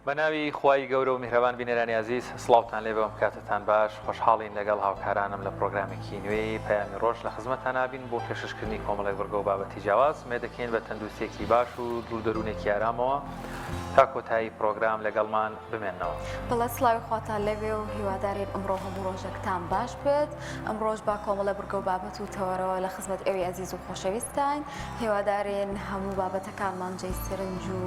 بەناوی خوای گەورە و میهرەبان بینەرانی عزیز سڵاوتان لێ بەم کاتتان باش خۆشحاڵین لەگەڵ هاوکارانم لە پرۆگرامێکی نوێی پەیامی ڕۆژ لە خزمەتتان نابین بۆ پێشکردنی کۆمەڵێک بەرگە و بابەتی جیاواز مێ دەکەین بە تەندروستێکی باش و دڵدەرونێکی ئارامەوە تا کۆتایی پرۆگرام لەگەڵمان بمێننەوە. بەڵێ سڵاوی خواتان لەوێ و هیوادارین ئەمڕۆ هەموو ڕۆژێکتان باش بێت. ئەمڕۆژ با کۆمەڵە بەرگە و بابەت و تەوەرەوە لە خزمەت ئێوەی عزیز و خۆشەویستان هیوادارین هەموو بابەتەکانمان جێی سرنج و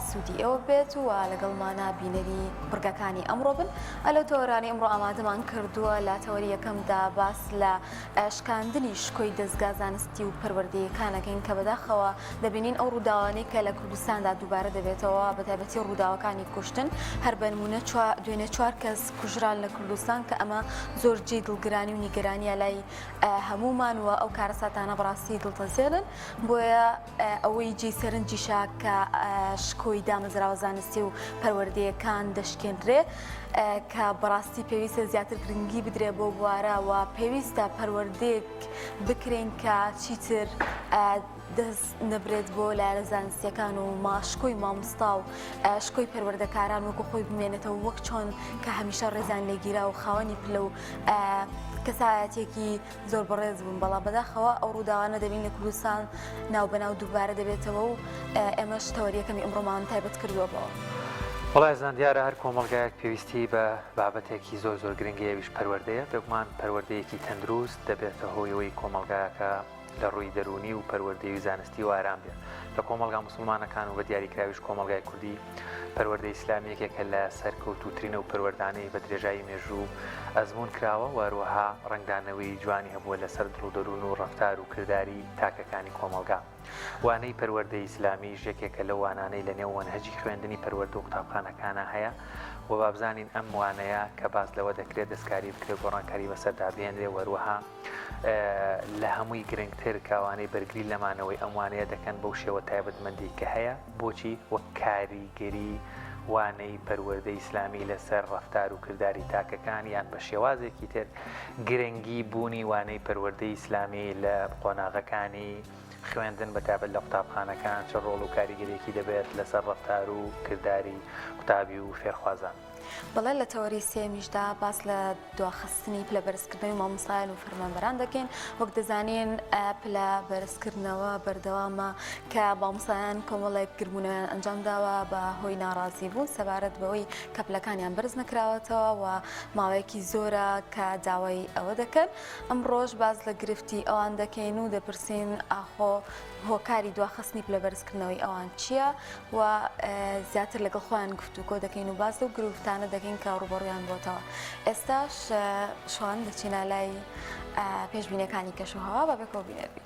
سوودی ئێوە بێت و لەگەڵمانە بینەری بڕگەکانی ئەمڕۆ بن. ئەلە تەوەرانی ئەمڕۆ ئامادەمان کردووە لە تەوەری یەکەمدا باس لە شکاندنی شکۆی دەستگا زانستی و پەروەردەیەکانەکەین کە بەداخەوە دەبینین ئەو ڕووداوانەی کە لە کوردستاندا دووبارە دەبێتەوە بەتایبەتی ڕووداوەکانی کوشتن هەر بە نمونە دوێنێ 4 کەس کوژران لە کوردستان کە ئەمە زۆر جێی دڵگرانی و نیگەرانیە لای هەمومان وە ئەو کارەساتانە بەڕاستی دڵتەزێنن بۆیە ئەوەی جێی سەرنجی شاکە شکۆی دامەزراوە زانستی و پەروەردەیەکان دەشکێنرێ کە بەڕاستی پێویستە زیاتر گرنگی بدرێ بۆ بوارە و پێویستە پەروەردەیەک بکرێن کە چیتر دەست نەبرێت بۆ لایەنە زانستیەکان و ماشکۆی مامۆستا و شکۆی پەروەردەکاران وەکو خۆی بمێنێتەوە وەک چۆن کە هەمیشە ڕێزان لێگیرا و خاوەنی پلە و کەسایەتێکی زۆر بەڕێز بوون. بەڵام بەداخەوە ئەو ڕووداوانە دەبین لە کوردستان ناوبەناو دووبارە دەبێتەوە و ئێمەش تەوەریەکەمی ئەمڕۆمان تایبەت کردووە بەوە. وڵای زان دیارە هەر کۆمەڵگایەک پێویستی بە بابەتێکی زۆر گرنگیەویش پەروەردەیە بێگومان پەروەردەیەکی تەندروست دەبێتە هۆیەوەی کۆمەڵگایەکە لە ڕووی دەرونی و پەروەردەی زانستی و ئارام بێت. لە کۆمەڵگا موسڵمانەکان و بە دیاریکراویش کۆمەڵگای کوردی پەروەردەی ئیسلامیەکێکە لە سەرکەوتووترینە و پەروەردانەی بە درێژایی مێژوو ئەزمون کراوە و هەروەها ڕنگدانەوەی جوانی هەبووە لەسەر دڵ و دەروون و ڕەفتار و کردداری تاکەکانی کۆمەڵگا. وانەی پەروەردەی ئیسلامیش یەکێکە لە وانانەی لە نێو وەنهەجی خوێندنی پەروەردە و قوتابخانەکانە هەیە و بابزانین ئەم وانەیە کە باز لەوە دەکرێت دەستکاری بکرێت گۆڕانکاری بەسەردا بهێنرێ وەروەها لە هەمووی گرنگتر کاوانەی بەرگری لەمانەوەی ئەموانەیە دەکەن بەو شێوە تایبەتمەندی کە هەیە بۆچی وەک کاریگەری وانەی پەروەردەی ئیسلامی لەسەر ڕەفتار و کردداری تاکەکان یان بە شێوازێکی تر گرنگی بوونی وانەی پەروەردەی ئیسلامی لە قۆناغەکانی خوێندن بەتابەت لە قوتابخانەکان چ ڕۆڵ و کاریگەریەکی دەبێت لەسەر ڕەفتار و کردداری قوتابی و فێرخوازان. بەڵێ لە تەوەری سێمیشدا باس لە دواخستنی پلە بەرزکردنەوەی مامۆستایان و فەرمانبەران دەکەین. وەک دەزانین پلە بەرزکردنەوە بەردەوامە کە مامۆستایان کۆمەڵێک گربوونەوەیان ئەنجام داوە بە هۆی ناڕازی بوون سەبارەت بەوەی کە پلەکانیان بەرز نەکراوەتەوە و ماوەیەکی زۆرە کە داوای ئەوە دەکەن. ئەمڕۆژ باز لە گرفتی ئەوان دەکەین و دەپرسین ئاخۆ هۆکاری دواخستنی پلە بەرزکردنەوەی ئەوان چییە و زیاتر لەگەڵ خۆیان گفتوگۆ دەکەین و باز و گرفتانە دەکەین کە ڕوبەڕویان بۆتەوە. ئێستاش شوان دەچینە لای پێشبینەکانی کەشوهەوا بە بێکەوە بینەربی.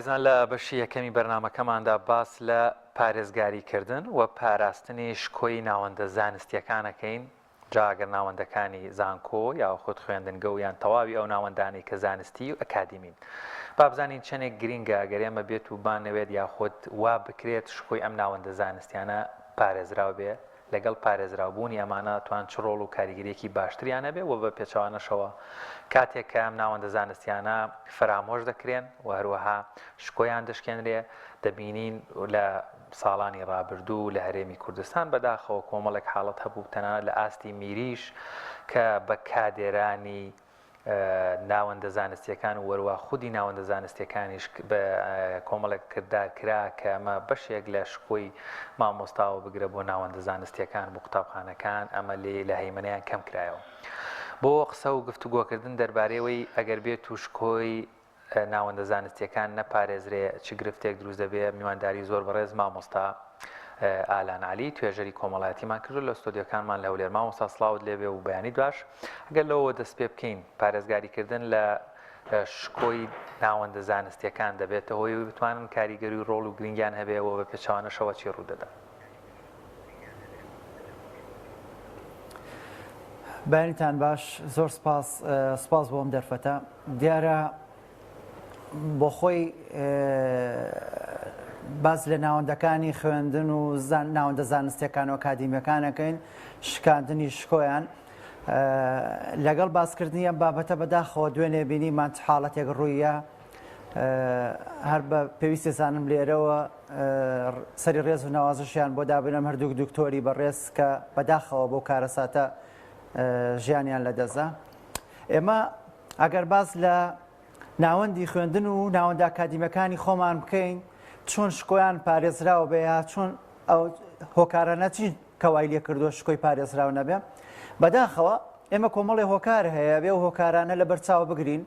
بەڵایزان لە بەشی یەکەمی بەرنامەکەماندا باس لە پارێزگاریکردن و پاراستنی شکۆی ناوەندە زانستیەکانەکەین جاگەر ناوەندەکانی زانکۆ یا خۆت خوێندنگە و یان تەواوی ئەو ناوەندانەی کە زانستی و ئەکادیمین بابزانین چەندێک گرینگە ئەگەرێمە بێت و بانەوێت یاخۆت وا بکرێت شکۆی ئەم ناوەندە زانستیانە پارێزراو بێ لەگەڵ پارێزراوبوونی ئەمانە توان چ ڕۆڵ و کاریگەریەکی باشتریانە بێ و بە پێچەوانەشەوە کاتێک کە ئەم ناوەندە زانستیانە فرامۆش دەکرێن و هەروەها شکۆیان دەشکێنرێ دەبینین لە ساڵانی ڕابردوو لە هەرێمی کوردستان بەداخەوە کۆمەڵێک حاڵەت هەبوو تەنانەت لە ئاستی میریش کە بە کادێرانی ناوەندە زانستیەکان و وەروە خودی ناوەندە زانستیەکانیش بە کۆمەڵێک کردار کرا کە ئەمە بەشێک لە شکۆی مامۆستاوە بگرە بۆ ناوەندە زانستیەکان بۆ قوتابخانەکان ئەمە لە هەیمەنیان کەم کرایەوە بۆ قسە و گفتوگۆکردن دەربارەوەی ئەگەر بێت و شکۆی ناوەندە زانستیەکان نەپارێزرێ چ گرفتێک دروست دەبێت میوانداری زۆر بەڕێز مامۆستا ئالان علی توێژەری کۆمەڵایەتیمان کردو لە ستۆدیۆکانمان لە هەولێر مامۆستا سڵاوت لێبێ و بەیانی باش ئەگەر لەوە دەست پێ بکەین پارێزگاریکردن لە شکۆی ناوەندە زانستیەکان دەبێتە هۆی بتوانن کاریگەری و ڕۆڵ و گرنگیان هەبێەوە بە پێچەوانەشەوە چی ڕوودەدا. بەیانیتان باش زۆر سپاس بۆم دەرفەتە دیارە بۆ خۆی باز لە ناوەندەکانی خوێندن و ناوەندە زانستیەکان و ئەکادیمیەکانەکەین شکاندنی شکۆیان لەگەڵ باسکردنی ئەم بابەتە بەداخەوە دوێنێ بینیمان حاڵەتێک ڕوویە هەر بە پێویستی زانم لێرەوە سەری ڕێز و ناوازشیان بۆ دابنەم هەردووک دکتۆری بەڕێز کە بەداخەوە بۆ کارەساتە ژیانیان لەدەزا. ئێمە ئەگەر باز لە ناوەندی خوێندن و ناوەندە ئەکادیمیەکانی خۆمان بکەین چۆن شکۆیان پارێزراوە بێ یا چۆن ئەو هۆکارانە چی کەوای لێ کردووە شکۆی پارێزراو نەبێ بەداخەوە ئێمە کۆمەڵی هۆکار هەیە بێ و هۆکارانە لە بەرچاو بگرین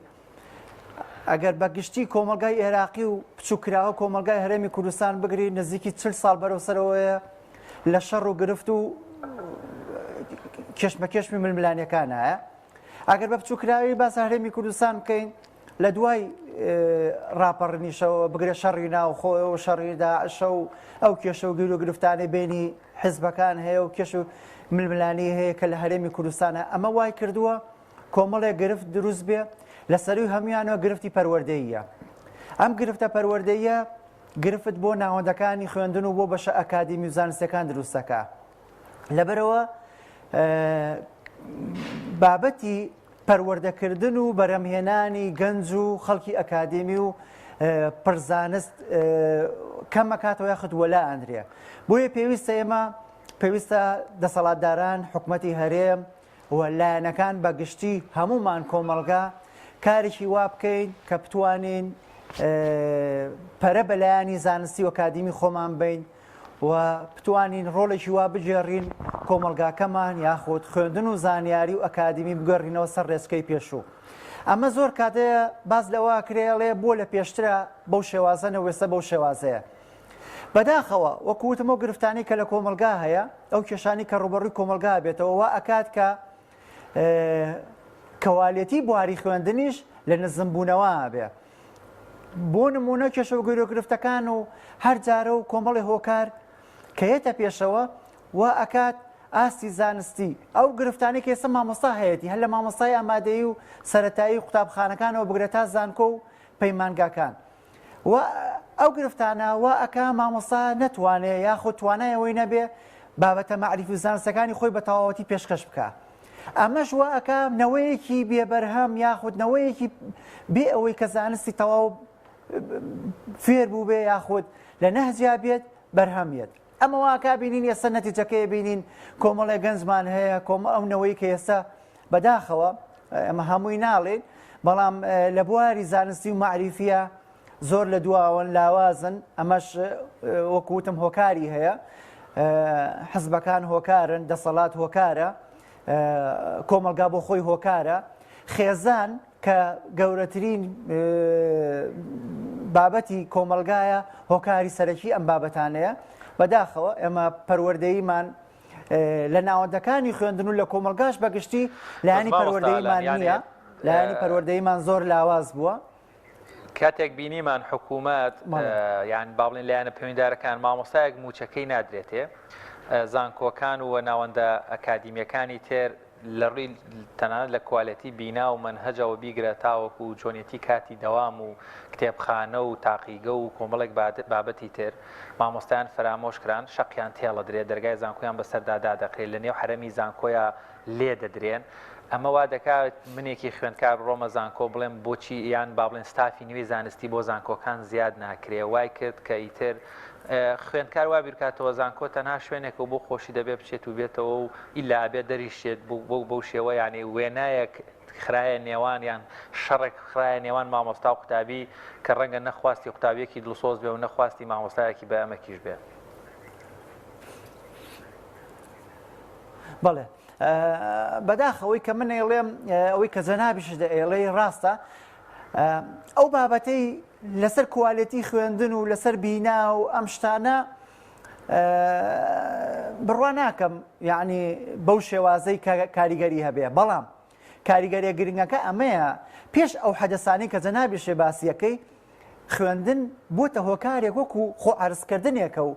ئەگەر بەگشتی کۆمەلگای عێراقی و بچووکراوە کۆمەلگای هەرێمی کوردستان بگرین نزیکی 40 ساڵ بەرەوسەرەوەیە لە شەڕ و گرفت و کێشمەکێشمی ململانیەکانە ئەگەر بە بچووکراوی باس هەرێمی کوردستان بکەین لە دوای ڕاپەڕنیشەوە بگرێ شەڕی ناوخۆی و شەڕی داعشە و ئەو کێشە و گیر و گرفتانی بینی حیزبەکان هەیە و کێش و ململانی هەیە کە لە هەرێمی کوردستانە ئەمە وای کردووە کۆمەڵێک گرفت دروست بێ لە سەروی هەمویانەوە گرفتی پەروەردەییە ئەم گرفتە پەروەردەییە گرفت بۆ ناوەندەکانی خوێندن و بۆ بەشە ئەکادیمی و زانستیەکان دروستەکە لەبەرەوە بابەتی پەروەردەکردن و بەرەمهێنانی گەنج و خەڵکی ئەکادیمی و پڕزانست کەمەکاتەوە یاخت وەلا ئەندرێ بۆیە پێویستە ئێمە پێویستە دەسەڵاتداران حکومەتی هەرێم و لایەنەکان بەگشتی هەمومان کۆمەڵگا کارێکی وا بکەین کە بتوانین پەرە بەلایانی زانستی و ئەکادیمی خۆمان بین و بتوانین ڕۆڵێکی وا بجێڕین کۆمەلگاکەمان یاخود خوێندن و زانیاری و ئەکادیمی بگەڕینەوە سەر ڕێسکەی پێشوو ئەمە زۆر کاتەیە باز لەوە کرێڵێ بۆ لە پێشترە بەو شێوازە وێستە بەو شێوازەیە بەداخەوە وەکوتمەوە گرفتانی کە لە کۆمەلگا هەیە ئەو کێشانی کە ڕوبەڕووی کۆمەلگا بێتەوە وا ئەکات کە کەوالیەتی بواری خوێندنیش لە نزمبوونەوە بێ بۆ نمونە کێشە و گرفتەکان و هەر جارە و کۆمەڵی هۆکار کە هێتە پێشەوە وا ئەکات ئاستی زانستی ئەو گرفتانی کە ئێستا مامۆستا هەیەی هەر لە مامۆستای ئامادەیی و سەرەتایی قوتابخانەکانەوە بگرێت تا زانکۆ و پەیمانگاکان و ئەو گرفتانە وا ئەکا مامۆستا نەتوانێت یاخود توانایەوەی نەبێ بابەتە مەعریف و زانستەکانی خۆی بە تەواوەتی پێشکەش بکە ئەمەش وا ئەکا نەوەیەکی بێبەرهەم یاخود نەوەیەکی بێ ئەوەی کە زانستی تەواو فێر بوو بێ یاخود لە نەهجیا بێت بەرهەمیت ئەمە واکە بینین ئێستا نەتیجەکەی بینین کۆمەڵێ گەنجمان هەیە ئەو کە ئێستا بەداخەوە ئەمە هەمووی ناڵێن بەڵام لە بواری زانستی و معریفیە زۆر لە دواوەن لاوازن ئەمەش وەکوتم هۆکاری هەیە حزبەکان هۆکارن دەسەڵات هۆکارە کۆمەلگا بۆ خۆی هۆکارە خێزان کە گەورەترین بابەتی کۆمەلگایە هۆکاری سەرەکی ئەم بابەتانەیە بەداخەوە ئێمە پەروەردەییمان لە ناوەندەکانی خوێندن و لە کۆمەلگاش بەگشتی لایانی پەروەردەییمان نییە لایانی پەروەردەییمان زۆر لاواز بووە کاتێک بینیمان حکوومەت یان با بڵێن لایەنە پەیوەنددارەکان مامۆستایەک موچەکەی نادرێتێ زانکۆکان و ناوەندە ئەکادیمیەکانی تر لە ڕووی تەنانەت لە کوالەتی بینا و منهەجەوە بیگرە تاوەکو جۆنیەتی کاتی دەوام و کتێبخانە و تاقیگە و کۆمەڵێک بابەتی تر مامۆستایان فرامۆش کران شەقیان تێڵە درێت دەرگای زانکۆیان بەسەردادا دەقرێت لە نێو حرەمی زانکۆیە لێ دەدرێن ئەمە وا دەکات منێکی خوێندکار ڕۆمە زانکۆ بڵێم بۆچی یان با بڵێن ستافی نوێی زانستی بۆ زانکۆکان زیاد ناکرێ وای کرد کە ئیتر خوێندکار وا بیرکاتەوە زانکۆ تەنها شوێنێک و بۆ خۆشی دەبێت بچێت و بێتەوە و ئیلا ئەبێت دەریشێت بۆ شێوە یانێ وێنایەک خراە نێوان یان شەڕێک خراە نێوان مامۆستا و قوتابی کە ڕەنگە نەخواستی قوتابیەکی دڵسۆز بێ و نەخواستی مامۆستایەکی بە ئەمەکیش بێت. بەڵێ بەداخەوەی کە من ئێڵێم ئەوەی کە جەنابیش ئێڵەی ڕاستە ئەو بابەتەی لەسەر کوالەتی خوێندن و لەسەر بینا و ئەم شتانە بڕوا ناکەم یعنی بەو شێوازەی کاریگەری هەبێ بەڵام کاریگەریە گرنگەکە ئەمەیە پێش ئەو حەدەسانی کە جەنابی شێباسیەکەی خوێندن بۆتە هۆکارێک وەکو خۆ عەرزکردنێکە و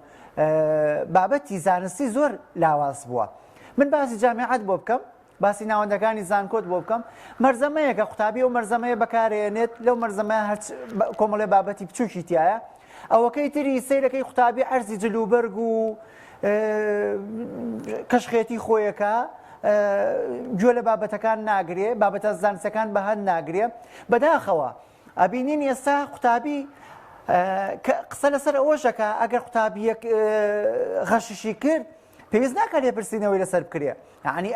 بابەتی زانستی زۆر لاواز بووە. من باسی جامعەت بۆ بکەم باسی ناوەندەکانی زانکۆت بۆ بکەم مەرزەمەیە کە قوتابی و مەرزەمەیە بەکارێنێت لەو مەرزەمەیە کۆمەڵێ بابەتی بچووکی تایە ئەوەکەی تری سەیرەکەی قوتابی عەرزی جلوبەرگ و کەشخێتی خۆیەکە گوێ لە بابەتەکان ناگرێ بابەتە زانستەکان بەهەن ناگرێ بەداخەوە ئەبینین ئێستا قوتابی قسە لەسەر ئەوەشەکە ئەگەر قوتابیەک غەششی کرد پێویست ناکە لێپرسینەوەی لەسەر بکرێ یعنی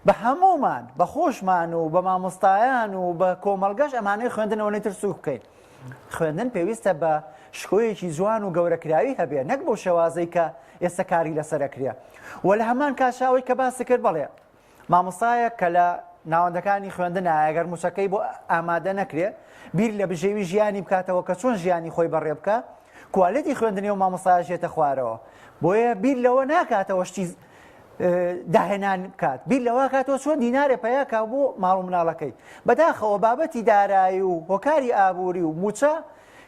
بە هەمومان بە خۆشمان و بە مامۆستایان و بە کۆمەڵگەش ئەمانەی خوێندنەوەی تر سووک بکەین خوێندن پێویستە بە شکۆیەکی جوان و گەورەکراوی هەبێ نەک بۆ شێوازەی کە ئێستا کاری لەسەرەکرێ و لە هەمان کاشاوی کە باسی کرد بەڵێ مامۆستایە کە لە ناوەندەکانی خوێندن ئەگەر موچەکەی بۆ ئامادە نەکرێ بیر لە بژێوی ژیانی بکاتەوە کە چۆن ژیانی خۆی بەڕێ بکە کوالەتی خوێندنی و مامۆستایەژێتە خوارەوە بۆیە بیر لەوە ناکاتەوە شتی داهێنان بکات بیر لەوە کاتەوە چۆن دینارێ پەیاکە بۆ ماڵ و مناڵەکەی بەداخەوە بابەتی دارایی و هۆکاری ئابووری و موچە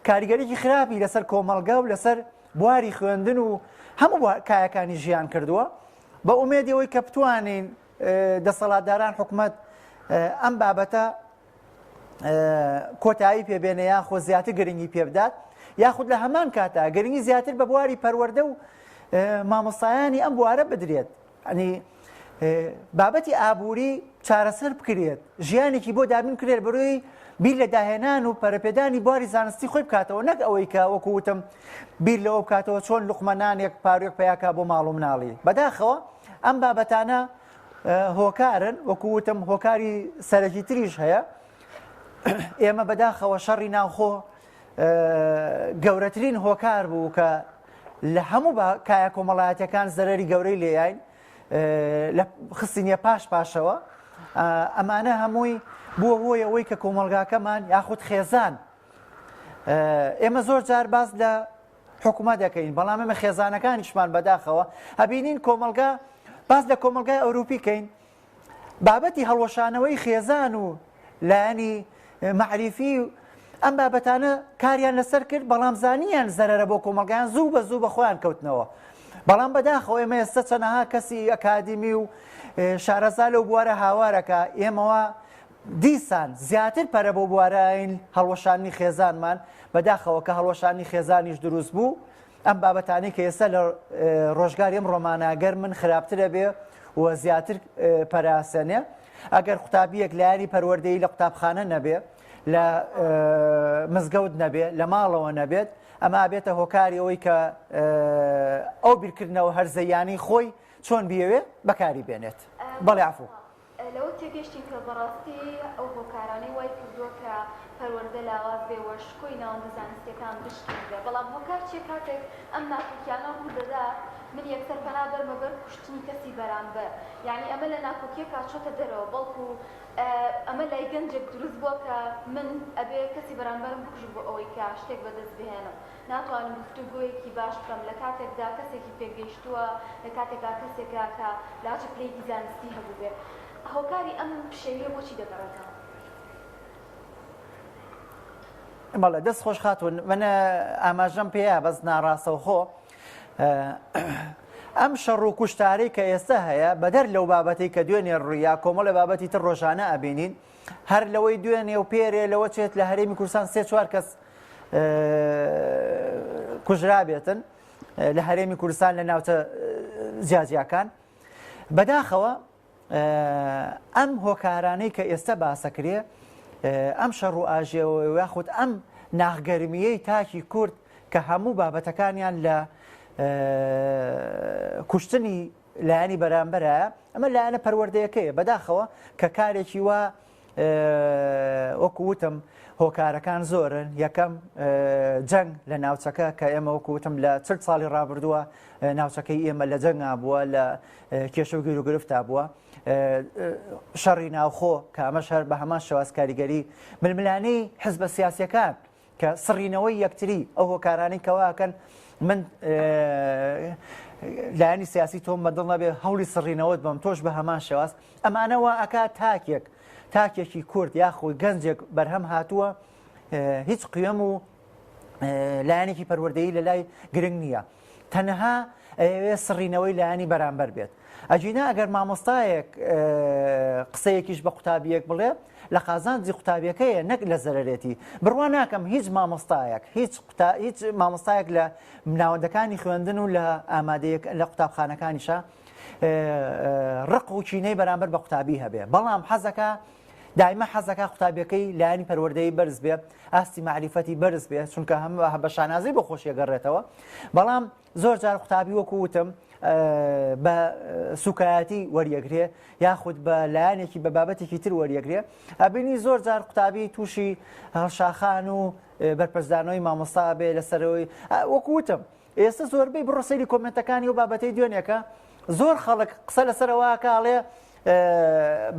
کاریگەرێکی خراپی لەسەر کۆمەڵگە و لەسەر بواری خوێندن و هەموو کایەکانی ژیان کردووە بە ئومێدیەوەی کە بتوانین دەسەڵاتداران حکوومەت ئەم بابەتە کۆتایی پێبێنە یاخۆ زیاتر گرنگی پێبدات یاخود لە هەمان کاتا گرنگی زیاتر بە بواری پەروەردە و مامۆستایانی ئەم بوارە بدرێت ئەنی بابەتی ئابووری چارەسەر بکرێت ژیانێکی بۆ دابین کرێت بەڕۆی بیر لە داهێنان و پەرەپێدانی بواری زانستی خۆی بکاتەوە نەک ئەوەی کە وەکو وتم بیر لەوە بکاتەوە چۆن لوقمەنانێک پارێک پەیاکا بۆ ماڵ و مناڵی بەداخەوە ئەم بابەتانە هۆکارن وەکو وتم هۆکاری سەرەکی تریش هەیە ئێمە بەداخەوە شەڕی ناوخۆ گەورەترین هۆکار بوو کە لە هەموو کایە کۆمەڵایەتەکان زەرەری گەورەی لێیاین لە خستینیە پاشەوە ئەمانە هەمووی بووە هۆی ئەوەی کە کۆمەلگاکەمان یاخود خێزان ئێمە زۆر جار باز لە حکوومەت دەکەین بەڵام ئێمە خێزانەکانیشمان بەداخەوە هەبینین کۆمەلگا باز لە کۆمەلگای ئەوروپی کەین بابەتی هەڵوەشانەوەی خێزان و لایەنی معریفی ئەم بابەتانە کاریان لەسەر کرد بەڵام زانیان زەرەرە بۆ کۆمەلگایان زوو بە زوو بە خۆیان کەوتنەوە بەڵام بەداخەوە ئێمە ئێستا چەندەها کەسی ئەکادیمی و شارەزا لەو بوارە هاوارەکە ئێمەوە دیسان زیاتر پەرە بۆ بوارەین هەڵوەشانی خێزانمان بەداخەوە کە هەڵوەشانی خێزانیش دروست بوو ئەم بابەتانی کە ئێستا لە ڕۆژگاری ئەم ڕۆماناگەر من خراپترە بێ و زیاتر پەراسەنێ ئەگەر قوتابیەک لایەنی پەروەردەیی لە قوتابخانە نەبێ لە مزگەوت نەبێت لە ماڵەوە نەبێت ئەمە بێتە هۆکاری ئەوەی کە ئەو بیرکردنەوە هەرزەیانی خۆی چۆن بیەوێ بەکاری بێنێت بەڵێ عفو لەوە تێگەشتین کە بەڕاستی ئەو هۆکارانەی وای کردووە کە پەروەردە لاواز بێ وەشکۆی ناوەندە زانستیەکان گشتین بێ بەڵام هۆکار چیە کاتێک ئەم ناکۆکیانە ڕوو دەدا من یەکسەر پەنا بەرمە بەر کوشتنی کەسی بەرامبەر یعنی ئەمە لە ناکۆکیەکە چۆتە دەرەوە بەڵکو ئەمە لای گەنجێک دروست بووە کە من ئەبێ کەسی بەرامبەرم بکوژ بۆ ئەوەی کە شتێک بەدەست بهێنم ناتوانم گفتوگۆیەکی باش بکەم لە کاتێکدا کەسێکی پێگەیشتووە لە کاتێکدا کەسێکا کە لاجە پلەیەکی زانستی هەبوو بێ هۆکاری ئەم شێویە بۆچی دەگەڕێتەوە؟ بەڵێ دەست خۆش خاتون منە ئاماژەم پێەیە بەس ناڕاستەوە خۆ ئەم شەڕ و کوشتارەی کە ئێستا هەیە بەدەر لەو بابەتی کە دوێنێ ڕوویا کۆمەڵی بابەتی تر ڕۆژانە ئەبینین هەر لەوەی دوێنێ و پێرێ لەوە چێت لە هەرێمی کوردستان 3-4 کەس کوژرا بێتن لە هەرێمی کوردستان لە ناوچە جیاجیاکان بەداخەوە ئەم هۆکارانەی کە ئێستا باسەکرێ ئەم شەڕ و ئاژێەوە یاخود ئەم ناخگەرمیەی تاکی کورد کە هەموو بابەتەکانیان لە کوشتنی لایەنی بەرامبەرە ئەمە لایەنە پەروەردەیەکەیە بەداخەوە کە کارێکی وە وەکو وتم هۆکارەکان زۆرن یەکەم جەنگ لە ناوچەکە کە ئێمە وەکو وتم لە 40 ساڵی ڕابردووە ناوچەکەی ئێمە لە جەنگا بووە لە کێشە و گیر و گرفتا بووە شەڕی ناوخۆ کە ئەمەش هەر بە هەمان شێواز کاریگەری ململانەی حزبە سیاسیەکان کە سڕینەوەی یەکتری ئەو هۆکارانەی کەواکەن من لایەنی سیاسی تۆم بەدڵ نەبێ هەوڵی سڕینەوەت بەم تۆش بە هەمان شێواز ئەمانەوە ئەکات تاکێکی کورد یاخۆی گەنجێک بەرهەم هاتووە هیچ قوێم و لایەنێکی پەروەردەیی لە لای گرنگ نییە تەنەها ئەوێ سڕینەوەی لایەنی بەرامبەر بێت ئەجینا ئەگەر مامۆستایەک قسەیەکیش بە قوتابیەک بڵێ لە قازانجی قوتابیەکەیە نەک لە زەرەرێتی بڕوان ناکەم هیچ مامۆستایەک هیچ مامۆستایەک لە ناوەندەکانی خوێندن و لە ئامادەیەک لە قوتابخانەکانیشە ڕق و چینەی بەرامبەر بە قوتابی هەبێ بەڵام حەزەکە دایمە حەزەکە قوتابیەکەی لایەنی پەروەردەیی بەرز بێ ئاستی معریفەتی بەرز بێ چونکە هەموو بە شانازی بۆ خۆشیە گەڕێتەوە بەڵام زۆر جار قوتابی وەکو وتم بە سوکایەتی وەریەگرێ یاخود بە لایەنێکی بە بابەتێکی تر وەریەگرێ ئەبینی زۆر جار قوتابی تووشی هەڵشاخان و بەرپرسدانەوەی مامۆستا بێ لەسەرەوەی وەکو وتم ئێستا زۆربەی بڕۆ سەیری کۆمنتەکانی و بابەتەی دوێنێکە زۆر خەڵک قسە لەسەرەوە کاڵێ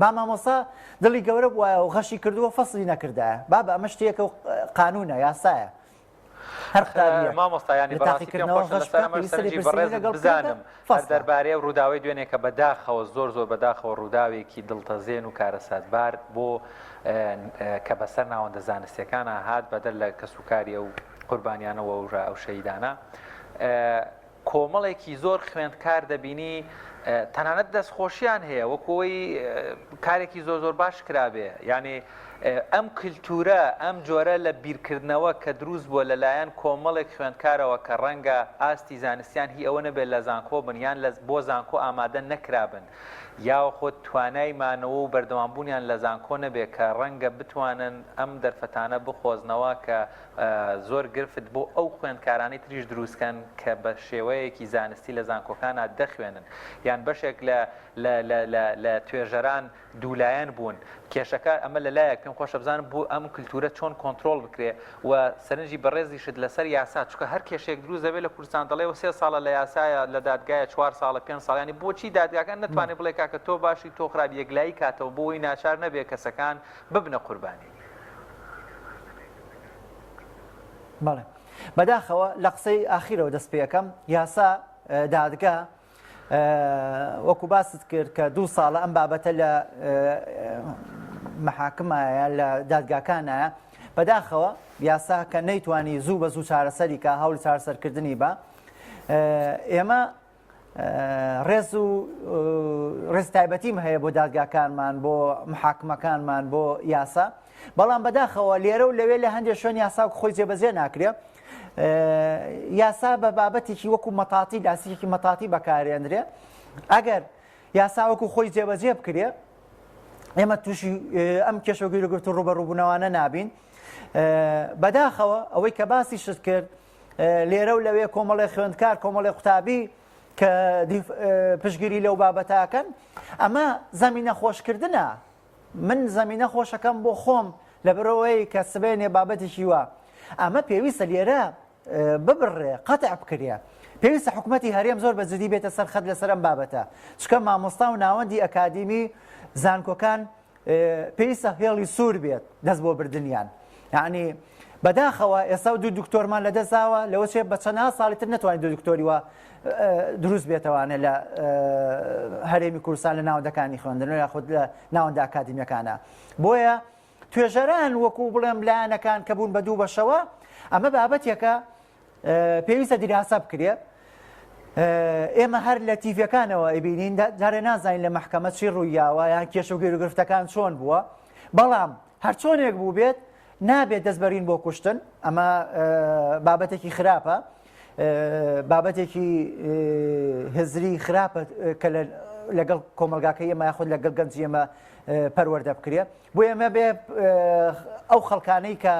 با مامۆستا دڵی گەورە بووە و غەشی کردووە فەسڵی نەکردایە با بە ئەمە شتێکە و قانونە یاسایە هەر مامۆستایانی بزانم دەربارەی ڕووداوی دوێنێ کە بەداخەوە زۆر بەداخەوە ڕووداوێکی دڵتەزێن و کارەساتبار بۆ کە بەسەر ناوەندە زانستیەکانە هات بەدەر لە کەسوکاری ئەو قوربانیانەوە و ئەو شەیدانە کۆمەڵێکی زۆر خوێندکار دەبینی تەنانەت دەستخۆشیان هەیە وەکۆی کارێکی زۆر باش کرابێ یعنی ئەم کللتورە ئەم جۆرە لە بیرکردنەوە کە دروست بووە لەلایەن کۆمەڵێک خوێندکارەوە کە ڕەنگە ئاستی زانستیان هی ئەوە نەبێت لە زانکۆ بن یان بۆ زانکۆ ئامادە نەکرابن یا خۆ توانای مانەوە و بەردەوامبوونیان لە زانکۆ نەبێت کە ڕەنگە بتوانن ئەم دەرفەتانە بخۆزنەوە کە زۆر گرفت بۆ ئەو خوێندکارانی تریش دروستکەن کە بە شێوەیەکی زانستی لە زانکۆکانە دەخوێنن یان بەشێک لە توێژەران دوولایەن بوون کێشەکە ئەمە لەلایەک پێم خۆشە بزانم بۆ ئەم کللتورە چۆن کۆنتترۆل بکرێ و سەرنجی بەڕێزیشت لەسەر یاسا چکە هەر کێشێک دروست دەبێت لە کوردستان دەڵێ و 3 ساڵە لە یاسایە لە دادگایە 4 ساڵە 5 ساڵیانی بۆچی دادگاکان نتوانێت بڵێ کاکە تۆ باشی تۆ خراپ یەکلایی کاتەوە بۆی ناچار نەبێت کەسەکان ببنە قوربانی بەڵێ بەداخەوە لە قسەی ئاخیرەوە دەست پێەکەم یاسا دادگا وەکو باست کرد کە 2 ساڵە ئەم بابەتە لە مەحاکمایە لە دادگاکانایە بەداخەوە یاسا کە نەیتوانی زوو بە زوو چارەسەری کە هەوڵی چارەسەرکردنی بە ئێمە ڕێز تایبەتیم هەیە بۆ دادگاکانمان بۆ محاکمەکانمان بۆ یاسا بەڵام بەداخەوە لێرە و لەوێ لە هەندێک شوێن یاسا خۆی جێبەجێ ناکرێ یاسا بە بابەتێکی وەکو مەتاتی لاسیەکی مەتاتی بەکارێنرێ ئەگەر یاسا وەکو خۆی جێبەجێ بکرێ ئێمە تووشی ئەم کێشە و گیرۆگرت و ڕوبەڕووبوونەوانە نابین بەداخەوە ئەوەی کە باسی شت کرد لێرە و لەوێ کۆمەڵی خوێندکار کۆمەڵی قوتابی کە پشگیری لەو بابەتاکەن ئەمە زەمینە خۆشکردنە من زەمینە خۆشەکەم بۆ خۆم لەبەرەوەی کە سبێنێ بابەتێکی وە ئەمە پێویستە لێرە ببڕێ قەتع بکرێ پێویستە حکوومەتی هەرێم زۆر بەجددی بێتە سەر خەت لەسەر ئەم بابەتە چکە مامۆستا و ناوەندی ئەکادیمی زانکۆکان پێویستە هێڵی سوور بێت دەست بۆ بردنیان یعنی بەداخەوە ئێستا و 2 دکتۆرمان لەدەستاوە لەوە چێ بە چەندها ساڵی تر نەتوانێت 2 دکتۆری وە دروست بێتەوانە لە هەرێمی کوردستان لە ناوەندەکانی خوێندن یاخود لە ناوەندە ئاکادیمیەکانە بۆیە توێژەران وەکو بڵێم لایەنەکان کە بوون بە دوو بەشەوە ئەمە بابەتێکە پێویستە دیراسە بکرێ. ئێمە هەر لە تیڤەکانەوە ئەبینین جارێ نازانین لە مەحکەمە چی ڕوویاوە یان کێشە و گرفتەکان چۆن بووە، بەڵام هەر چۆنێک بوو بێت نابێت دەستبەرین بۆ کوشتن. ئەمە بابەتێکی خراپە، بابەتێکی هزری خراپە کە لەگەڵ کۆمەلگاکە ئێمە یاخود لەگەڵ گەنجی ئێمە پەروەردە بکرێت. بۆ ئێمە بێ ئەو خەڵکانەی کە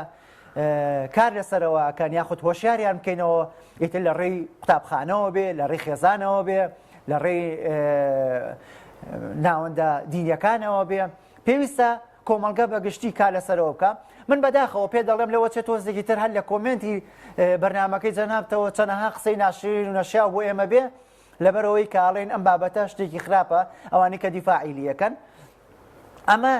کار لەسەرەوەکان یاخود هۆشیاریان بکەینەوە ئیتر لە ڕێی قوتابخانەوە بێ، لە ڕێی خێزانەوە بێ، لە ڕێی ناوەندە دینیەکانەوە بێ، پێویستە کۆمەلگا بەگشتی کار لەسەرەوە بکە. من بەداخەوە پێ دەڵێم لەوە چێت تۆزێکی تر هەر لە کۆمنتی بەرنامەکەی جەنابتەوە چەندەها قسەی ناشرین و نەشیا بۆ ئێمە بێ لەبەرەوەی کاڵێن ئەم بابەتە شتێکی خراپە ئەوانی کە دیفاعی لیەکەن. ئەمە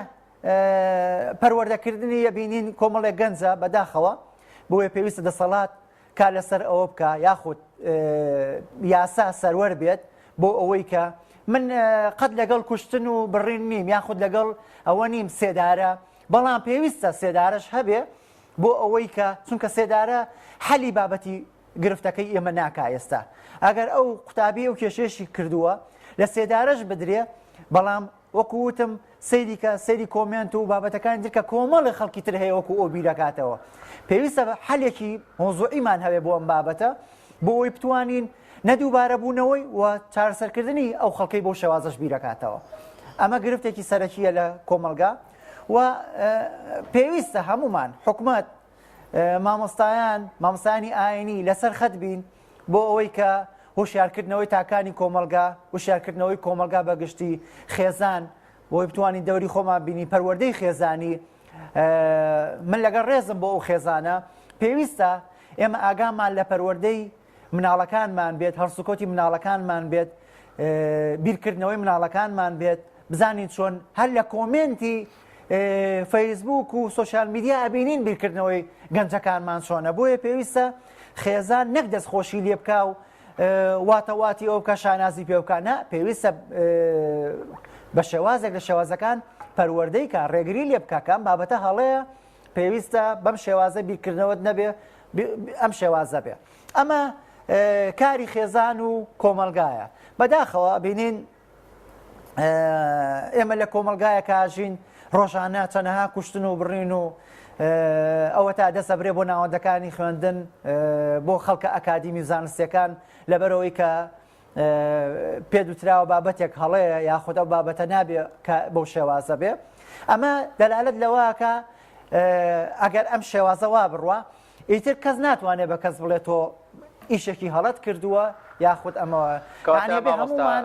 پەروەردەکردنی یەبینین کۆمەڵێک گەنجە بەداخەوە بۆیە پێویستە دەسەڵات کار لەسەر ئەوە بکە یاخود یاسا سەروەر بێت بۆ ئەوەی کە من قەت لەگەڵ کوشتن و بڕین نیم یاخود لەگەڵ ئەوە نیم سێدارە، بەڵام پێویستە سێدارش هەبێ بۆ ئەوەی کە چونکە سێدارە حەلی بابەتی گرفتەکەی ئێمە ناکا ئێستا. ئەگەر ئەو قوتابی ئەو کێشێشی کردووە لە سێدارەش بدرێ، بەڵام وەکووتم سەیریکە سەیری کۆمنت و بابەتەکانی ترکە کۆمەڵی خەڵکی تر هەیە وەکو ئەو بیرەکاتەوە. پێویستە حەلێکی مۆزوعیمان هەبێ بۆ ئەم بابەتە بۆ ئەوی بتوانین نەدووبارە بوونەوەی و چارەسەرکردنی ئەو خەڵکەی بۆ شێوازەش بیرەکاتەوە. ئەمە گرفتێکی سەرەکیە لە کۆمەلگا و پێویستە هەمومان حکومەت مامۆستایانی ئاینی لەسەر خەت بین بۆ ئەوەی کە هۆشیارکردنەوەی تاکانی کۆمەلگا، هۆشیارکردنەوەی کۆمەلگا بەگشتی خێزان بۆی بتوانین دەوری خۆمان بینی پەروەردەی خێزانی. من لەگەڵ ڕێزم بۆ ئەو خێزانە پێویستە ئێمە ئاگامان لە پەروەردەی مناڵەکانمان بێت، هەرسوکۆتی مناڵەکانمان بێت، بیرکردنەوەی مناڵەکانمان بێت، بزانین چۆن هەر لە کۆمنتی فەیسبوک و سۆشیال میدیا ئەبینین بیرکردنەوەی گەنجەکانمان چۆنە. بۆیە پێویستە خێزان نەک دەستخۆشی لێ بکە و واتەواتی ئەو بکە شانازی پێ بکە، نە پێویستە بە شێوازێک لە شێوازەکان پەروەردەی کە ڕێگری لێ بکەکەم بابەتە هەڵەیە پێویستە بەم شێوازە بیرکردنەوەت نەبێ ئەم شێوازە بێ. ئەمە کاری خێزان و کۆمەلگایە. بەداخەوە بینین ئێمە لە کۆمەلگایە کاژین ڕۆژانە چەندەها کوشتن و بڕین و ئەوە تا دەسە برێ بۆ ناوەندەکانی خوێندن بۆ خەڵکە ئەکادیمی زانستیەکان لەبەرەوەی کە پێدوتراوە بابەتێک هەڵەیە یاخود ئەو بابەتە نابێ کە بەو شێوازە بێ. ئەمە دەلالەت لەوەکە ئەگەر ئەم شێوازە وا بڕوە ئیتر کەس ناتوانێت بە کەس بڵێت تۆ ئیشێکی هەڵەت کردووە یاخود ئەمەوە هەمومان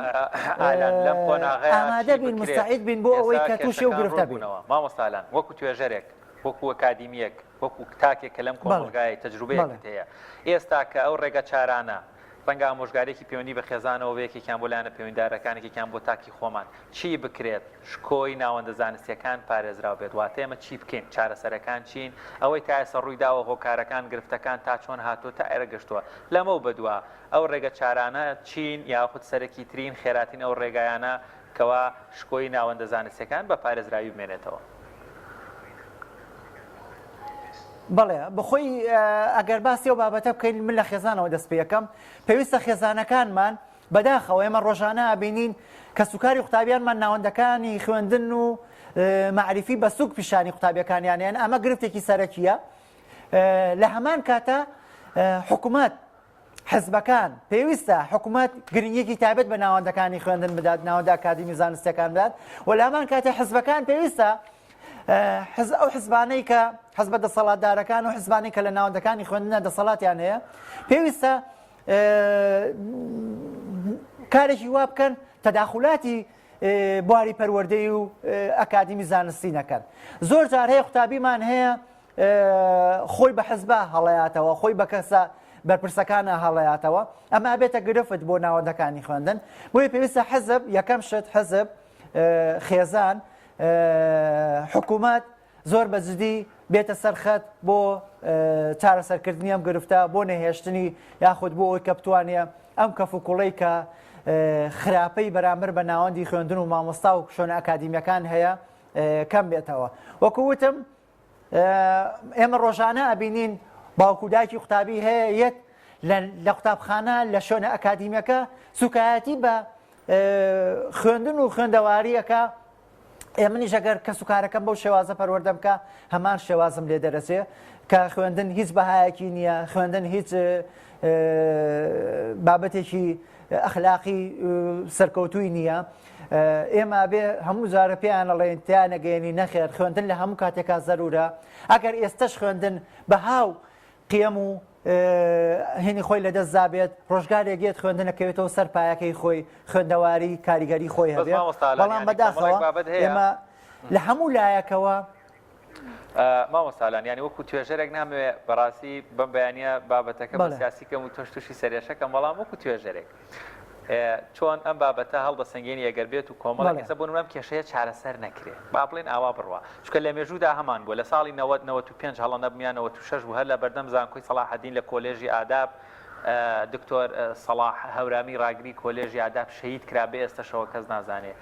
ئامادە بین مستعید بین بۆ ئەوەی کە تووشی و گرفتە بینەوە. مامۆستالان وەکو توێژەرێک وەکو ئەکادیمیەک وەکو کتاکێک کە لەم کۆمەلگای تەجروبەیەکت هەیە ئێستا کە ئەو ڕێگە چارانە ڕەنگە ئامۆژگارێکی پەیوەندی بە خێزانەوە بەیەکێکیان بۆ لایەنە پەیوەندیدارەکانێکیان بۆ تاکی خۆمان چی بکرێت شکۆی ناوەندە زانستیەکان پارێزراو بێت واتە ئێمە چی بکەین چارەسەرەکان چین ئەوەی تا ئێستا ڕوویداوە هۆکارەکان گرفتەکان تا چۆن هاتووە تا ئێرە گەشتووە لەمە بەدووە ئەو ڕێگە چارانە چین یاخود سەرەکی ترین خێراتین ئەو ڕێگایانە کەوا شکۆی ناوەندە زانستیەکان بە پارێزراوی بمێنێتەوە. بەڵێ بخۆی ئەگەر باسی ئەو بابەتە بکەین من لە خێزانەوە دەست پێ یەکەم پێویستە خێزانەکانمان بەداخەوە ئێمە ڕۆژانە بینین کە سوکاری قوتابیانمان ناوەندەکانی خوێندن و معریفی بە سوک پیشانی قوتابیەکانیانیان ئەمە گرفتێکی سەرەکیە. لە هەمان کاتە حکوومەت حزبەکان پێویستە حکوومەت گرنگێکی تایبەت بە ناوەندەکانی خوێندن بدات ناوەندە ئاکادیمی زانستیەکان بدات و لە هەمان کاتە حزبەکان پێویستە ئەو حزبانەی کە حزبە دەسەڵاتدارەکان و حزبانی کە لە ناوەندەکانی خوێندنە دەسەڵاتیان هەیە پێویستە کارێکی وا بکەن تەداخولاتی بواری پەروەردەی و ئەکادیمی زانستی نەکەن. زۆر جار هەیە قوتابیمان هەیە خۆی بە حزبە هەڵەیاتەوە خۆی بە کەسە بەرپرسەکانە هەڵەیاتەوە ئەمە بێتە گرفت بۆ ناوەندەکانی خوێندن بۆیە پێویستە حزب یەکەم شت حزب خێزان حکوومەت زۆر بەجددی بێتە سەرخەت بۆ چارەسەرکردنی ئەم گرفتە بۆ نەهێشتنی یاخود بۆ ئەوی کە بتوانێ ئەم کەفوکوڵەی کە خراپەی بەرامبەر بە ناوەندی خوێندن و مامۆستا و شۆنە ئەکادیمیەکان هەیە کەم بێتەوە. وەکو وتم ئێمە ڕۆژانە ئەبینین باوکو دایکی قوتابی هەیە یەک لە قوتابخانە لە شوێنە ئەکادیمیەکە سوکایەتی بە خوێندن و خوێندەواریەکە منیش ئەگەر کە سوکارەکەم بەو شێوازە پەروەردە بکە هەمان شێوازم لێ دەرەچێ کە خوێندن هیچ بەهایەکی نییە خوێندن هیچ بابەتێکی ئەخلاقی سەرکەوتووی نییە ئێمە بێ هەموو جارە پێیان ئەڵێن تیان نەگەێنی نەخێر خوێندن لە هەموو کاتێکا زەرورە ئەگەر ئێستش خوێندن بە هاو قیەم و هێنی خۆی لەدەست زابێت ڕۆژگارێکێت خوێندنەکەوێتەوە سەر پایەکەی خۆی خوێندەواری کاریگەری خۆی هەبێت بەڵام بەداخەوە ئێمە لە هەموو لایەکەوە مامۆستالان ینی وەکو توێژەرێک نامەوێت بەڕاستی بەم بەیانە بابەتەکە بە سیاسیکەم و تۆش تووشی سەرێشەکەم بەڵام وەکو توێژەرێک چۆن ئەم بابەتە هەڵبەسەنگێنی ئەگەر بێت و کۆمەڵێک ئێستا بۆ نمام کێشەیە چارەسەر نەکرێت با بڵێن ئاوا بڕوە چکە لە مێژوودا هەمان بووە لە ساڵی 1995 هەڵە نەبمیان 96 بوو هەر لە بەردەم زانکۆی سەلاحەدین لە کۆلێژی ئاداب دکتۆر سەلاح هەورامی ڕاگری کۆلێژی ئاداب شەهید کرا بێ ئێستاشەوە کەس نازانێت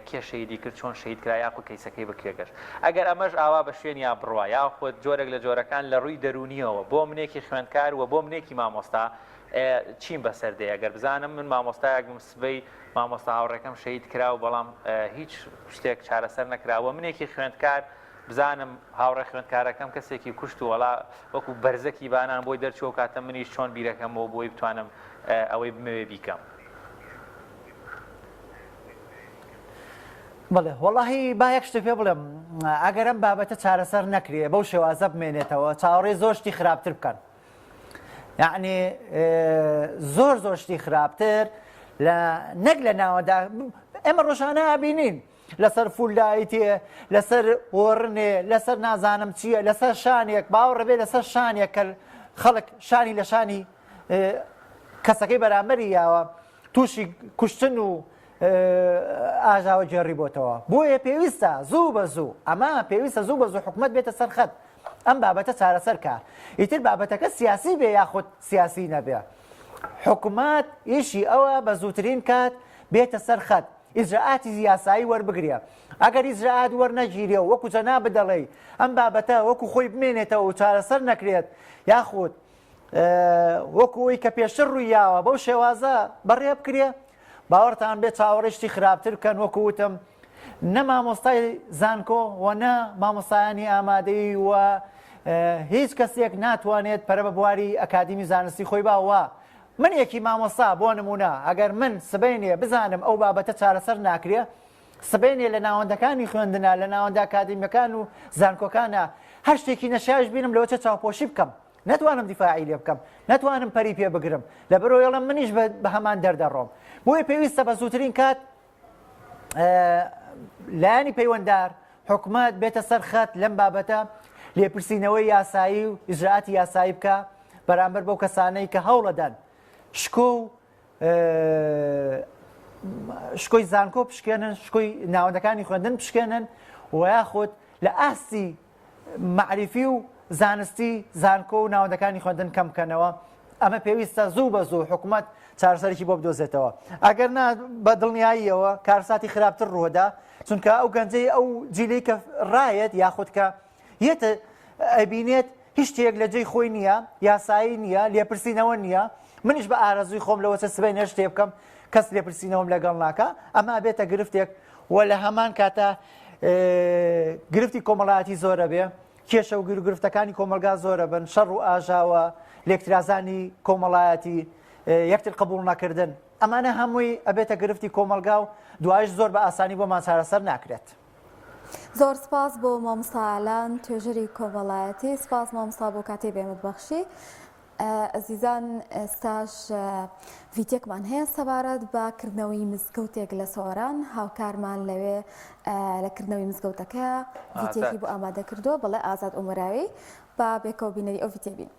کێ شەهیدی کرد چۆن شەهید کرا یاخو کەیسەکەی بکرێگەشت ئەگەر ئەمەش ئاوا بە شوێنیا بڕوە یاخود جۆرێک لە جۆرەکان لە ڕووی دەرونیەوە بۆ منێکی خوێندکار و بۆ منێکی مامۆستا چیم بەسەردەیە ئەگەر بزانم من مامۆستایەک سبەی مامۆستا هاوڕێکەم شەهید کرا و بەڵام هیچ شتێک چارەسەر نەکراوە منێکی خوێندکار بزانم هاوڕێ خوێندکارەکەم کەسێکی کوشت و وەڵا وەکو بەرزەکی بانان بۆی دەرچوە کاتە منیش چۆن بیرەکەمەوە بۆی بتوانم ئەوەی بمەوێ بیکەم بڵێ وەڵاهی با یەک شتێ پێ بڵێم ئەگەرم بابەتە چارەسەر نەکرێ بەو شێوازە بمێنێتەوە چاوەڕێ زۆر شتی خراپتر بکەن یعنی زۆر شتی خراپتر نەک لە ناوەدا ئێمە ڕۆژانە ئابینین لەسەر فولایتێ لەسەر وەڕنێ لەسەر نازانم چییە لەسەر شانێک باوەڕە بێ لەسەر شانێک کە خەڵک شانی لە شانی کەسەکەی بەرامبەری یاوە تووشی کوشتن و ئاژاوە جێڕی بۆتەوە بۆیە پێویستە زوو بە زوو ئەمە پێویستە زوو بە زوو حکومەت بێتە سەرخەت ئەم بابەتە چارەسەر کار ئیتر بابەتەکە سیاسی بێ یاخود سیاسی نەبێ حکومات ئیشی ئەوە بە زووترین کات بێتە سەرخەت ئیجرعاتی یاسایی وەربگرێ ئەگەر ئیجرعات وەرنەگیرێ و وەکو جەناب بدەڵێ ئەم بابەتە وەکو خۆی بمێنێتەوە و چارەسەر نەکرێت یاخود وەکو ئەوی کە پێشتر ڕوویاوە بەو شێوازە بەڕێ بکرێ باوەڕتان بێت چاوەڕێشتی خراپتر بکەن وەکو وتم نە مامۆستای زانکۆ و نە مامۆستایانی ئامادەی و هیچ کەسێک ناتوانێت پەرە بە بواری ئەکادیمی زانستی خۆی باوە من یەکی مامۆستا بۆ نمونە ئەگەر من سبەینێ بزانم ئەو بابەتە چارەسەر ناکرێ سبەینێ لە ناوەندەکانی خوێندنە لە ناوەندە ئەکادیمیەکان و زانکۆکانە هەر شتێکی نەشایش بینم لەوە چاوپۆشی بکەم نەتوانم دیفاعی لێ بکەم نەتوانم پەری پێ بگرم لەبەرەوە ێڵم منیش بە هەمان دەردەڕۆم بۆیە پێویستە بە زووترین کات لایانی پەیوەنددار حکومەت بێتە سەر خەت لەم بابەتە لێپرسینەوەی یاسایی و ئیجرعاتی یاسایی بکە بەرامبەر بەو کەسانەی کە هەوڵەدەن شکۆی زانکۆ پشکێنن شکۆی ناوەندەکانی خوێندن پشکێنن و یاخود لە ئاستی معریفی و زانستی زانکۆ و ناوەندەکانی خوێندن کەم بکەنەوە ئەمە پێویستە زوو بە زوو حکومەت چارەسەرێکی بۆ بدۆزێتەوە ئەگەر بە دڵنیاییەوە کارساتی خراپتر ڕووەدا چونکە ئەو گەنجەی ئەو جیلەی کە ڕایەت یاخود کە یەتە ئەبینێت هیچ شتێک لە جێی خۆی نییە یاسایی نییە لێپرسینەوە نییە منیش بە ئارەزوی خۆم لەوە چە سبەی شتێ بکەم کەس لێپرسینەوەم لەگەڵ ناکە ئەمە بێتە گرفتێک و لە هەمان کاتە گرفتی کۆمەڵایەتی زۆرە بێ کێشە و گرفتەکانی کۆمەلگا زۆرە بن شەڕ و ئاژاوە لێکترازانی کۆمەڵایەتی یەکتر قبول نەکردن ئەمانە هەمووی ئەبێتە گرفتی کۆمەلگا و دوایش زۆر بە ئاسانی بۆمان چارەسەر ناکرێت. زۆر سپاس بۆ مامۆستاالان توێژەری کۆمەڵایەتی سپاس مامۆستا بۆ کاتێ بێمت بەخشی. ئەزیزان ئێستاش ڤیدیۆکمان هەیە سەبارەت بەکردنەوەی مزگەوتێک لە سۆران هاوکارمان لەوێ لەکردنەوەی مزگەوتەکە ڤیدیۆکی بۆ ئامادە کردووە بەڵێ ئازاد ئومراوی با بێکەوە بینەری ئەو ڤیدیۆ بین.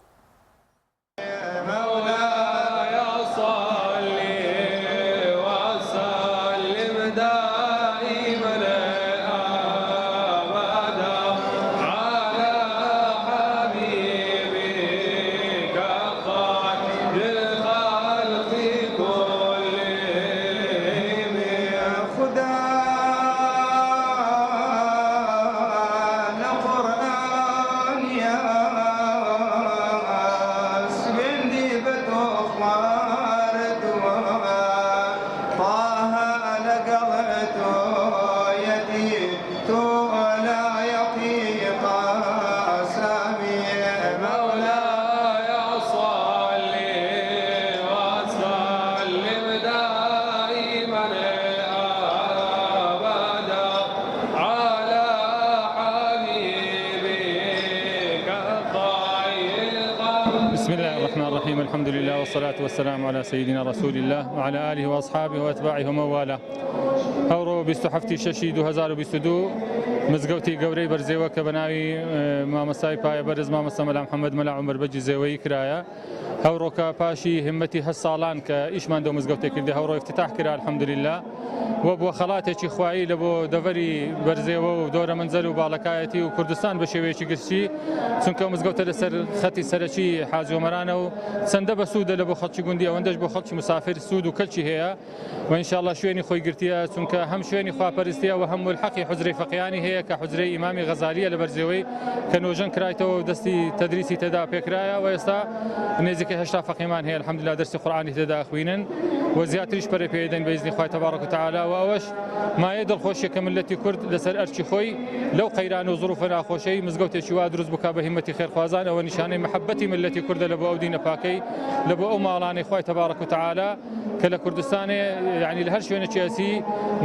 والصلاة والسلام على سيدنا رسول الله وعلى آله وأصحابه وأتباعه ومن والاه. هەوڕۆ 27 شەشی 2022 مزگەوتی گەورەی بەرزێوە کە بەناوی مامەسای پایە بەرز مامەستا مەلا محەممەد مەلا عومەر بەجی زێوەی کرایە. هەوڕۆکە پاشی همەتی 8 ساڵان کە ئیشمان دە مزگەوتێک کردی هەوڕۆ افتتاح کرا الحەمدولله وە بۆ خەڵاتێکی خوایی لە بۆ دەڤەری بەرزێوە و دۆرە منزەل و باڵەکایەتی و کوردستان بە شێوەیەکی گشتی چونکە مزگەوتە لەسەر خەتی سەرەکی حاجی عومەرانە و چەندە بە سوودە لە بۆ خەڵکی گوندی ئەوەندەش بۆ خەڵکی مسافر سوود و کەلکی هەیە و ئینشاءڵڵا شوێنی خۆی گرتیە چونکە هەم شوێنی خواپەرستیە و هەم ملحەقی حوزرەی فەقیهانی هەیە کە حوزرەی ئیمامی غەزالیە لە بەرزێوەی کە نۆژەن کرایتەوە و دەستی تەدریسی تێدا پێکرایە و ئێستا نێزیکە 80 فەقیهمان هەیە الحەمدولله دەرسی قورئانی تێدا خوێنن و زیاتریش پەرە پێدەن بە ئیزنی خوای تەبارەک و تەعالا و ئەوەش مایە دڵخۆشیەکە ملەتی کورد لەسەر ئەرکی خۆی لەو قەیران و زروفە ناخۆشەی مزگەوتێکی وا دروست بکا بە هیمەتی خێرخوازان ئەوە نیشانەی مەحەبەتی ملەتی کوردە لە بۆ ئەو دینە پاکەی لە بۆ ئەو ماڵانەی خوای تەبارەک و تەعالا کە لە کوردستانێ یعنی لە هەر شوێنێکی ئەسی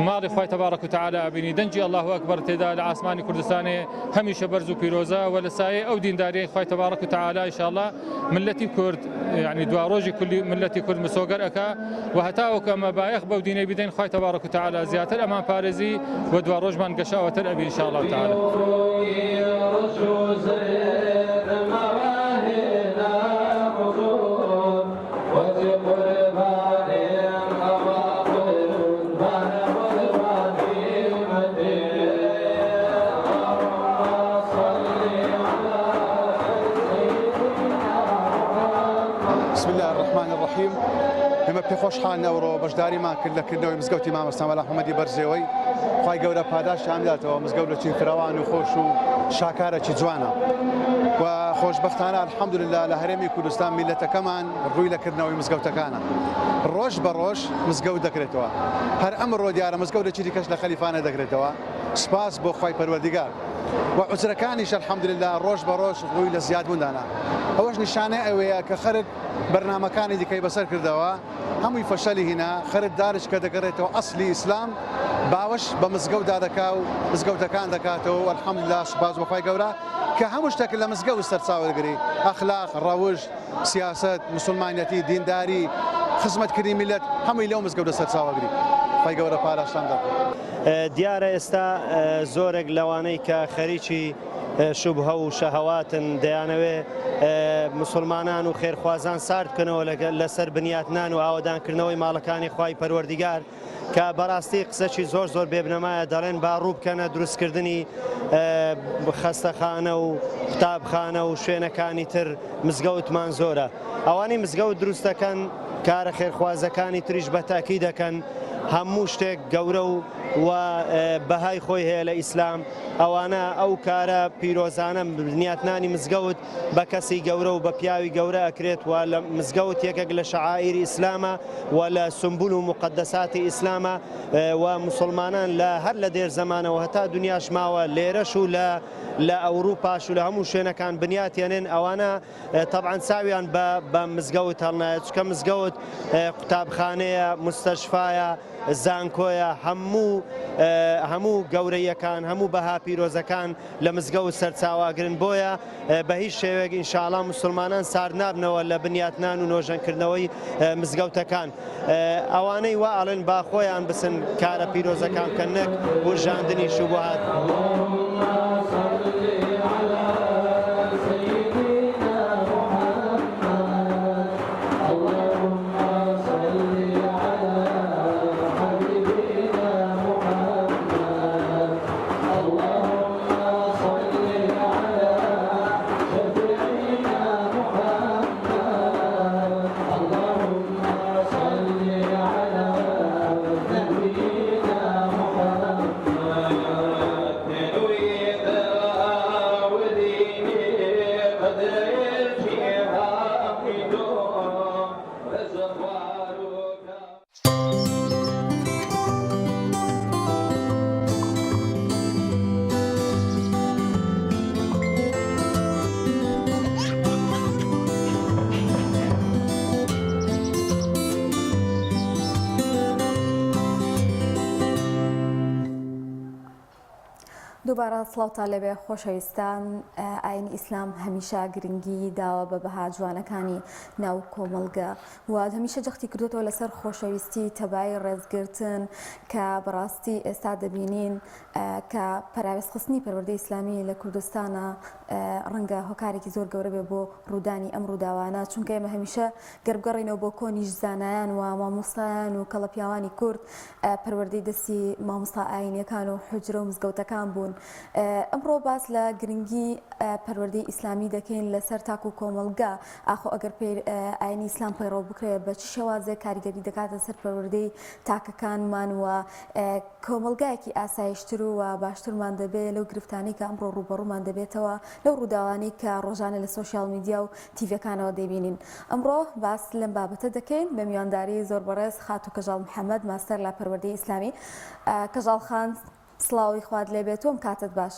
ماڵی خوای تەبارەک و تەعالا بینی دەنجی ئەڵڵاهو ئەکبەر تێدا لە ئاسمانی کوردستانێ هەمیشە بەرز و پیرۆزە و لە سایەی ئەو دینداریەی خوای تەبارەک و تەعالا ئینشاءڵڵا ملەتی کورد یعنی دواڕۆژی کولی ملەتی کورد مسۆگەر ئەکا و هەتاوەکو ئەمە بایەخ بەو دینەی بدەین خوای تەبارەک و تەعالا زیاتر ئەمان پارێزی و دواڕۆژمان گەشاوەتر ئەبی ئینشاءڵڵا تەعالا. بسم الله الرحمن الرحيم. ئێمە پێخۆشحالین ئەوڕۆ بەشداریمان کرد لەکردنەوەی مزگەوتی مامەستا مەلا محەممەدی بەرزێوەی خوای گەورە پاداشیان بداتەوە مزگەوت لە چینفراوان و خۆش و شاکارێکی جوانە و خۆشبەختانە الحەمدولله لە هەرێمی کوردستان میلەتەکەمان ڕووی لەکردنەوەی مزگەوتەکانە ڕۆژ بە ڕۆژ مزگەوت دەکرێتەوە هەر ئەمڕۆ دیارە مزگەوتێکی دیکەش لە خەلیفانە دەکرێتەوە سپاس بۆ خوای پەروەردیگار و عوزرەکانیش الحەمدولله ڕۆژ بە ڕۆژ ڕووی لە زیادبووندانە ئەوەش نیشانە ئەوەیە کە خەرت بەرنامەکانی دیکەی بەسەر کردەوە هەمووی فەشەلی هینا خەرت دارش کە دەگەڕێتەوە ئەسلی ئیسلام باوەش بە مزگەوتدا دەکا و مزگەوتەکان دەکاتەوە الحەمدولله سوپاس بۆ خوای گەورە کە هەموو شتێک لە مزگەوت سەرچاوەرگری ئەخلاق ڕەوش سیاسەت موسڵمانەتی دینداری خزمەتکردنی میلەت هەمووی لەو مزگەوتە سەرچاوەگری خوای گەورە پاداشتان بدات. دیارە ئێستا زۆرێک لەوانەی کە خەریکی شوبهە و شەهەواتن دەیانەوێ مسلمانان و خێرخوازان سارد بکەنەوە لەسەر بنیاتنان و ئاوەدانکردنەوەی ماڵەکانی خوای پەروەردیگار کە بەڕاستی قسەی زۆر بێبنەمایە دەڵێن با ڕوو بکەنە دروستکردنی خەستەخانە و قوتابخانە و شوێنەکانی تر مزگەوتمان زۆرە ئەوانی مزگەوت دروستەکەن کارە خێرخوازەکانی تریش بە تاکی دەکەن هەموو شتێک گەورە و بەهای خۆی هەیە لە ئیسلام ئەوانە ئەو کارە پیرۆزانە بنیاتنانی مزگەوت بە کەسی گەورە و بە پیاوی گەورە ئەکرێت و لە مزگەوت یەکێک لە شەعائیری ئیسلامە و لە سمبول و مقدساتی ئیسلامە و مسلمانان هەر لە دێر زەمانەوە هەتا دنیاش ماوە لێرەش و لە ئەوروپاش و لە هەموو شوێنەکان بنیاتێنن ئەوانە طبعاً چاویان بە مزگەوت هەڵنایەت چکە مزگەوت قوتابخانەیە مستەشفایە زانکۆیە هەموو گەورەیەکان هەموو بەها پیرۆزەکان لە مزگەوت سەرچاواگرن بۆیە بە هیچ شێوەیەک ئینشاءڵڵا مسلمانان سارد نابنەوە لە بنیاتنان و نۆژەنکردنەوەی مزگەوتەکان ئەوانەی وا ئەڵێن با خۆیان بسن کارە پیرۆزەکان کە نەک ورژاندنی شوبهات. دووبارە سڵاوتان لەبێ خۆشەویستان. ئاینی ئیسلام هەمیشە گرنگی داوە بە بەها جوانەکانی ناو کۆمەڵگە و هەمیشە جەختی کردوێتەوە لەسەر خۆشەویستی تەبای ڕێزگرتن کە بەڕاستی ئێستا دەبینین کە پەراوێزخستنی پەروەردەی ئیسلامی لە کوردستانە ڕەنگە هۆکارێکی زۆر گەورە بێ بۆ ڕوودانی ئەم ڕووداوانە، چونکە ئێمە هەمیشە گەربگەڕینەوە بۆ کۆنیش زانایان و مامۆستایان و کەڵە پیاوانی کورد پەروەردەی دەستی مامۆستا ئاینیەکان و حوجرە و مزگەوتەکان بوون. ئەمڕۆ باس لە گرنگی پەروەردەی ئیسلامی دەکەین لەسەر تاک و کۆمەلگا ئاخۆ ئەگەر ئاینی ئیسلام پەیڕەو بکرێت بە چ شێوازێک کاریگەری دەکاتە سەر پەروەردەی تاکەکانمان و کۆمەلگایەکی ئاسایشتر و باشترمان دەبێت لەو گرفتانەی کە ئەمڕۆ ڕوبەڕوومان دەبێتەوە لەو ڕووداوانەی کە ڕۆژانە لە سۆشیال میدیا و تیڤەکانەوە دەبینین. ئەمڕۆ باس لەم بابەتە دەکەین بە میوانداری زۆر بەڕێز خات و کەژاڵ محەممەد ماستەر لە پەروەردەی ئیسلامی. کەژاڵ خان سڵاوی خوارد لێبێت وم کاتت باش.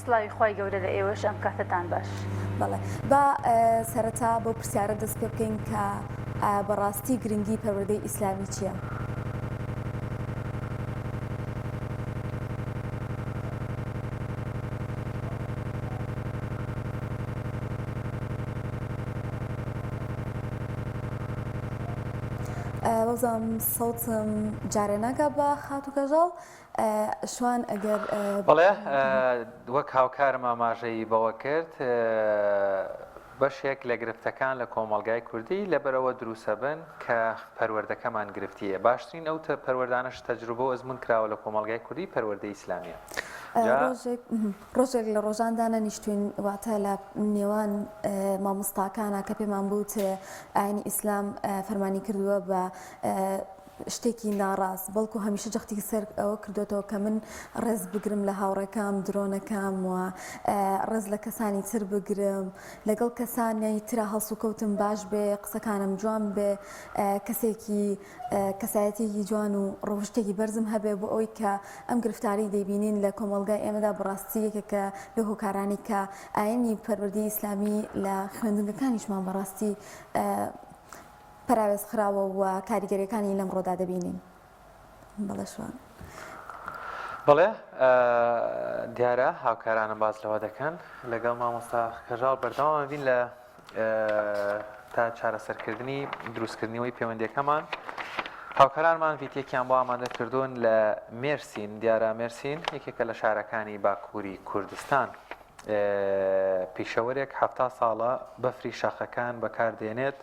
سڵاوی خۆی گەورە لە ئێوەش ئەم کاتتان باش. بەڵێ با سەرەتا بۆ پرسیارە دەست پێ بکەین کە بەڕاستی گرنگی پەروەردەی ئیسلامی چییە؟ بەڵام سەوتم جارێ ناگا بە خات و کەژاڵ شوان ئەگەر بەڵێ وەک هاوکارم ئاماژەی بەوە کرد بەشێک لە گرفتەکان لە کۆمەڵگای کوردی لەبەرەوە دروسە بن کە پەروەردەکەمان گرفتیە. باشترین ئەو پەروەردانش تەجروبە ئەزمون کراوە لە کۆمەڵگای کوردی پەروەردەی ئیسلامیە. ڕۆژێک لە ڕۆژاندانە نیشتوین واتە لە نێوان مامۆستاکانە کە پێمان بوت ئاینی ئیسلام فەرمانی کردووە بە شتێکی ناڕاست، بەڵکو هەمیشە جەختی سەر ئەوە کردوێتەوە کە من ڕێز بگرم لە هاوڕێکام درۆنەکەم و ڕێز لە کەسانی تر بگرم، لەگەڵ کەسانی ترە هەڵس و کەوتم باش بێ، قسەکانم جوان بێ، کەسێکی کەسایەتێکی جوان و ڕۆژتێکی بەرزم هەبێ بۆ ئەوی کە ئەم گرفتاری دەیبینین لە کۆمەڵگای ئێمەدا بەڕاستی یەکێکە لە هۆکارانی کە ئاینی پەروەردەی ئیسلامی لە خوێندنگەکانیشمان بەڕاستی پەراوێز خراوە و کاریگەریەکانی لەم ڕۆدا دەبینین. بەڵێ شوان. بەڵێ دیارە هاوکارانم باز لەوە دەکەن لەگەڵ مامۆستا کەژاڵ بەردەوام بین لە تا چارەسەرکردنی دروستکردنیەوەی پەیوەندیەکەمان. هاوکارانمان ڤیدیۆکیان بۆ ئامادە کردوون لە مێرسین. دیارە مێرسین یەکێکە لە شارەکانی باکووری کوردستان. پیشەوەرێک 70 ساڵە بەفری شاخەکان بەکاردێنێت،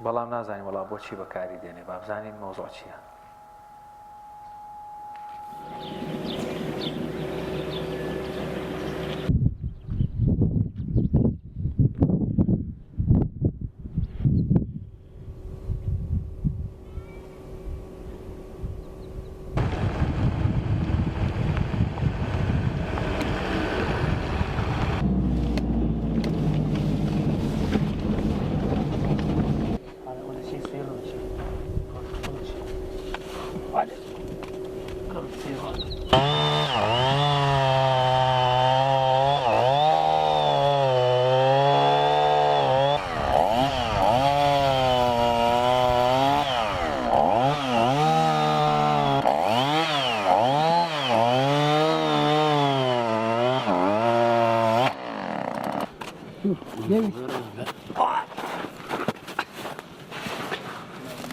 بەڵام نازانین وەڵا بۆچی بەکاری دێنێ، با بزانین مۆزوع چییە.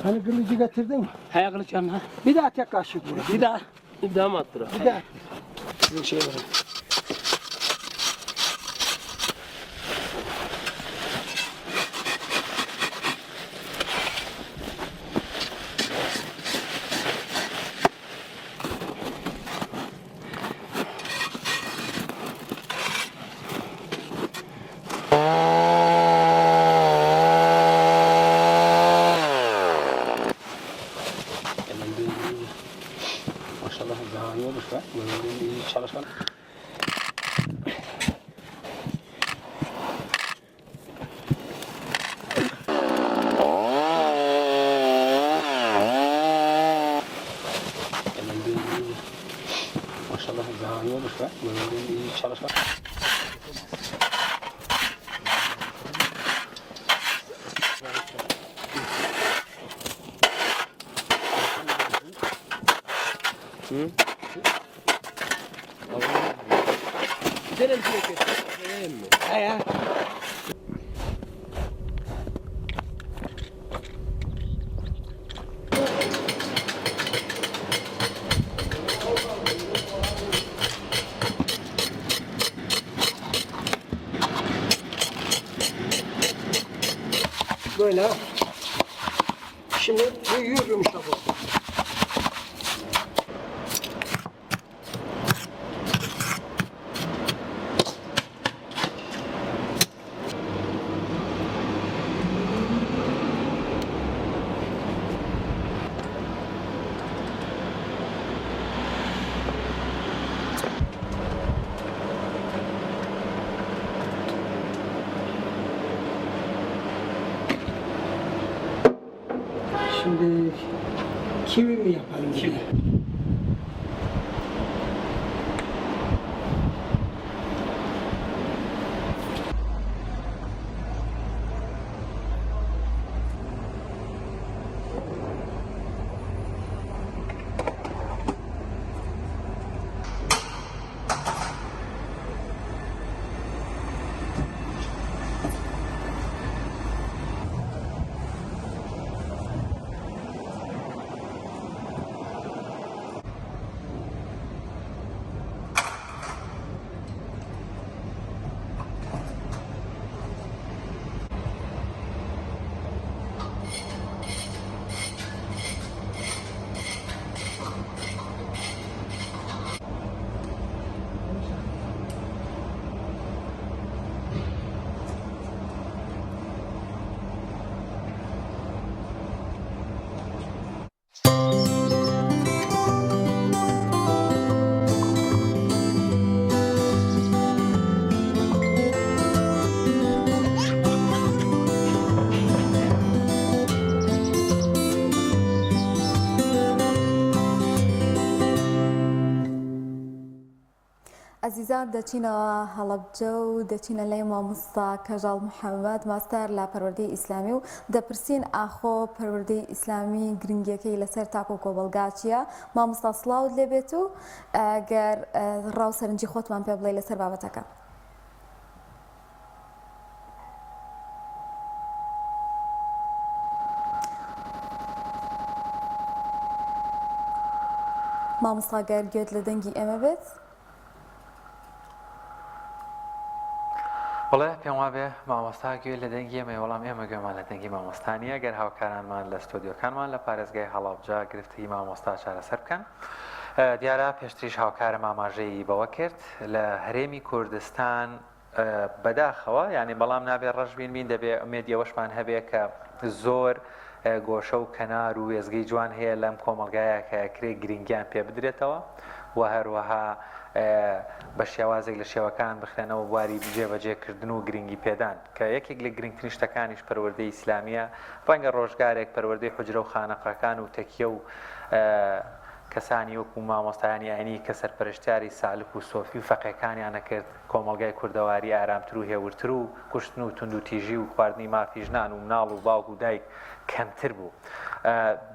Hani kılıcı getirdin mi? He kılıçım ha. Bir daha tek kaşık vur. Bir daha mı attır? Bir daha. Bir şey var. Maşallah daha iyi olmuş be. Böyle iyi çalışkan. Maşallah daha iyi olmuş be. Böyle iyi çalışkan. Böyle. Şimdi yürüyorum işte bu. Şimdi kivi mi yapalım? Kivi. عزیزان دەچینەوە هەڵەبجە و دەچینە لای مامۆستا کەژاڵ محەممەد ماستەر لە پەروەردەی ئیسلامی و دەپرسین ئاخۆ پەروەردەی ئیسلامی گرنگیەکەی لەسەر تاکو و کۆبەڵگا چییە؟ مامۆستا سڵاوت لێبێت و گەر ڕاو سەرنجی خۆتمان پێ بڵێ لەسەر بابەتەکە. مامۆستا گەر گوێت لە دەنگی ئێمە بێت؟ بڵێ پێم وابێ مامۆستا گوێ لە دەنگی ئێمە وەڵام ئێمە گوێمان لە دەنگی مامۆستانیە گەر هاوکارانمان لە ستۆدیۆکانمان لە پارێزگای هەڵەبجە گرفتی مامۆستا چارەسەر بکەن. دیارە پێشتریش هاوکارە ماماژەی بەوە کرد لە هەرێمی کوردستان بەداخەوە یعنی بەڵام نابێ ڕەش بین دەبێ ئومێدیەوەشمان هەبێ کە زۆر گۆشە و کەنار و وێزگەی جوان هەیە لەم کۆمەلگایە کە کرێ گرنگیان پێ بدرێتەوە و هەروەها بە شێوازێک لە شێوەکان بخرێنەوە بواری جێبەجێکردن و گرنگی پێدان کە یەکێک لە گرنگترین شتەکانیش پەروەردەی ئیسلامیە ڕەنگە ڕۆژگارێک پەروەردەی حوجرە و خانەقەکان و تەکیە و کەسانی وەکو مامۆستایانی ئاینی کە سەرپەرشتیاری سالک و سۆفی و فەقێکانیان نەکرد کۆمەلگای کوردەواری ئارامتر و هێورتر و کوشتن و تونند و تیژی و خواردنی مافی ژنان و مناڵ و باوک و دایک کەمتر بوو.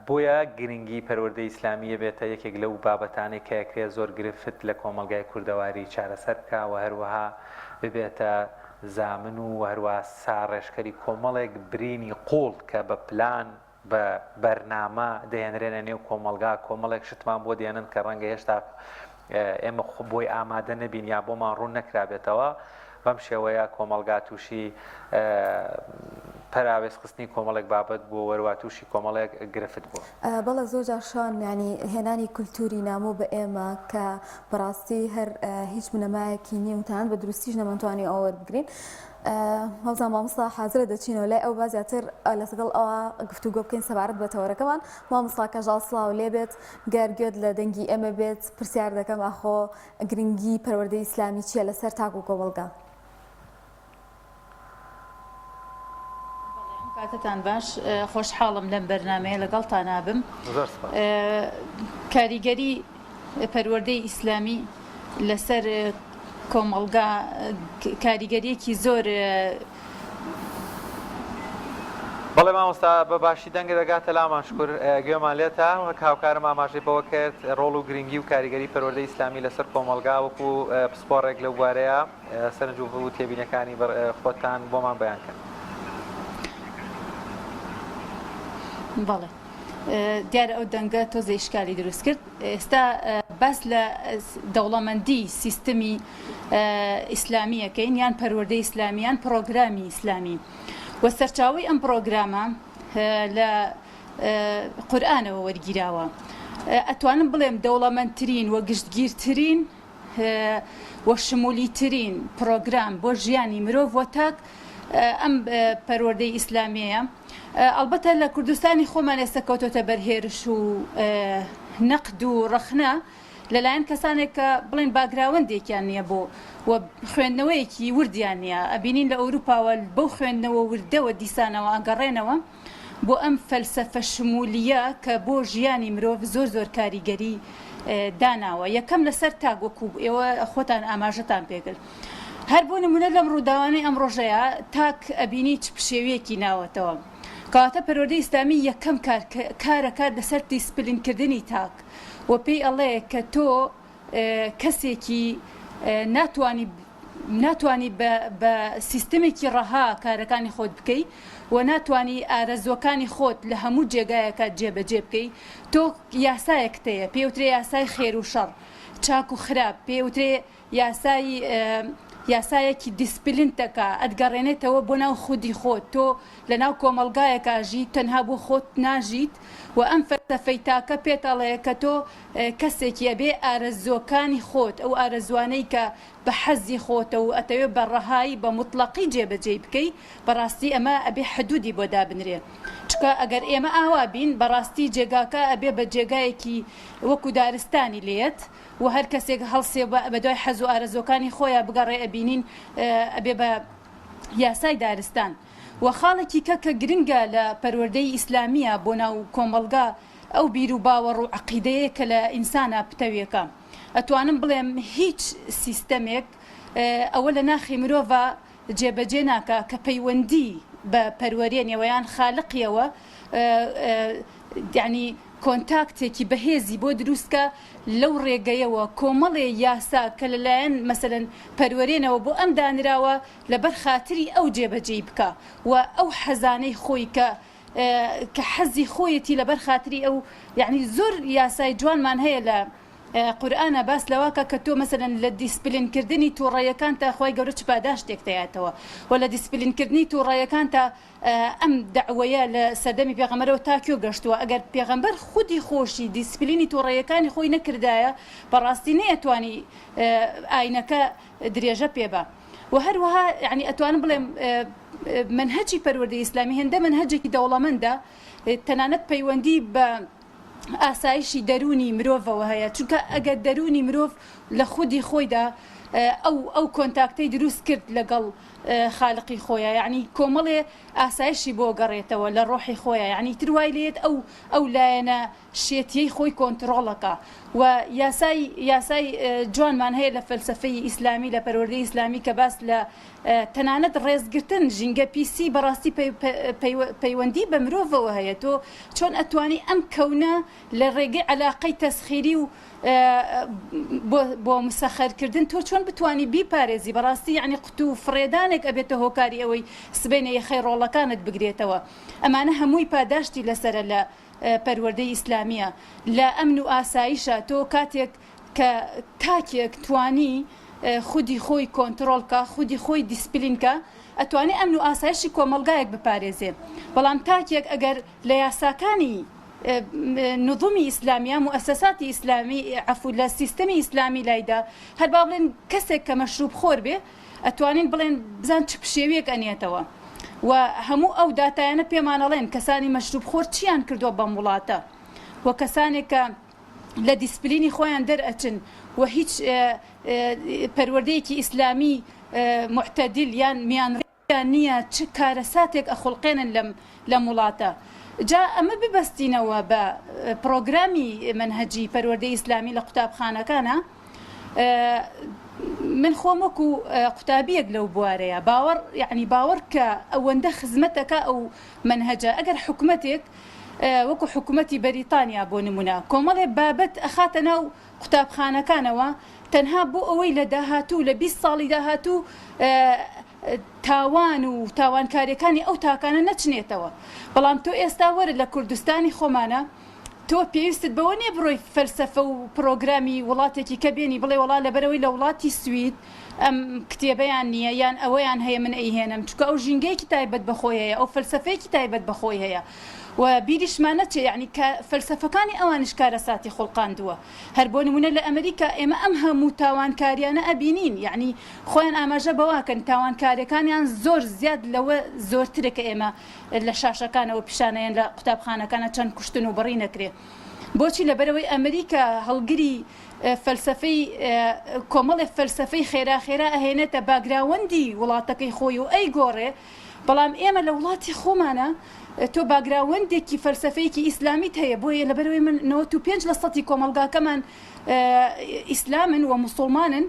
بۆیە گرنگی پەروەردەی ئیسلامیە بێتە یەکێک لەو بابەتانەی کە یەکرێ زۆر گرفت لە کۆمەلگای کوردەواری چارەسەر بکە و هەروەها ببێتە زامن و هەروە ساڕێژکەری کۆمەڵێک برینی قوڵ کە بە پلان بە بەرنامە دەهێنرێنە نێو کۆمەلگا کۆمەڵێک شتمان بۆ دێنن کە ڕەنگە هێشتا ئێمە بۆی ئامادە نەبین یا بۆمان ڕوون نەکرابێتەوە بەم شێوەیە کۆمەلگا تووشی پەراوێز خستنی کۆمەڵێک بابەت بۆ وەروە تووشی کۆمەڵێک گرفت بوو. بەڵە زۆر جاشان ینی هێنانی کولتوری نامۆ بە ئێمە کە بەڕاستی هەر هیچ بنەمایەکی نیەوتان بە دروستیش نەمانتوانی ئەوە وەربگرین. مەوزا مامۆستا حازرە دەچینەوە لای ئەو بازیاتر لەسەگەڵ ئەوە گفتوگۆ بکەین سەبارەت بە تەوەرەکەمان. مامۆستا کەژاڵ سڵاو لێبێت گەر گوێت لە دەنگی ئێمە بێت پرسیار دەکەم ئاخۆ گرنگی پەروەردەی ئیسلامی چییە لەسەر تاکو و کۆبەڵگا؟ کاتتان باش خۆشحاڵم لەم بەرنامەیە لەگەڵتان نابم. کاریگەری پەروەردەی ئیسلامی لەسەر کۆمەڵگا کاریگەریەکی زۆر بەڵێ مامۆستا بە باشی دەنگە دەگاتە لامان شکر گوێمان لێتە هاوکارم ئاماژەی بەوە کرد ڕۆڵ و گرنگی و کاریگەری پەروەردەی ئیسلامی لەسەر کۆمەلگا وەکو پسپۆڕێک لەو بوارەیە سەرنج و تێبینەکانی خۆتان بۆمان بەیان کرد. بەڵێ دیارە ئەو دەنگە تۆزە ئیشکالی دروست کرد. ئێستا باس لە دەوڵەمەندی سیستەمی ئیسلامیەکەین یان پەروەردەی ئیسلامیان پرۆگرامی ئیسلامی و سەرچاوی ئەم پرۆگرامە لە قورئانەوە وەرگیراوە. ئەتوانم بڵێم دەوڵەمەندترین و گشتگیرترین و شمولیترین پرۆگرام بۆ ژیانی مرۆڤ وە تاک ئەم پەروەردەی ئیسلامیەیە. ئەلبەتە لە کوردستانی خۆمان ئێستا کەوتۆتە بەرهێرش و نەقد و ڕەخنە لەلایەن کەسانێک کە بڵێن باگراوەندێکیان نییە بۆ و خوێندنەوەیەکی وردیان نیە. ئەبینین لە ئەوروپاوە بەو خوێندنەوە وردەوە دیسانەوە ئەگەڕێنەوە بۆ ئەم فەلسەفە شمولیە کە بۆ ژیانی مرۆڤ زۆر کاریگەری داناوە. یەکەم لەسەر تاک وەکو ئێوە خۆتان ئاماژەتان پێکرد. هەر بۆ نمونە لەم ڕووداوانەی ئەم ڕۆژەیە تاک ئەبینی چ پشێویەکی ناوەتەوە. کەواتە پەروەردەی ئیسلامی یەکەم کارەکات لەسەر دیسپلینکردنی تاک و پێی ئەڵێ کە تۆ کەسێکی ناتوانی بە سیستەمێکی ڕەها کارەکانی خۆت بکەی و ناتوانی ئارەزوەکانی خۆت لە هەموو جێگایەکە جێبەجێ بکەی. تۆ یاسایەکتەیە پێوترێ یاسای خێر و شەڕ چاک و خراپ پێوترێ یاسایەکی دیسپلین دەکا ئەتگەڕێنێتەوە بۆ ناو خودی خۆت. تۆ لە ناو کۆمەلگایەکە ژیت تەنها بۆ خۆت ناژیت و ئەم فەلسەفەی تاکە پێتەڵەیە کە تۆ کەسێکیە بێ ئارەزوەکانی خۆت ئەو ئارەزوانەی کە بە حەزی خۆتە و ئەتەوێت بە ڕەهایی بە مطلقی جێبەجێ بکەی بەڕاستی ئەمە ئەبێ حدودی بۆ دابنرێ. چکە ئەگەر ئێمە ئاوا بین بەڕاستی جێگاکە ئەبێ بە جێگایەکی وەکو دارستانی لێت و هەر کەسێک هەڵسێ بە دوای حەز و ئارەزوەکانی خۆیان بگەڕێ ئەبینین ئەبێ بە یاسای دارستان. و خاڵێکی کە گرنگە لە پەروەردەی ئیسلامیە بۆ ناو کۆمەلگا ئەو بیر و باوەڕ و عەقیدەیە کە لە ئینسانە پتەویەکە. ئەتوانم بڵێم هیچ سیستەمێک ئەوە لە ناخی مرۆڤە جێبەجێ ناکە کە پەیوەندی بە پەروەرێنەوە یان خالقیەوە یعنی کۆنتاکتێکی بەهێزی بۆ دروستکە لەو ڕێگەیەوە کۆمەڵێ یاسا کە لەلایەن مەسەلەن پەروەرێنەوە بۆ ئەم دانراوە لەبەر خاتری ئەو جێبەجێ بکە و ئەو حەزانەی خۆی کە حەزی خۆیەتی لەبەر خاتری ئەو یعنی زۆر یاسای جوانمان هەیە لە قورئانە باس لەواکە کە تۆ مەسەلەن لە دیسپلینکردنی تووڕێیەکان تا خۆی گەورە چ پاداشتێک دەیاتەوە و لە دیسپلینکردنی تووڕێیەکان تا ئەم دەعوەیە لە سەردەمی پێغەمبەرەوە تاکیۆ گەشتووە. ئەگەر پێغەمبەر خودی خۆشی دیسپلینی تووڕێیەکانی خۆی نەکردایە بەڕاستی نەیەتوانی ئاینەکە درێژە پێبە. و هەروەها یعنی ئەتوانم بڵێم منهەجی پەروەردەی ئیسلامی هێندە منهەجێکی دەوڵەمەندە تەنانەت پەیوەندی بە ئاسایشی دەرونی مرۆڤەوە هەیە چونکە ئەگەر دەرونی مرۆڤ لە خودی خۆیدا ئەو کۆنتاکتەی دروست کرد لەگەڵ خالقی خۆیە یعنی کۆمەڵێ ئاسایشی بۆ گەڕێتەوە لە ڕۆحی خۆیە یعنی تروای لێت ئەو لایەنە شێتیەی خۆی کۆنتترۆڵەکە و یاسای جوانمان هەیە لە فەلسەفەی ئیسلامی لە پەروەردەی ئیسلامی کە باس لە تەنانەت ڕێزگرتن ژینگە پیسی بەڕاستی پەیوەندی بە مرۆڤەوە هەیە. تۆ چۆن ئەتوانی ئەم کەونە لە ڕێگەی عەلاقەی تەسخیری و بۆ مسەخەرکردن تۆ چۆن بتانی بیپارێزی بەڕاستی یعنی قوت و فڕێدانێک ئەبێتە هۆکاری ئەوەی سبەینە یەخەی ڕۆڵەکانت بگرێتەوە. ئەمانە هەمووی پاداشتی لەسرە لە پەروەردەی ئیسلامیە لە ئەمن و ئاسایشە. تۆ کاتێک کە تاکێک توانی خودی خۆی کۆنتترۆلکە خودی خۆی دیسپلینکە ئەتوانێت ئەمن و ئاسایشی کۆمەلگایەک بپارێزێ. بەڵام تاکێک ئەگەر لە یاساکانی نظمی ئیسلامیە مؤسساتی ئیسلامی عفو لە سیستەمی ئیسلامی لایدا هەر با بڵێن کەسێک کە مەشروب خۆر بێ ئەتوانین بڵێن بزان چ پشێویەک ئەنێتەوە و هەموو ئەو داتایانە پێمانەڵێن کەسانی مەشروب خۆر چیان کردووە بەم وڵاتە و کەسانێک کە لە دیسپلینی خۆیان دەرئەچن و هیچ پەروەردەیەکی ئیسلامی معتەدیل یان میانڕێیان نییە چ کارەساتێک ئەخڵقێنن لەم وڵاتە. جا ئەمە ببەستینەوە بە پرۆگرامی منهەجی پەروەردەی ئیسلامی لە قوتابخانەکانە من خۆم وەکو قوتابیەک لەو بوارەیە باوەڕ یعنی باوەڕ کە ئەوەندە خزمەتەکە ئەو منهەجە ئەگەر حکوومەتێک وەکو حکوومەتی بەریتانیا بۆ نمونە کۆمەڵێ بابەت ئەخاتە ناو قوتابخانەکانەوە تەنها بۆ ئەوەی لە داهاتوو لە 20 ساڵی داهاتوو تاوان و تاوانکاریەکانی ئەو تاکانە نەچنێتەوە بەڵام تۆ ئێستا وەرە لە کوردستانی خۆمانە تۆ پێویستت بەوە نیە بڕۆی فەلسەفە و پرۆگرامی وڵاتێکی کە بێنی بڵێ وڵات لەبەرەوەی لە وڵاتی سوید ئەم کتێبەیان نییە یان ئەوەیان هەیە من ئەیهێنم چکە ئەو ژینگەیەکی تایبەت بەخۆی هەیە ئەو فەلسەفەیەکی تایبەت بەخۆی هەیە و بیریشمانە چێ یعنی کە فەلسەفەکانی ئەوانش کارە ساتی خۆڵقاندووە هەر بۆ نمونە لە ئەمریکا ئێمە ئەم هەموو تاوانکاریانە ئەبینین یعنی خۆیان ئاماژە بەواکەن تاوانکاریەکانیان زۆر زیاد لەوە زۆرترێکە ئێمە لە شاشەکانەوە پیشانەیەن لە قوتابخانەکانە چەند کوشتن و بڕی نەکرێ بۆچی لەبەرەوەی ئەمریکا هەڵگری فەلسەفەی کۆمەڵێ فەلسەفەی خێرا ئەهێنێتە باگراوەندی وڵاتەکەی خۆی و ئەی گۆڕێ بەڵام ئێمە لە وڵاتی خۆمانە تۆ باگراوەندێکی فەلسەفەیەکی ئیسلامیت هەیە بۆیە لەبەرەوەی من 95% کۆمەلگاکەمان ئیسلامن و موسڵمانن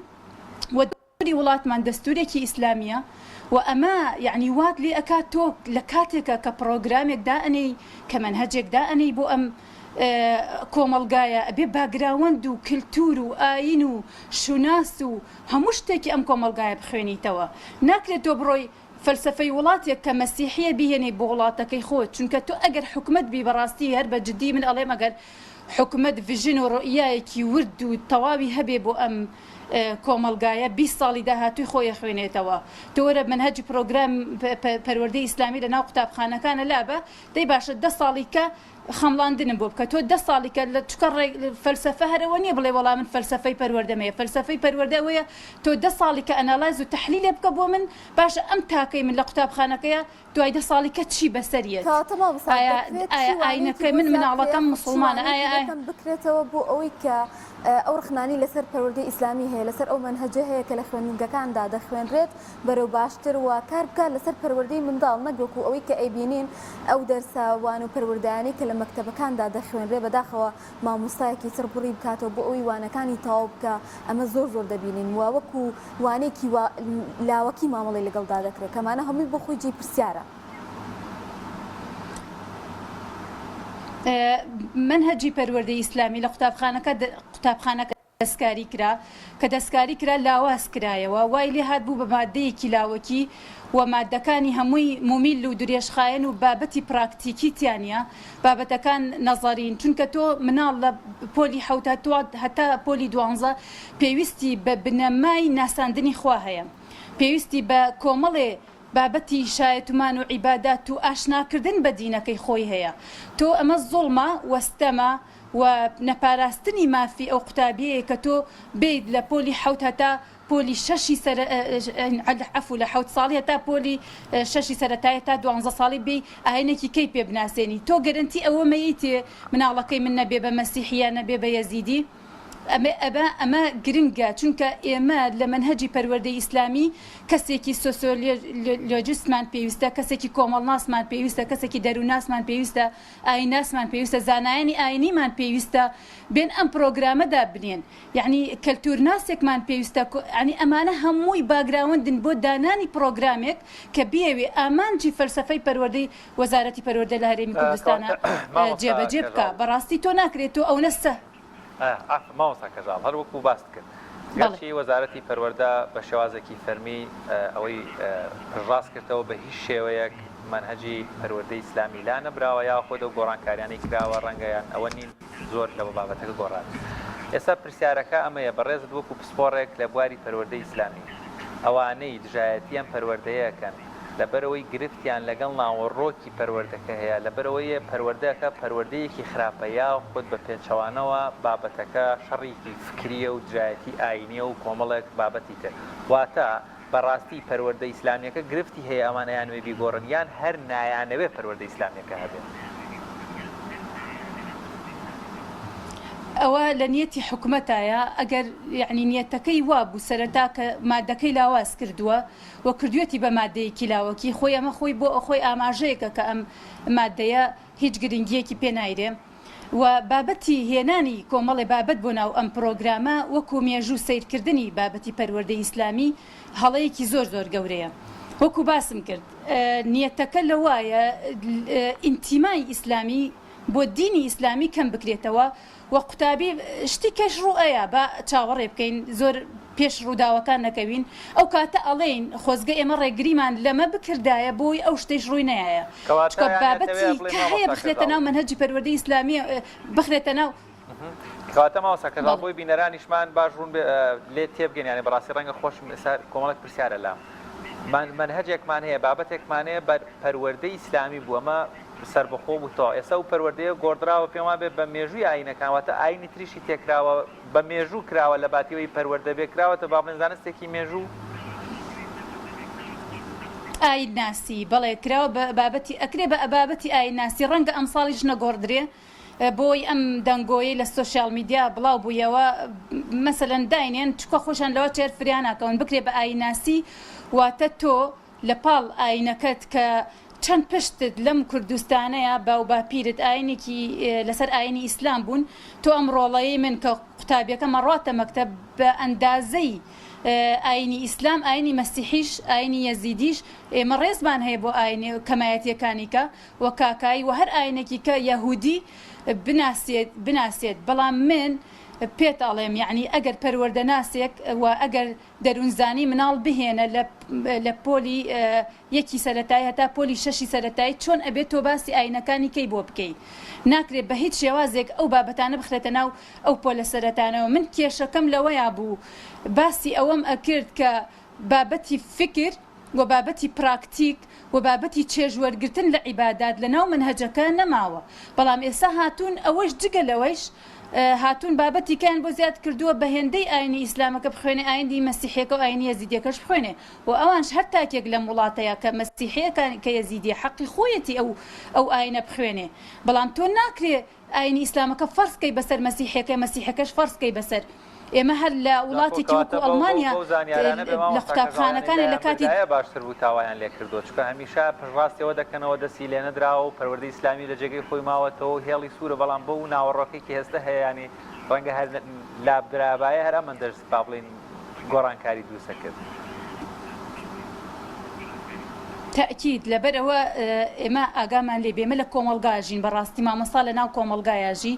و دەستوری وڵاتمان دەستورێکی ئیسلامیە و ئەمە یعنی وات لێ ئەکات تۆ لە کاتێکە کە پرۆگرامێک دائنەی کە منهەجێک دائنەی بۆ ئەم کۆمەلگایە ئەبێ باگراوەند و کللتور و ئاین و شوناس و هەموو شتێکی ئەم کۆمەلگایە بخوێنیتەوە ناکرێت تۆ بڕۆی فەلسەفەی وڵاتێک کە مەسیحیە بهێنێ بۆ وڵاتەکەی خۆت چونکە تۆ ئەگەر حکومت بی بەڕاستی هەر بە جددی من ئەڵێم ئەگەر حکومت ڤژن و ڕۆیایەکی ورد و تەواوی هەبێ بۆ ئەم کۆمەلگایە 20 ساڵی داهاتووی خۆی خوێنێتەوە تۆ وەرە منهەجی پرۆگرام پەروەردەی ئیسلامی لە ناو قوتابخانەکانە لابە دەی باشە 10 ساڵی کە خەمڵاندنم بۆ بکە تۆ 10 ساڵی کە لە چکە فەلسەفە هەرەوە نییە بڵێ وەڵام من فەلسەفەی پەروەردەمەیە فەلسەفەی پەروەردەوەیە تۆ 10 ساڵی کە ئەناڵایز و تەحلیلێ بکە بۆ من باشە ئەم تاکەی من لە قوتابخانەکەیە دوای 10 ساڵی کە چی بەسەریێت ئاینەکەی من مناڵەکەم مسلمانە ئایا بکرێتەوە بۆ ئەوەی کە ئەو ڕخنانی لەسەر پەروەردەی ئیسلامی هەیە لەسەر ئەو منهەجە هەیە کە لە خوێندنگەکاندا دەخوێنرێت بەرەو باشتر و کار بکات لەسەر پەروەردەی منداڵ نەگوەکو ئەوەی کە ئەیبینین ئەو دەرساوان و پەروەردەیانی کە لە مەکتەبەکاندا دەخوێنرێ بەداخەوە مامۆستایەکی تر بڕی بکاتەوە بۆ ئەوی وانەکانی تەواو بکە ئەمە زۆر دەبینین و وەکو وانێکی لاوەکی مامەڵی لەگەڵدا دەکرێت کەمانە هەمووی بۆ خۆی جێی پرسیارە منهەجی پەروەردەی ئیسلامی لە قوتابخانەکە دەستکاری کرا کە دەستکاری کرا لاواز کرایەوە وای لێ هات بوو بە مادەیەکی لاوەکی و مادەکانی هەمووی مومیل و درێژخایەن و بابەتی پراکتیکی تیانە بابەتەکان نەزارین چونکە تۆ مناڵ لە پۆلی حوت هەتا پۆلی 12 پێویستی بە بنەمای ناساندنی خوا هەیە پێویستی بە کۆمەڵێ بابەتی شایەتمان و عیبادات و ئاشناکردن بە دینەکەی خۆی هەیە تۆ ئەمە زوڵمە وەستەمە و نەپاراستنی مافی ئەو قوتابیەیە کە تۆ بیت لە پۆلی حوت هەتا پۆلی شەشی عەفو لە حوت ساڵی هەتا پۆلی شەشی سەرەتایی تا 12 ساڵی بێ ئاینێکی کەی پێ بناسێنی تۆ گەرنتی ئەوە مەیتێ مناڵەکەی من نەبێ بە مەسیحیە نەبێ بە یەزیدی ئەمە گرنگە چونکە ئێمە لە منهەجی پەروەردەی ئیسلامی کەسێکی سۆسیۆلۆجیستمان پێویستە کەسێکی کۆمەڵناسمان پێویستە کەسێکی دەرووناسمان پێویستە ئایناسمان پێویستە زانایانی ئاینیمان پێویستە بێن ئەم پرۆگرامەدا بنێن یعنی کەلتورناسێکمان پێویستە ینی ئەمانە هەمووی باگراوەندن بۆ دانانی پرۆگرامێک کە بێوێ ئامانجی فەلسەفەی پەروەردەی وەزارەتی پەروەردە لە هەرێمی کوردستانە جێبەجێ بکە بەڕاستی تۆ ناکرێت تۆ ئەو نەسە ماوەسا کەژاڵ هەر وەکو باست کرد گەرچی وەزارەتی پەروەردە بە شێوازێکی فەرمی ئەوەی ڕاست کردەوە بە هیچ شێوەیەک منهەجی پەروەردەی ئیسلامی لا نەبراوە یا خۆدە و گۆڕانکاریانی کراوە ڕەنگەیان ئەوە نین زۆر لەوە بابەتەکە گۆڕان ئێستا پرسیارەکە ئەمەیە بەڕێزت وەکو پسپۆڕێک لە بواری پەروەردەی ئیسلامی ئەوانەی دژایەتیان پەروەردەیەکەن لەبەرەوەی گرفتیان لەگەڵ ناوەڕۆکی پەروەردەکە هەیە لەبەرەوەیە پەروەردەکە پەروەردەیەکی خراپەیە و خۆت بە پێچەوانەوە بابەتەکە شەڕێکی فکریە و دژایەتی ئاینیە و کۆمەڵێک بابەتی تر واتە بەڕاستی پەروەردەی ئیسلامیەکە گرفتی هەیە ئەمانەیان وێ بیگۆڕن یان هەر نایانەوێ پەروەردەی ئیسلامیەکە هەبێت ئەوە لە نیەتی حکوومەتایە ئەگەر یعنی نیەتەکەی وا بوو سەرەتا کە مادەکەی لاواز کردووە و کردوێتی بە مادەیەکی لاوەکی خۆی ئەمە خۆی بۆ ئەخۆی ئاماژەیەکە کە ئەم مادەیە هیچ گرنگیەکی پێ نایرێ و بابەتی هێنانی کۆمەڵی بابەت بۆ ناو ئەم پرۆگرامە وەکو مێژوو سیرکردنی بابەتی پەروەردەی ئیسلامی هەڵەیەکی زۆر گەورەیە. وەکو باسم کرد نیەتەکە لەوایە ئینتیمای ئیسلامی بۆ دینی ئیسلامی کەم بکرێتەوە و قوتابی شتی کەش ڕوئەیە بە چاوەڕێ بکەین زۆر پێش ڕووداوەکان نەکەوین ئەو کاتە ئەڵێین خۆزگە ئێمە ڕێگریمان لەمە بکردایە بۆی ئەو شتەی ڕووی نایە بابەتی کە هەیە بخرێتە ناو منهەجی پەروەردەی ئیسلامی بخرێتە ناو کەواتە ماوەسەکە بۆی بینەرانیشمان باش ڕوون لێ تێبگەین یانی بەڕاستی ڕەنگە خۆش کۆمەڵێک پرسیارە لام منهەجێکمان هەیە بابەتێکمان هەیە بەر پەروەردەی ئیسلامی بووە ئەمە سربەخۆ بووتەوە ئێستا و پەروەردەیە گۆڕدراوە پێمان بێت بە مێژووی ئاینەکانواتە ئاینی تریشی تێکراوە بە مێژوو کراوە لە باتیەوەی پەروەردە بێ کراوەتە با بڵێن زانستێکی مێژوو ئاین ناسی بەڵێ کراوە بابەتی ئەکرێ بە بابەتی ئاین ناسی ڕەنگە ئەم ساڵیش نەگۆڕدرێ بۆی ئەم دەنگۆیی لە سوۆسیال میدیا بڵاو بوویەوە مەسەلەن داینێن چکە خۆشان لەوە چێر فریان ناکەون بکرێ بە ئاین ناسی واتە تۆ لە پاڵ ئاینەکەت کە چەند پشتت لەم کوردستانەیە باو باپیرت ئاینێکی لەسەر ئاینی ئیسلام بوون تۆ ئەم ڕۆڵەیە من کە قوتابیەکە مەڕاتە مەکتەب بە ئەندازەی ئاینی ئیسلام ئاینی مەسیحیش ئاینی یەزیدیش ئێمە ڕێزمان هەیە بۆ ئاینی کەمایەتیەکانی کە وە کاکایی و هەر ئاینێکی کە یەهودی بناسێت بەڵام من پێت ئەڵێم یعنی ئەگەر پەروەردە ناسێک و ئەگەر دەروونزانی مناڵ بهێنە لە پۆلی یەکی سەرەتایی هەتا پۆلی شەشی سەرەتایی چۆن ئەبێت تۆ باسی ئاینەکانی کەی بۆ بکەیت ناکرێت بە هیچ شێوازێک ئەو بابەتانە بخرێتە ناو ئەو پۆلە سەرەتانەوە من کێشەکەم لەوەیە بوو باسی ئەوەم ئەکرد کە بابەتی فکر و بابەتی پراکتیک و بابەتی چێژوەرگرتن لە عیبادات لە ناو منهەجەکە نەماوە بەڵام ئێستا هاتوون ئەوەش جگە لەوەیش هاتوون بابەتی کیان بۆ زیاد کردووە بە هێندەی ئاینی ئیسلامەکە بخوێنێ ئایندی مەسیحیەکە و ئاینی یەزیدیەکەش بخوێنێ و ئەوانش هەر تاکێک لە وڵاتەیە کە مەسیحیەکان کە یەزیدی حەقی خۆیەتی ئەو ئاینە بخوێنێ بەڵام تۆ ناکرێ ئاینی ئیسلامەکە فەرزکەی بەسەر مەسیحەکەش فەرزکەی بەسەر ئێمە هەر لە وڵاتێکی وەکو ئەڵمانیا لە قوتابخانەکان لە کاتی باشتر بوو تاوایان لێ کردو چکە هەمیشە پڕاستیەوە دەکەنەوە دەسی لێ نەدراوە و پەروەردەی ئیسلامی لە جێگەی خۆی ماوەتەوە هێڵی سوورە بەڵام بۆ و ناوەڕۆکێکی هێستا هەیە ینی ڕەنگە هەر لابدرابایە هەر ئەمە دەرس با بڵێن گۆڕانکاری دروستە کرد تأکید لەبەرەوە ئێمە ئاگامان لێ بێمە لە کۆمەڵگاژین بەڕاستی مامۆستا لە ناو کۆمەڵگایەژی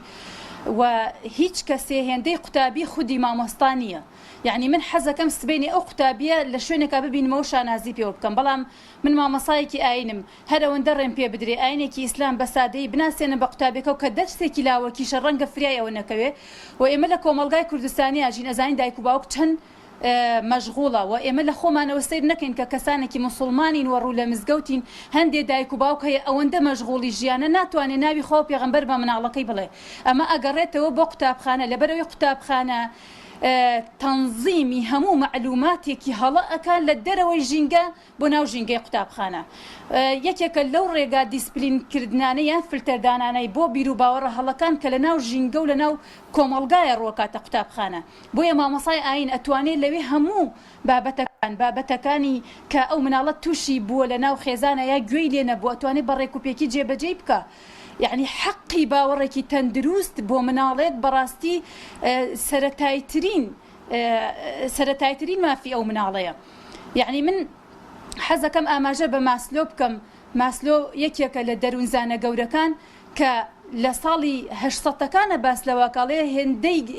و هیچ کەسێ هێندەی قوتابی خودی مامۆستا نییە یعنی من حەزەکەم سبێنی ئەو قوتابیە لە شوێنێکا ببینمەوە شانازی پێوە بکەم بەڵام من مامۆسایەکی ئاینم هەر ئەوەندە ڕێم پێ بدرێ ئاینێکی ئیسلام بە سادەی بناسێنە بە قوتابێکە و کە دەرسێکی لاوەکیشە ڕەنگە فریای ئەوە نەکەوێ و ئێمە لە کۆمەڵگای کوردستانی ئاژین ئەزانین دایک و باوک چەند مەشغوڵە و ئێمە لە خۆمانەوە سیر نەکەین کە کەسانێکی موسڵمانین و ڕوو لە مزگەوتین هەندێک دایک و باوک هەیە ئەوەندە مەشغوڵی ژیانە ناتوانێت ناوی خۆ پێغەمبەر بە مناڵەکەی بڵێ ئەمە ئەگەڕێتەوە بۆ قوتابخانە لەبەرەوەی قوتابخانە تەنظیمی هەموو معلوماتێکی هەڵە ئەکان لە دەرەوەی ژینگە بۆ ناو ژینگەی قوتابخانە یەکێکە لەو ڕێگا دیسپلینکردانە یان فلتەردانانەی بۆ بیر و باوەڕە هەڵەکان کە لە ناو ژینگە و لە ناو کۆمەڵگایە ڕوەکاتە قوتابخانە بۆیە مامۆسای ئاین ئەتوانێت لەوێ هەموو بابەتەکانی کە ئەو مناڵەت تووشی بووە لە ناو خێزانە یا گوێی لێ نەبوو ئەتوانێت بە ڕێکوپێکی جێبەجێ بکە یعنی حەقی باوەڕێکی تەندروست بۆ مناڵێک بەڕاستی سەرەتایترین مافی ئەو مناڵەیە یعنی من حەزەکەم ئاماژە بە ماسلۆ بکەم ماسلۆ یەکێکە لە دەروونزانە گەورەکان کە لە ساڵی 1970ەکانە باس لەواکاڵەیە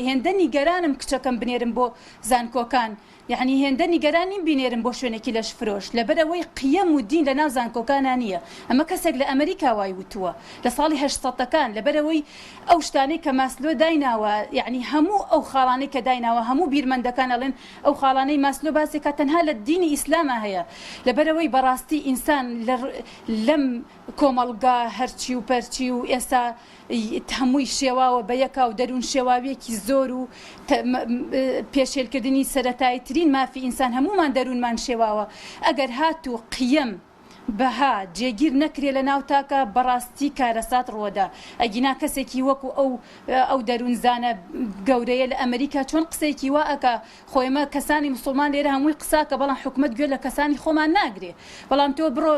هێندە نیگەرانم کچەکەم بنێرم بۆ زانکۆکان یعنی هێندە نیگەرانیم بینێرم بۆ شوێنێکی لەش فرۆش لەبەرەوەی قیەم و دین لە ناو زانکۆکانە نییە ئەمە کەسێک لە ئەمریکا وای وتووە لە ساڵی 1970ەکان لەبەرەوەی ئەو شتانەی کە ماسلۆ دایناوە یعنی هەموو ئەو خاڵانەی کە دایناوە هەموو بیرمەندەکان ئەڵێن ئەو خاڵانەی ماسلۆ باسێکە تەنها لە دینی ئیسلامە هەیە لەبەرەوەی بەڕاستی ئینسان لەم کۆمەڵگا هەرچی و پەرچی و ئێستا هەمووی شێواوە بە یەکا و دەروون شێواویەکی زۆر و پێشێلکردنی سەرەتایترین مافی ئینسان هەمومان دەروونمان شێواوە ئەگەر هات و قیەم بەها جێگیر نەکرێ لە ناو تاکە بەڕاستی کارەسات ڕۆدا ئەگینا کەسێکی وەکو ئەو دەروونزانە گەورەیە لە ئەمریکا چۆن قسێکی وا ئەکە خۆیمە کەسانی مسلمان لێرە هەمووی قساکە بەڵام حکومت گوێ لە کەسانی خۆمان ناگرێ بەڵام تۆ بڕۆ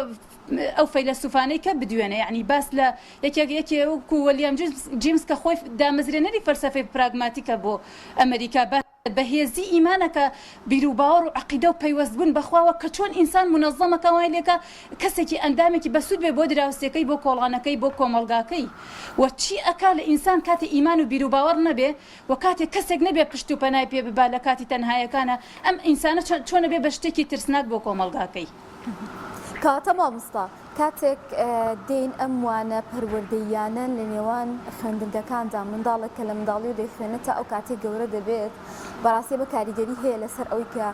ئەو فەیلسوفانەی کە بدوێنە یعنی باس لە یەکێکی وەکو وەلیام جیمس کە خۆی دامەزرێنەری فەلسەفەی پراگماتیکە بۆ ئەمریکا بەهێزی ئیمانەکە بیر و باوەڕ و عەقیدە و پەیوەستبوون بەخواوە کە چۆن ئینسان منەظەمەکە وای لێکە کەسێکی ئەندامێکی بەسوود بێ بۆ دراوسێکەی بۆ کۆڵانەکەی بۆ کۆمەلگاکەی و چی ئەکا لە ئینسان کاتی ئیمان و بیر و باوەڕ نەبێ و کاتێک کەسێک نەبێ پشت و پەنای پێ ببا لە کاتی تەنهایەکانە ئەم ئینسانە چۆنە بێ بە شتێکی ترسناک بۆ کۆمەلگاکەی کاتە مامۆستا کاتێک دێن ئەم وانە پەروەردەیانە لە نێوان خوێندنگەکاندا منداڵێک کە لە منداڵی و دەیخوێنێت تا ئەو کاتێک گەورە دەبێت بەڕاستی بە کاریگەری هەیە لەسەر ئەوەی کە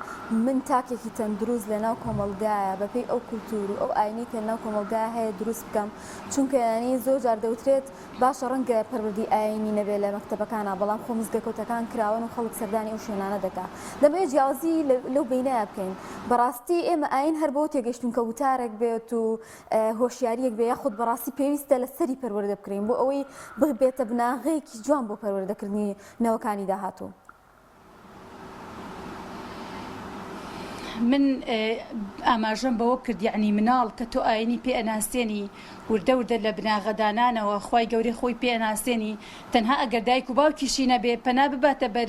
من تاکێکی تەندروست لە ناو کۆمەلگایە بەپێی ئەو کولتور و ئەو ئاینی کە ناو کۆمەلگای هەیە دروست بکەم چونکە ینی زۆر جار دەوترێت باشە ڕەنگە پەروەردی ئاینی نەبێت لە مەکتەبەکانە بەڵام خۆ مزگەکەوتەکان کراون و خەڵک سەردانی ئەو شوێنانە دەکات دەبێت جیاوازی لەو بینایە بکەین بەڕاستی ئێمە ئاین هەر بۆ تێگەشتون کە وتارێک بێت و هۆشیاریەک بێ یاخود بەڕاستی پێویستە لە سەری پەروەردە بکرین بۆ ئەوەی ببێتە بناغەیەکی جوان بۆ پەروەردەکردنی نەوەکانی داهاتوو. من ئاماژەم بەوە کرد یعنی مناڵ کە تۆ ئاینی پێ ئەناسێنی وردە وردە لە بناغەدانانەوە خی گەوری خۆی پێ ئەناسێنی تەنها ئەگەر دایک و باوکیشی نەبێ پەنا بباتە بەر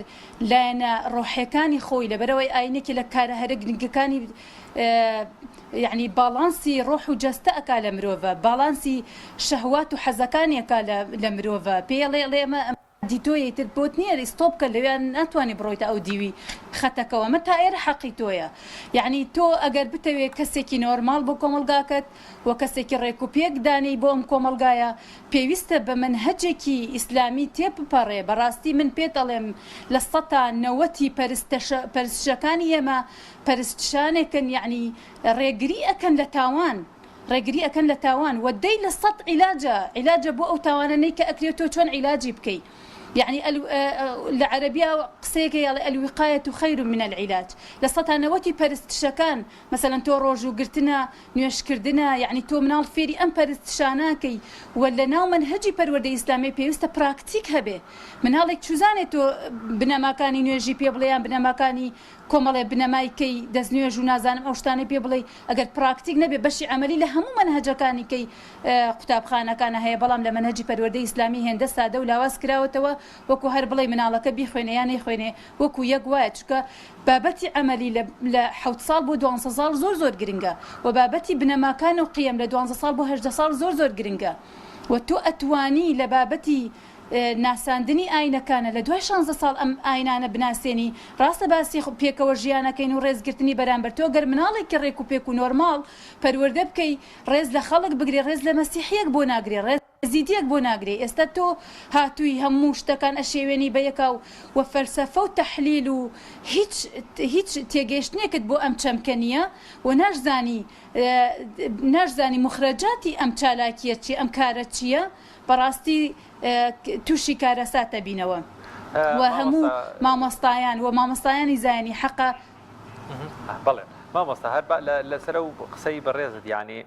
لایەنە ڕۆحیەکانی خۆی لەبەرەوەی ئاینێکی لە کارە هەرە گرنگەکانی یعنی باڵانسی ڕۆح و جەستە ئەکا لە مرۆڤە باڵانسی شەهوات و حەزەکانیەکە لە مرۆڤە پێڵێ ئێمە دیتۆیە تر بۆت نییە ئیستۆپکە لەویان ناتوانانی بڕۆیتە ئەو دیوی خەتەکەوە تا ئێرە حەقی تۆیە یعنی تۆ ئەگەر بتەوێت کەسێکی نۆرمال بۆ کۆمەلگاکەت و کەسێکی ڕێک و پێک دانەی بۆ ئەم کۆمەلگایە پێویستە بە منهەجێکی ئیسلامی تێبپەڕێ بەڕاستی من پێ دەڵێم لە 90 پەرستشەکانی ئێمە پەرستشانێکن یعنی ڕێگری ئەکەن لە تاوان ڕێگری ئەکەن لە تاوان و دەی لە 100 عیلاجە بۆ ئەو تاوانانەی کە ئەکرێت تۆ چۆن عیلاجی بکەیت يعني العربية قسيك الوقاية خير من العلاج لسطها نوتي برستشكان مثلا تو روجو قرتنا نيشكردنا يعني تو منال فيري ام برستشاناكي ولا ناو منهجي پروردي اسلامي بيوستا براكتيك هبه من هالك چوزاني تو بنا مكاني نيجي بيبليان بنا مكاني كومله بنمایکی دەستنوێژ و نازانم ئەو شتانەی پێ بڵێ ئەگەر پراکتیک نەبێ بەشی عملی لە هەموو منهجەکانی کەی قوتابخانەکانە هەیە بەڵام لە منهجی پەروەردەی ئیسلامی هێندە سادە و لاواز کراوەتەوە وەکو هەر بڵێ مناڵەکە بیخوێنێ یان نەیخوێنێ وەکو یەک وایە چکە بابەتی عملی لە 7 ساڵ بۆ 12 ساڵ زۆر گرنگە و بابەتی بنەماکان و قیەم لە 12 ساڵ بۆ 18 ساڵ زۆر گرنگە و تۆ ئەتوانی لە بابەتی ناساندنی ئاینەکانە لە دوای 16 ساڵ ئەم ئاینانە بناسیێنی ڕاستە باسی پێکەوە ژیانەکەین و ڕێزگرتنی بەرامبەر تۆ گەر مناڵێکی ڕێک و پێک و نۆرماڵ پەروەردە بکەی ڕێز لە خەڵک بگرێ ڕێز لە مەسیحیەک بۆ ناگرێ ڕێز زیدیەک بۆ ناگرێ ئێستا تۆ هاتووی هەموو شتەکان ئەشێوێنی بە یەکاو و فەلسەفە و تەحلیل و هیچ تێگەیشتنێکت بۆ ئەم چەمکە و ناشزانی مخرەجاتی ئەم چالاکیە چی ئەم کارە چییە بەڕاستی تووشی کارەساتە بینەوە و هەموو مامۆستایان و مامۆستایانی زایانی حەقە بەڵێ مامۆستا هەر لەسەر و قسەی بەڕێزت یعنی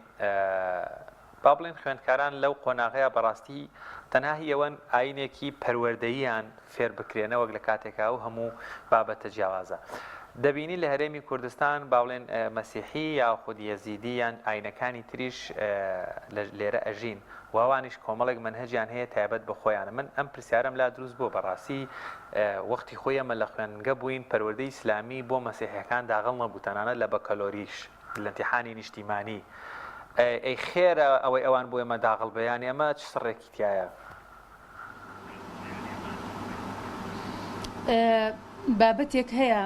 با بڵێن خوێندکاران لەو قۆناغەیە بەڕاستی تەنها هیەوەن ئاینێکی پەروەردەییان فێر بکرێنەوەک لە کاتێکا و هەموو بابەتە جیاوازە دەبینی لە هەرێمی کوردستان باڵێن مەسیحی یا خود یەزیدیان ئاینەکانی تریش لێرە ئەژین واوانیش کۆمەڵێک منهجیان هەیە تایبەت بە خۆیانە من ئەم پرسیارم لا دروست بۆ بەڕاستی وەختی خۆی ئەمە لە خوێنگە بووین پەروەردەی ئیسلامی بۆ مەسیحیەکان داغڵ نەبوو تەنانەت لە بەکەلۆریش لە ئیمتیحانی نیشتیمانی ئەی خێرە ئەوەی ئەوان بۆ ئێمە داغڵ بەیان ئێمە چ سڕێکی تایە بابەتێک هەیە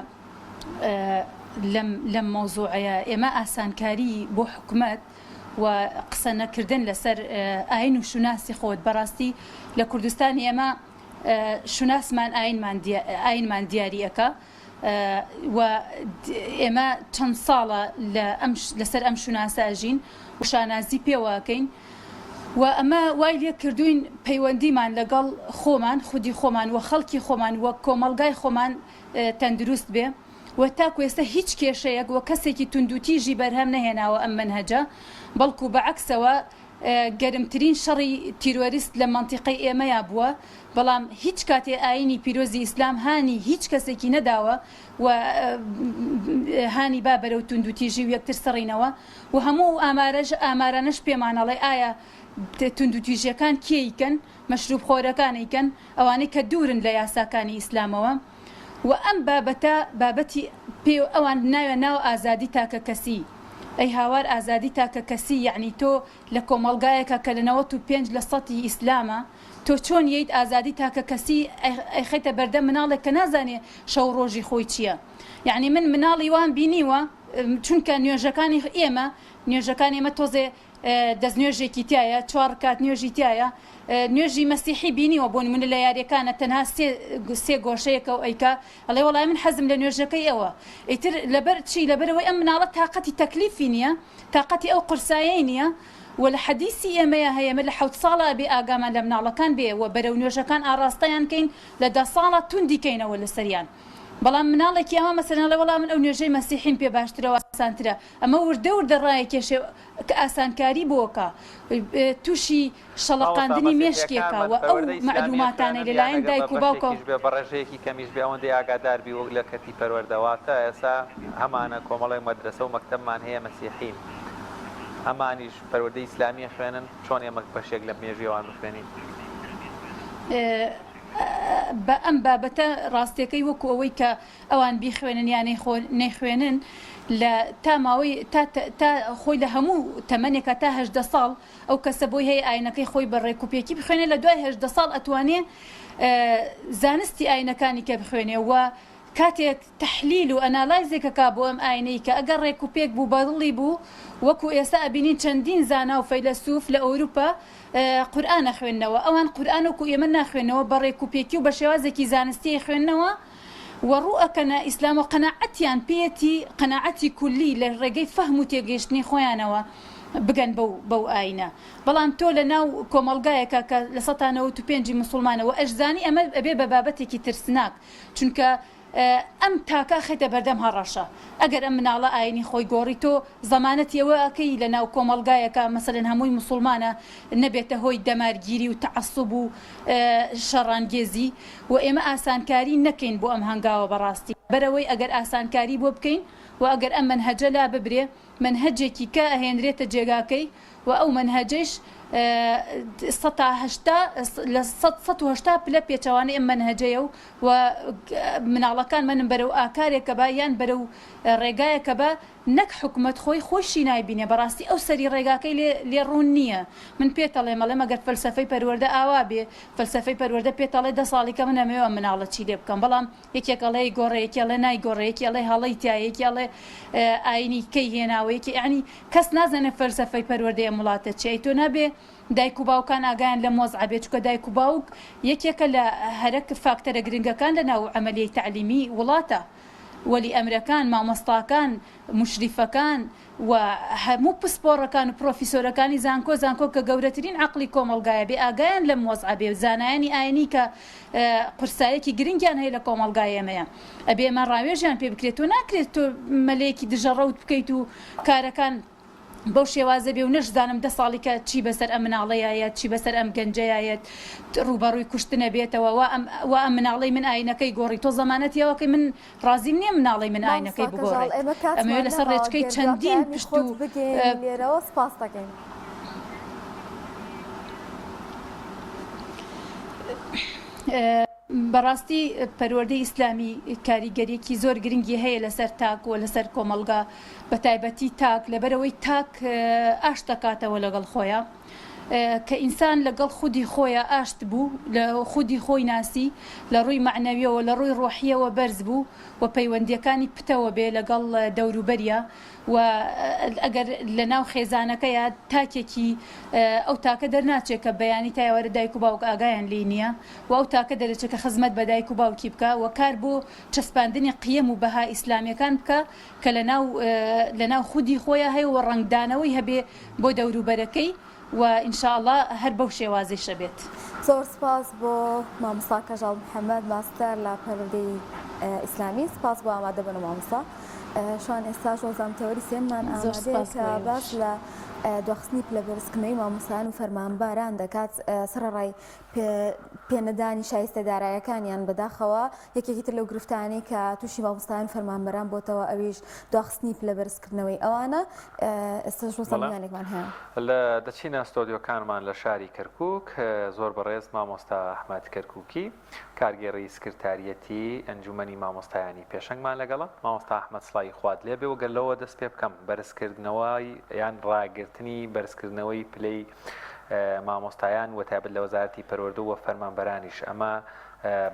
لەم مۆزوعەیە ئێمە ئاسانکاری بۆ حکومەت و قسە نەکردن لەسەر ئاین و شوناسی خۆت بەڕاستی لە کوردستان ئێمە شوناسمان ئاینمان دیاریەکە و ئێمە چەند ساڵە لەسەر ئەم شوناسە ئەژین و شانازی پێوەکەین و ئەمە وای لێ کردوین پەیوەندیمان لەگەڵ خۆمان خودی خۆمان و خەڵکی خۆمان وە کۆمەلگای خۆمان تەندروست بێ و تاکو ئێستا هیچ کێشەیەک وە کەسێکی توندوتیژی بەرهەم نەهێناوە ئەم منهەجە بەڵکو بەعەکسەوە گەرمترین شەڕی تیرۆریست لە مەنتیقەی ئێمەیە بووە بەڵام هیچ کاتێ ئاینی پیرۆزی ئیسلام هانی هیچ کەسێکی نەداوە و هانی با بەرەو توندوتیژی و یەکتر سەڕینەوە و هەموو ئامارانەش پێمانەڵێ ئایا توندوتیژیەکان کێیکەن مەشروب خۆرەکانیکەن ئەوانەی کە دوورن لە یاساکانی ئیسلامەوە و ئەم بابەتی پێ ئەوان ناوێ ناو ئازادی تاکە کەسی ئەی هاوار ئازادی تاکە کەسی یعنی تۆ لە کۆمەڵگایەکە کە لە 95% ئیسلامە تۆ چۆن ییت ئازادی تاکە کەسی ئەیخەیتە بەردەم مناڵێک کە نازانێ شەو ڕۆژی خۆی چییە یعنی من مناڵی وان بینیوە چونکە نوێژەکانی ئێمە نوێژەکانی ئێمە تۆزێ دەستنوێژێکی تایە 4 کات نوێژی تایە نوێژی مەسیحی بینیوە بۆ نمونە لە یاریەکانە تەنها سێ گۆشەیەکە و ئەیکا ئەڵێ وەڵای من حەزم لە نوێژەکەی ئەوە ئیتر لەبەر چی لەبەرەوەی ئەم مناڵە تااقەتی تەکلیفی نییە تااقەتی ئەو قرسایەی نییە و لە حەدیسی ئێمەیە هەیەمە لە 7 ساڵە بێ ئاگامان لە مناڵەکان بێ و بەرەو نوێژەکان ئاراستەیان کەین لە 10 ساڵە توندی کەینەوە لە سەریان بەڵام مناڵێکی ئەمە مەسەلەن لە وەڵام من ئەو نوێژەی مەسیحیم پێ باشترەوە ئاسانترە ئەمە وردە ڕایە کێشێ کە ئاسانکاری بۆکە تووشی شەڵەقاندنی مێشکێکە و ئەو معلوماتانەی لەلایەن دایک و باوکە بە ڕێژەیەکی کەمیش بێ ئەوەندەی ئاگاداربی وەک لە کەتی پەروەردەواتە ئێستا هەمانە کۆمەڵی مەدرسە و مەکتەبمان هەیە مەسیحین هەمانیش پەروەردەی ئیسلامی خوێنن چۆن ئێمە بەشێک لە مێژیەوان بخوێنین بە ئەم بابەتە ڕاستیەکەی وەکو ئەوەی کە ئەوان بیخوێنن یان نەیخوێنن لە تا ماوەی تا خۆی لە هەموو تەمەنێکە تا 18 ساڵ ئەو کەسە بۆی هەیە ئاینەکەی خۆی بە ڕێکوپێکی بخوێنێ لە دوای 18 ساڵ ئەتوانێ زانستی ئاینەکانی کە بخوێنێ و کاتێک تحلیل و ئەنالایزێکەکە بۆ ئەم ئاینەی کە ئەگەر ڕێکوپێک بوو بەدڵی بوو وەکو ئێستا ئەبینین چەندین زانا و فەیلسوف لە ئەوروپا قورئانە خوێندنەوە ئەوان قورئان وەکو ئێمە ناخوێنەوە بە ڕێکوپێکی و بە شێوازێکی زانستی خوێندنەوە وەڕوئەکەنە ئیسلام و قەناعەتیان پێەتی قەناعەتی کولی لە ڕێگەی فەهم و تێگەیشتنی خۆیانەوە بگەن بەو ئاینە بەڵام تۆ لە ناو کۆمەڵگایەکە کە لە 195 مسلمانەوە ئەشزانی ئەمە ئەبێ بە بابەتێکی ترسناک چونکە ئەم تاکە خێتە بەردەم هەڕەشە ئەگەر ئەم مناڵە ئاینی خۆی گۆڕی تۆ زەمانەتیەوە ئەکەی لە ناو کۆمەڵگایەکە مەسەلەن هەمووی مسلمانە نەبێتە هۆی دەمارگیری و تەعەسوب و شەڕانگێزی و ئێمە ئاسانکاری نەکەین بۆ ئەم هەنگاوە بەڕاستی بەرەوەی ئەگەر ئاسانکاری بۆ بکەین و ئەگەر ئەم منهەجە لا ببرێ منهەجێکی کە ئەهێنرێتە جێگاکەی و ئەو منهەجەش 180 پلە پێچەوانەی ئەم منهەجەیە و مناڵەکان منم بەرەو ئاکارێکە بە یان بەرەو ڕێگایەکە بە نەک حکومت خۆشی نایبینێ بەڕاستی ئەو سەری ڕێگاکەی لێ ڕوون نییە من پێتەڵێ مەڵێ مەگەر فەلسەفەی پەروەردە ئاوا بێ فەلسەفەی پەروەردە پێتەڵێ 10 ساڵی کە من ئەمەوە مناڵە چی لێ بکەم بەڵام یەکێکەڵێ گۆڕەیەکی ئەڵێ نایگۆڕەیەکی ئەڵێ هەڵەی تایەکی ئەڵێ ئاینی کەی هێناوەیەکی یعنی کەس نازانێت فەلسەفەی پەروەردەیە وڵاتە چی تۆ نابێ دایک و باوکان ئاگایان لە مۆزعەبێت چکە دایک و باوک یەکێکە لە هەرەک فاکتەرە گرنگەکان لە ناو عەمەلیەی تعلیمی وڵاتە وەلی ئەمرەکان مامۆستاکان مشریفەکان و هەموو پسپۆڕەکان و پرۆفیسۆرەکانی زانکۆ کە گەورەترین عەقڵی کۆمەڵگایە بێ ئاگایان لە مۆزعەبێ زانایانی ئاینی کە قورسایەکی گرنگیان هەیە لە کۆمەڵگای ئێمەیە ئەبێ ئێمە ڕاوێژیان پێ بکرێت و ناکرێت تۆ مەلەیەکی دژەڕەوت بکەیت و کارەکان بەو شێوازە بێ و نەشزانم 10 ساڵی کە چی بەسەر ئەم مناڵەیەت چی بەسەر ئەم گەنجەیەت ڕوبەڕووی کوشتنە بێتەوە و ئەم مناڵەی من ئاینەکەی گۆڕی تۆ زەمانەتیەوەکەی من ڕازیم نییە مناڵی من ئاینەکەی بگۆڕێت ئەمە لەسەر ڕێچکەی چەندین پشت و لێرەوە سپاس دەکەین. بەڕاستی پەروەردەی ئیسلامی کاریگەریەکی زۆر گرنگی هەیە لەسەر تاک و لەسەر کۆمەڵگا بە تایبەتی تاک لەبەرەوەی تاک ئاش دەکاتەوە لەگەڵ خۆیە کە ئینسان لەگەڵ خودی خۆیە ئاشت بوو لە خودی خۆی ناسی لە ڕووی معنەویەوە لە ڕووی ڕۆحیەوە بەرز بوو و پەیوەندیەکانی پتەوە بێ لەگەڵ دەوروبەریە و ئەگەر لە ناو خێزانەکەیە تاکێکی ئەو تاکە دەرناچێت کە بەیانی تایوەرە دایک و باوک ئاگایان لێ نییە و ئەو تاکە دەرەچێت کە خزمەت بە دایک و باوکی بکە و کار بۆ چەسپاندنی قیەم و بەها ئیسلامیەکان بکە کە لە ناو خودی خۆیە هەیە و ڕنگدانەوەی هەبێ بۆ دەوروبەرەکەی و ئینشاءالله هەر بەو شێوازەی شەبێت. زۆر سپاس بۆ مامۆستا کەژاڵ محەممەد ماستەر لە پەروەردەی ئیسلامی سپاس بۆ ئامادە بن مامۆستا شوان ئێستا شۆزانتەوەری سێممان ئامادەیە کە باس لە دواخستنی پلەبەرزکردنەوەی مامۆستایان و فەرمانباران دەکات سەرڕای پێنەدانی شایستە دارایەکانیان بەداخەوە یەکێکی تر لەو گرفتانەی کە تووشی مامۆستایان فەرمانبەران بۆتەوە ئەویش دواخستنی پلەبەرزکردنەوەی ئەوانە ئێستا شۆزانیانێکمان هەیە لە دەچینە ستۆدیۆکانمان لە شاری کەرکووک زۆر بەڕێز مامۆستا ئەحمەد کەرکووکی کارگێڕی سکرتاریەتی ئەنجومەنی مامۆستایانی پێشەنگمان لەگەڵە مامۆستا ئەحمەد سڵای خوات لێبێ و گەلەوە دەست پێ بکەم بەرزکردنەوەی یان ڕاگررتنی بەرزکردنەوەی پلەی مامۆستایان و تایبەت لە وەزارەتی پەروەردە و فەرمانبەرانیش ئەمە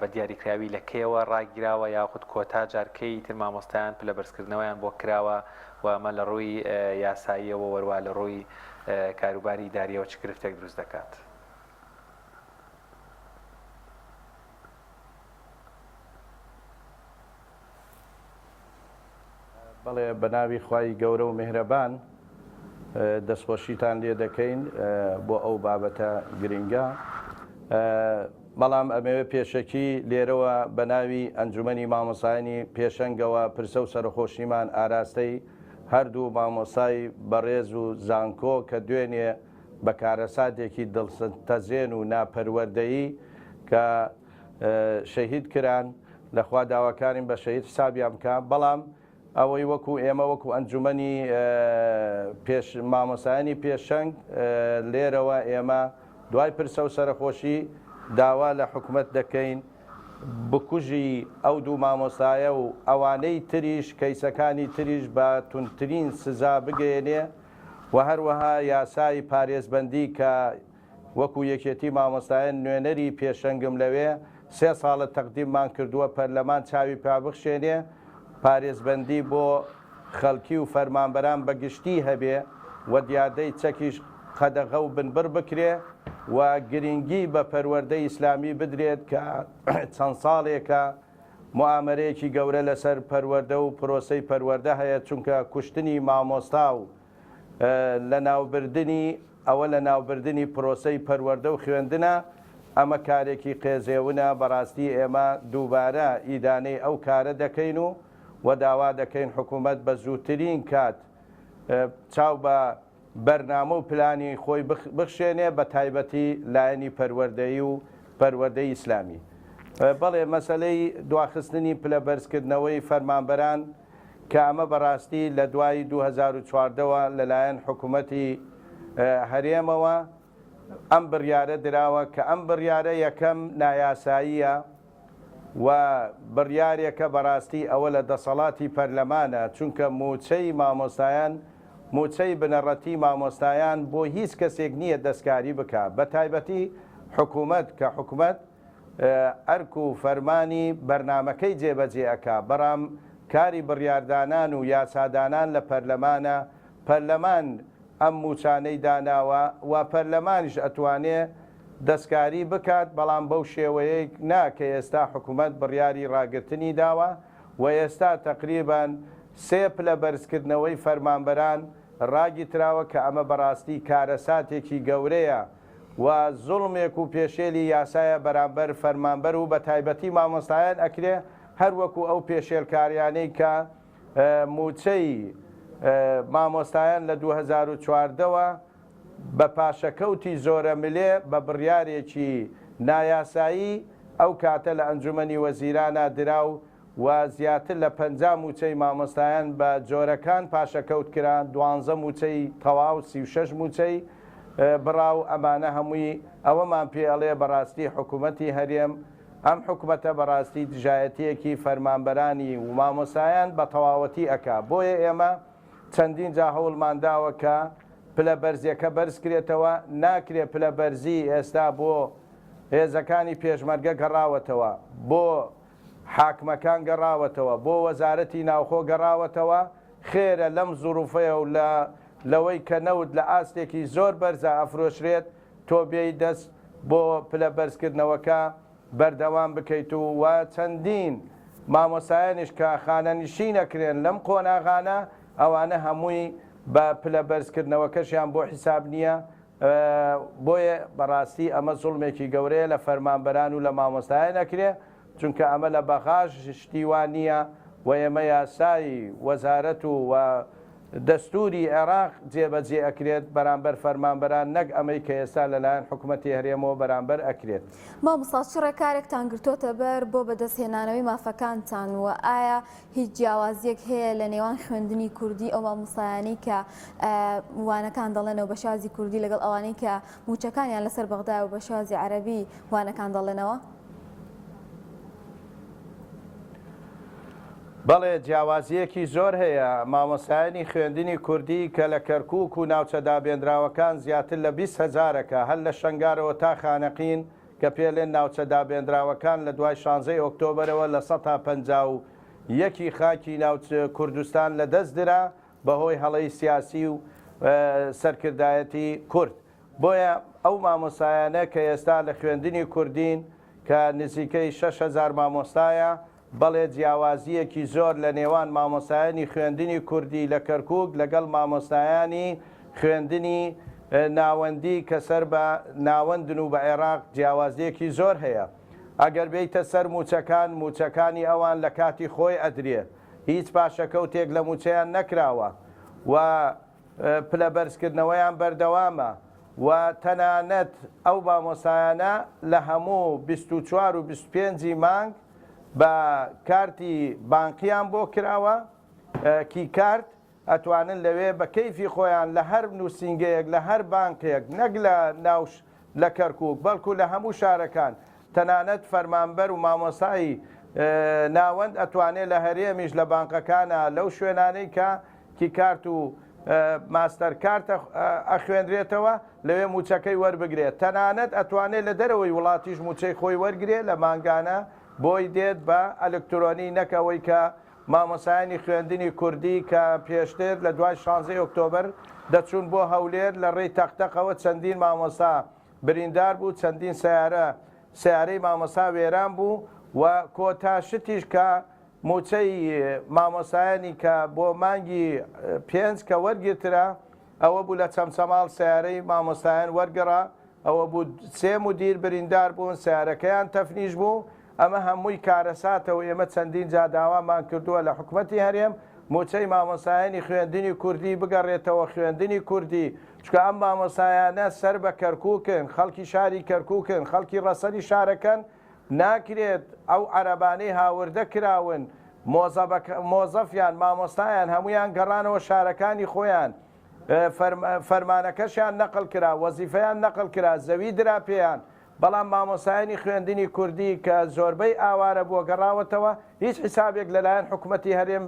بە دیاریکراوی لە کێوە ڕاگیراوە یاخود کۆتا جارکەی تر مامۆستایان پلە بەرزکردنەوەیان بۆ کراوە و ئەمە لە ڕووی یاساییەوە وەروا لە ڕووی کاروباری داریەوە چ گرفتێک دروست دەکات. بەڵێ بەناوی خوای گەورە و میهرەبان دەستخۆشیتان لێ دەکەین بۆ ئەو بابەتە گرنگە بەڵام ئەمەوێ پێشەکی لێرەوە بە ناوی ئەنجومەنی مامۆسایانی پێشەنگەوە پرسە و سەرخۆشیمان ئاراستەی هەردوو مامۆسای بەڕێز و زانکۆ کە دوێنێ بە کارەساتێکی دڵتەزێن و ناپەروەردەیی کە شەهید کران لەخوا داواکارین بە شەهید حسابیان بکە بەڵام ئەوەی وەکو ئێمە وەکو ئەنجومەنی مامۆسایانی پێشەنگ لێرەوە ئێمە دوای پرسە و سەرخۆشی داوا لە حکومەت دەکەین بکوژی ئەو دوو مامۆسایە و ئەوانەی تریش کەیسەکانی تریش بە تونترین سزا بگەێنێ و هەروەها یاسای پارێزبەندی کە وەکو یەکێتی مامۆستایان نوێنەری پێشەنگم لەوێ 3 ساڵە تەقدیممان کردووە پەرلەمان چاوی پابخشێنێ پارێزبەندی بۆ خەڵکی و فەرمانبەران بەگشتی هەبێ و دیاردەی چەکیش قەدەغە و بنبڕ بکرێ و گرنگی بە پەروەردەی ئیسلامی بدرێت کە چەند ساڵێکە موامەرەیەکی گەورە لەسەر پەروەردە و پرۆسەی پەروەردە هەیە چونکە کوشتنی مامۆستا و لە ناوبردنی ئەوە لە ناوبردنی پرۆسەی پەروەردە و خوێندنە ئەمە کارێکی قێزێونە بەڕاستی ئێمە دووبارە ئیدانەی ئەو کارە دەکەین و داوا دەکەین حکوومەت بە زووترین کات چاو بە بەرنامە و پلانی خۆی بخشێنێ بە تایبەتی لایەنی پەروەردەیی و پەروەردەی ئیسلامی. بەڵێ مەسەلەی دواخستنی پلە بەرزکردنەوەی فەرمانبەران کە ئەمە بەڕاستی لە دوای 2014ەوە لەلایەن حکوومەتی هەرێمەوە ئەم بڕیارە دراوە کە ئەم بڕیارە یەکەم نایاساییە و بڕیارێکە بەڕاستی ئەوە لە دەسەڵاتی پەرلەمانە چونکە موچەی مامۆستایان موچەی بنەڕەتی مامۆستایان بۆ هیچ کەسێک نییە دەستکاری بکە بە تایبەتی حکوومەت کە حکوومەت ئەرک و فەرمانی بەرنمەکەی جێبەجێ ئەکا بەڕام کاری بڕیاردانان و یاسادانان لە پەرلەمانە پەرلەمان ئەم موچانەی داناوە و پەرلەمانیش ئەتوانێ دەستکاری بکات بەڵام بەو شێوەیەک ناکە ئێستا حکوومەت بڕیاری ڕاگررتنی داوە و ئێستا تقریبان 3 پلە بەرزکردنەوەی فەرمانبەران ڕاگی تراوە کە ئەمە بەڕاستی کارەساتێکی گەورەیە و زوڵمێک و پێشێلی یاسایە بەرامبەر فەرمانبەر و بە تایبەتی مامۆستایان ئەکرێ هەروەکو ئەو پێشێلکاریانەی کە موچەی مامۆستایان لە 2014ەوە بە پاشەکەوتی زۆرە ملێ بە بڕیارێکی نایاسایی ئەو کاتە لە ئەنجومەنی وەزیرانە دراو و زیاتر لە 50 موچەی مامۆستایان بە جۆرەکان پاشەکەوت کران 12 موچەی تەواو 36 موچەی بڕاو ئەمانە هەمووی ئەوەمان پێڵێ بەڕاستی حکوومەتی هەرێم ئەم حکوومەتە بەڕاستی دژایەتیەکی فەرمانبەرانی و مامۆستایان بە تەواوەتی ئەکا بۆیە ئێمە چەندین جا هەوڵمانداوە کە پلە بەرزیەکە بەرزکرێتەوە ناکرێت پلە بەرزی ئێستا بۆ هێزەکانی پێشمەرگە گەڕاوەتەوە بۆ حاکمەکان گەڕاوەتەوە بۆ وەزارەتی ناوخۆ گەڕاوەتەوە خێرە لەم زوروفەیە و لەوەی کە نەوت لە ئاستێکی زۆر بەرزە ئەفرۆشرێت تۆ بێی دەست بۆ پلە بەرزکردنەوەکە بەردەوام بکەیت و چەندین مامۆسایانیش کە خانەنشین نەکرێن لەم قۆناغانە ئەوانە هەمووی بە پلە بەرزکردنەوەکەشیان بۆ حیساب نییە بۆیە بەڕاستی ئەمە زوڵمێکی گەورەیە لە فەرمانبەران و لە مامۆستایان نەکرێ چونکە ئەمە لە بەغاژ شتیوان نییە و ئێمە یاسایی وەزارەت و دەستوری عێراق جێبەجێ ئەکرێت بەرامبەر فەرمانبەران نەک ئەمەی کە ئێستا لەلایەن حکوومەتی هەرێمەوە بەرامبەر ئەکرێت. مامۆستا چ ڕێکارێکتان گرتوۆتە بەر بۆ بەدەستهێنانەوەی مافەکانتان و ئایا هیچ جیاوازیەک هەیە لە نێوان خوێندنی کوردی ئەو مامۆستایانی کە وانەکان دەڵێنەوە بە شازی کوردی لەگەڵ ئەوانەی کە موچەکانیان لەسەر بەغدا و بە شازی عەرەبی وانەکان دەڵێنەوە؟ بەڵێ جیاوازیەکی زۆر هەیە. مامۆستایانی خوێندنی کوردی کە لە کەرکووک و ناوچە دابێنراوەکان زیاتر لە 20,000ەکە هەر لە شنگارەوە تا خانەقین کە پێڵێن ناوچە دابێنراوەکان لە دوای 16 ئۆکتۆبرەوە لە 151 خاکی ناوچە کوردستان لە دەست درا بەهۆی هەڵەی سیاسی و سەرکردایەتی کورد. بۆیە ئەو مامۆستایانە کە ئێستا لە خوێندنی کوردین کە نزیکەی 6,000 مامۆستایە، بەڵێ جیاوازیەکی زۆر لە نێوان مامۆستایانی خوێندنی کوردی لە کەرکووک لەگەڵ مامۆستایانی خوێندنی ناوەندی کە سەر بە ناوەندن و بە عێراق جیاوازیەکی زۆر هەیە. ئەگەر بیتە سەر موچەکانی ئەوان لە کاتی خۆی ئەدرێ، هیچ پاشەکەوتێک لە موچەیان نەکراوە و پلە بەرزکردنەوەیان بەردەوامە و تەنانەت ئەو مامۆستایانە لە هەموو 24 و 25 مانگ بە کارتی بانقیان بۆ کراوە کی کارت ئەتوانن لەوێ بە کەیفی خۆیان لە هەر نووسنگەیەک لە هەر بانقەیەک نەک لە ناوش لە کەرکووک بەڵکو لە هەموو شارەکان تەنانەت فەرمانبەر و مامۆستایی ناوەند ئەتوانێت لە هەرێمیش لە بانقەکانە لەو شوێنانەی کە کی کارت و ماستەر کارتە ئەخوێنرێتەوە لەوێ موچەکەی وەربگرێت. تەنانەت ئەتوانێت لە دەرەوەی وڵاتیش موچەی خۆی وەرگێت لە مانگانە بۆی دێت بە ئەلکترۆنی نەکەوەی کە مامۆستایانی خوێندنی کوردی کە پێشتر لە دوای 16 ئۆکتۆبر دەچوون بۆ هەولێر لە ڕێی تەختەقەوە چەندین مامۆستا بریندار بوو، چەندین سیارەی مامۆستا وێران بوو و کۆتا شتیش کە موچەی مامۆستایانی کە بۆ مانگی 5 کە وەرگرترا ئەوە بوو لە چەمچەماڵ سیارەی مامۆستایان وەرگەڕا، ئەوە بوو 3 مدیر بریندار بوون، سیارەکەیان تەفنیش بوو. ئەمە هەمووی کارەساتەوە ئێمە چەندین جا داوامان کردووە لە حکوومەتی هەرێم موچەی مامۆستایانی خوێندنی کوردی بگەڕێتەوە خوێندنی کوردی، چکە ئەم مامۆستایانە سەر بە کەرکووکن، خەڵکی شاری کەرکووکن، خەڵکی ڕەسەری شارەکەن، ناکرێت ئەو عەرەبانەی هاوردە کراون مۆزەفیان مامۆستایان هەمویان گەڕانەوە شارەکانی خۆیان، فەرمانەکەشیان نەقل کرا، وەزیفەیان نەقل کرا، زەوی درا پێیان. بەڵام مامۆستایانی خوێندنی کوردی کە زۆربەی ئاوارە بۆ گەڕاوەتەوە هیچ حیسابێک لەلایەن حکوومەتی هەرێم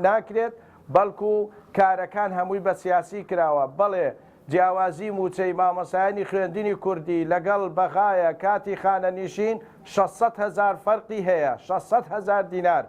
ناکرێت، بەڵکو کارەکان هەمووی بە سیاسی کراوە. بەڵێ جیاوازی موچەی مامۆستایانی خوێندنی کوردی لەگەڵ بەغایە کاتی خانەنیشین 600,000 فەرقی هەیە، 600,000 دینار.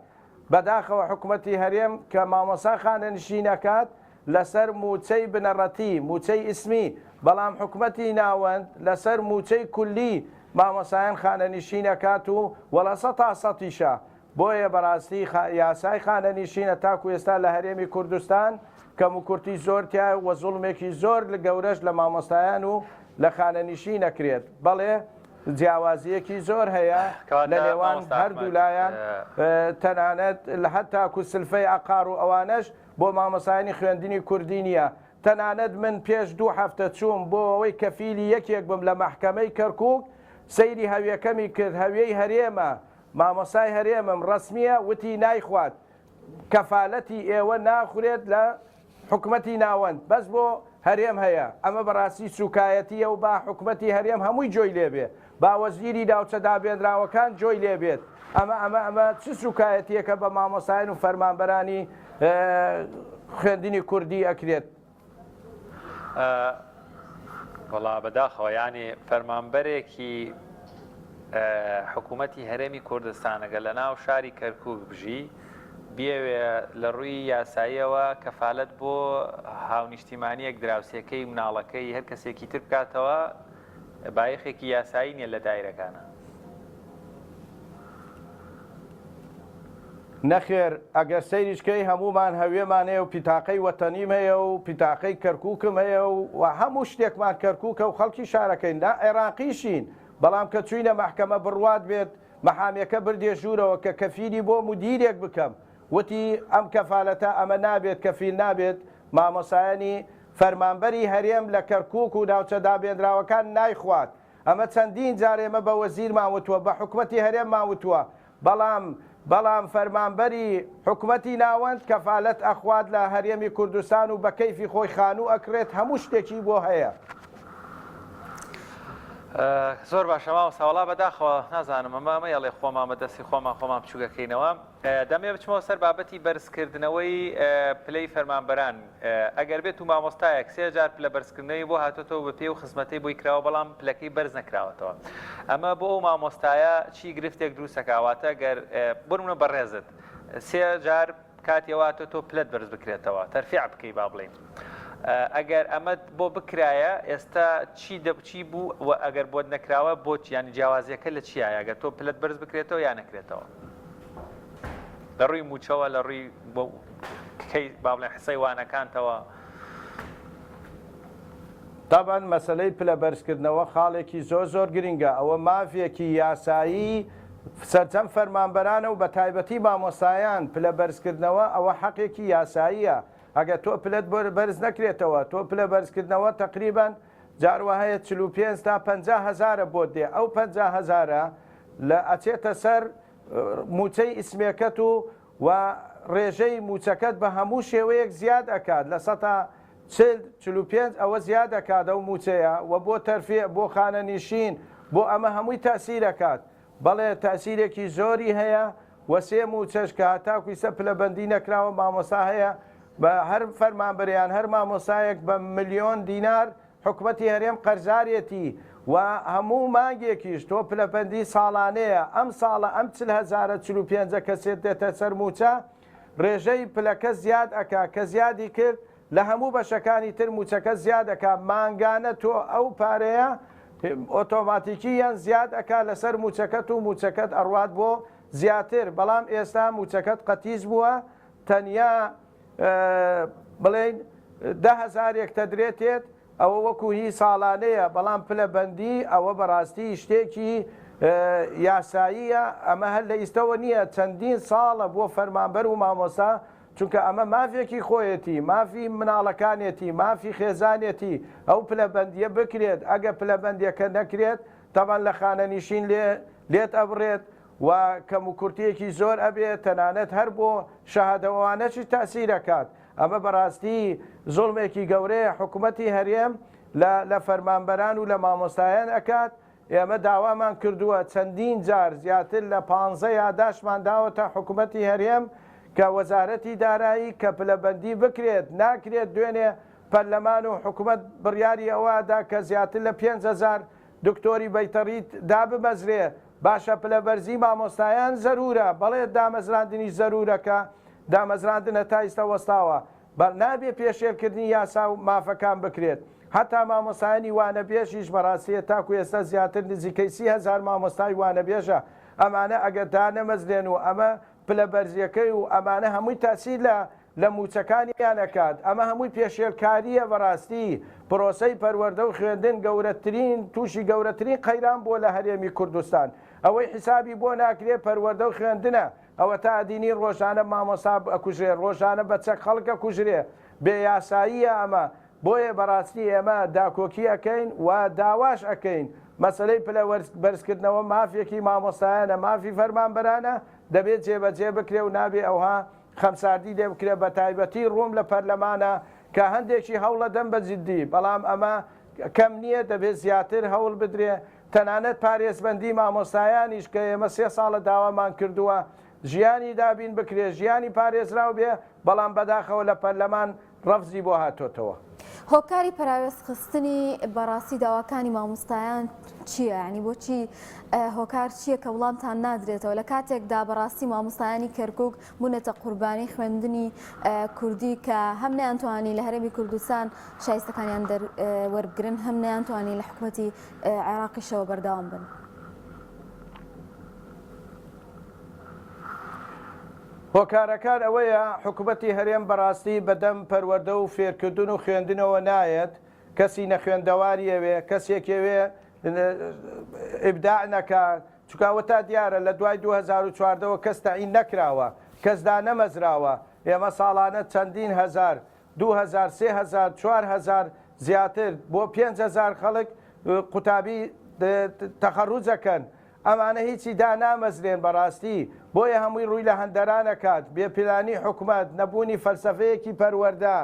بەداخەوە حکوومەتی هەرێم کە مامۆستا خانەنشینەکات لەسەر موچەی بنەڕەتی موچەی ئیسمی، بەڵام حکوومەتی ناوەند لەسەر موچەی کولی مامۆستایان خانەنشینەکات و وەڵە 100%. بۆیە بەڕاستی یاسای خانەنشینە تاکو ئێستا لە هەرێمی کوردستان کەم و کورتی زۆرتیا وە زوڵمێکی زۆر لە گەورەش لە مامۆستایان و لە خانەنشین نەکرێت. بەڵێ جیاوازیەکی زۆر هەیە لە نێوان هەردوو لایەن، تەنانەت لە هەتاکو سلفەی عەقار و ئەوانەش بۆ مامۆستایانی خوێندنی کوردی نییە. تەنانەت من پێش 2 هەفتە چووم بۆ ئەوەی کەفیلی یەکێک بم لە مەحکەمەی کەرکووک، سەیری هەویەکەمی کرد، هەویەی هەرێمە، مامۆستای هەرێمم ڕسمیە، وتی نایخوات کەفالەتی ئێوە ناخورێت لە حکوومەتی ناوەند، بەس بۆ هەرێم هەیە. ئەمە بەڕاستی سوکایەتیە و با حکوومەتی هەرێم هەمووی جۆی لێبێ، با وەزیری ناوچە دابێنراوەکان جۆی لێبێت. ئەمە چ سوکایەتیەکە بە مامۆستایان و فەرمانبەرانی خوێندنی کوردی ئەکرێت؟ وەڵا بەداخەوە ینی فەرمانبەرێکی حکوومەتی هەرێمی کوردستانەگە لە ناو شاری کەرکووک بژی بێوێ لە ڕووی یاساییەوە کەفالەت بۆ هاونیشتیمانیەک دراوسەکەی مناڵەکەی هەر کەسێکی تر بکاتەوە بایەخێکی یاسایی نیە لە دایرەکانە. نەخێر ئەگەر سەیریشکەی هەمومان هەوێمان هەیە و پیتاقەی وەتەنیم هەیە و پیتاقەی کەرکووکم هەیە و هەموو شتێکمان کەرکووکە و خەڵکی شارەکەین عێراقیشین، بەڵام کە چوینە مەحکەمە بڕوات بێت مەحامەکە بردێ ژوورەوە کە کەفیلی بۆ مدیرێک بکەم وتی ئەم کەفالەتە ئەمە نابێت کەفیل نابێت مامۆسایانی فەرمانبەری هەرێم لە کەرکووک و ناوچە دابێنراوەکان نایخوات ئەمە چەندین جار ئێمە بە وەزیر ماوتووە بە حکوومەتی هەرێم ماوتووە بەڵام فەرمانبەری حکوومەتی ناوەند کەفالەت ئەخوات لە هەرێمی کوردستان و بە کەیفی خۆی خانوو ئەکرێت هەموو شتێکی بۆ هەیە. زۆر باشە ماوە ساوڵا بەداخەوە نازانم ئەمە یاڵێ خۆمان بەدەستی خۆمان بچووگەکەینەوە دەمێ بچمەوە سەر بابەتی بەرزکردنەوەی پلەی فەرمانبەران ئەگەر بێت و مامۆستایەک سێ جار پلە بەرزکردنەوەی بۆ هاتۆتەوە بە پێ و خزمەتەی بۆی کراوە بەڵام پلەکەی بەرز نەکراوەتەوە ئەمە بۆ ئەو مامۆستایە چی گرفتێک دروستەکەواتە گەر بڕمونە بەڕێزت سێ جار کاتیەواتە تۆ پلەت بەرز بکرێتەوە تەرفیع بکەی با بڵێین ئەگەر ئەمەد بۆ بکرایە ئێستا چی بوو و ئەگەر بۆت نەکراوە بۆچی ینی جیاوازیەکە لە چیە ئەگەر تۆ پلەت بەرز بکرێتەوە یان نەکرێتەوە لە ڕووی موچەوە لە ڕووی بۆ با بڵێن حسەی وانەکانتەوە طبعاً مەسلەی پلە بەرزکردنەوە خاڵێکی زۆر گرنگە ئەوە مافێکی یاسایی سەرجەم فەرمانبەرانە و بە تایبەتی مامۆسایان پلە بەرزکردنەوە ئەوە حەقێکی یاساییە ئەگە تۆ پلت بەرز نەکرێتەوە تۆ پلە بەرزکردنەوە تقریبان جاروەهەیە 45 تا 50,000 بۆ دێ ئەو 50,000 لە ئەچێتە سەر موچەی ئیسمێکەت و ڕێژەی موچەکەت بە هەموو شێوەیەک زیاد ئەکات لە 45 ئەوە زیاد دەکات ئەو موچەیە و بۆ تەرفیع بۆ خانە نشین بۆ ئەمە هەمووی تاسیرەکات بەڵێ تاسیرێکی زۆری هەیە وەسێ موچەش کە هاتاکوی سە پلەبەندی نەکراوە مامۆسا هەیە بە هەر فەرمانبەریان هەر مامۆسایەک بە ملیۆن دینار حکوومەتی هەرێم قەرزارێتی و هەموو مانگێکیش تۆ پلەبەندی ساڵانەیە ئەم ساڵە ئەم 45 کەسێت دێتە سەر موچە ڕێژەی پلەکە زیاد ئەکا کە زیادی کرد لە هەموو بەشەکانی تر موچەکە زیاد ئەکا مانگانە تۆ ئەو پارەیە ئۆتۆماتیکی یان زیاد ئەکا لەسەر موچەکەت و موچەکەت ئەڕوات بۆ زیاتر بەڵام ئێستا موچەکەت قەتیز بووە تەنیا بڵێن 10,000 دەدرێتێت ئەوە وەکو هی ساڵانەیە بەڵام پلەبەندی ئەوە بەڕاستی شتێکی یاساییە ئەمە هەر لە ئیستەوە نییە چەندین ساڵە بۆ فەرمانبەر و مامۆسا چونکە ئەمە مافێکی خۆیەتی مافی مناڵەکانێتی مافی خێزانێتی ئەو پلەبەندیە بکرێت ئەگە پلەبەندیەکە نەکرێت تەمان لە خانە نشین لێت ئەبڕێت و کەم و کورتەیەکی زۆر ئەبێت تەنانەت هەر بۆ شەهادەوانەشی تاسیرەکات ئەمە بەڕاستی زوڵمێکی گەورەیە حکوومەتی هەرێم لە فەرمانبەران و لە مامۆستایان ئەکات ئێمە داوامان کردووە چەندین جار زیاتر لە 15 یاداشمان داوەتە حکوومەتی هەرێم کە وەزارەتی دارایی کە پلەبەندی بکرێت ناکرێت دوێنێ پەرلەمان و حکوومەت بڕیاری ئەوەدا کە زیاتر لە 5,000 دکتۆری بەیتەڕیت دابمەزرێ باشە پلەبەرزی مامۆستایان زەرورە بەڵێ دامەزراندنی زەرورەکە دامەزراندنە تا ئێستا وەستاوە بەڵ نابێ پێشێرکردنی یاسا و مافەکان بکرێت هەتا مامۆستایانی وانەبێژیش بەڕاستیە تاکو ئێستا زیاتر نزیکەی 30,000 مامۆستای وانەبێژە ئەمانە ئەگەر دانەمەزرێن و ئەمە پلەبەرزیەکەی و ئەمانە هەمووی تاسیر لە موچەکانیانەکات ئەمە هەمووی پێشێرکاریە بەڕاستی پرۆسەی پەروەردە و خوێندن گەورەترین تووشی گەورەترین قەیران بۆ لە هەرێمی کوردستان ئەوەی حیسابی بۆ ناکرێت پەروەردە و خوێندنە ئەوە تا ئەدینی ڕۆژانە مامۆسا ئەکوژرێ ڕۆژانە بە چەک خەڵکە کوژرێ بێ یاساییە ئەمە بۆیە بەڕاستی ئێمە داکۆکی ئەەکەین و داواش ئەەکەین مەسلەی پلە بەرزکردنەوە مافێکی مامۆستایانە مافی فەرمانبەرانە دەبێت جێبەجێ بکرێ و نابێ ئەوها خەمساردی لێ بکرێت بە تایبەتی ڕووم لە پەرلەمانە کە هەندێکی هەوڵە دەم بە جددی بەڵام ئەمە کەم نییە دەبێت زیاتر هەوڵ بدرێ تەنانەت پارێزبەندی مامۆستایانیش کە ئێمە 3 ساڵە داوامان کردووە ژیانی دابین بکرێ ژیانی پارێزراو بێ بەڵام بەداخەوە لە پەرلەمان ڕەفزی بۆ هاتۆتەوە هۆکاری پەراوێزخستنی بەڕاستی داواکانی مامۆستایان چییە؟ ینی بۆچی هۆکار چییە کە وڵامتان نادرێتەوە لە کاتێکدا بەڕاستی مامۆستایانی کەرکووک بوونێتە قوربانی خوێندنی کوردی کە هەم نەیانتوانی لە هەرێمی کوردستان شایستەکانیان وەربگرن هەم نەیانتوانی لە حکوومەتی عێراقیشەوە بەردەوام بن. هۆکارەکان ئەوەیە حکوومەتی هەرێم بەڕاستی بەدەم پەروەردە و فێرکردن و خوێندنەوە نایەت کەسی نەخوێندەواریەوێ کەسێکێوێ ئیبداع نەکە چکاوەتا دیارە لە دوای 2014ەوە کەس تەعین نەکراوە کەسدا نەمەزراوە ئێمە ساڵانە چەندین هەزار 2000 3000 4000 زیاتر بۆ 5000 خەڵک قوتابی تەخەڕوجەکەن ئەمانە هیچی دا نامەزرێن بەڕاستی بۆیە هەمووی ڕووی لە هەندەرانەکات بێپلانی حکوومەت نەبوونی فەلسەفەیەکی پەروەەردە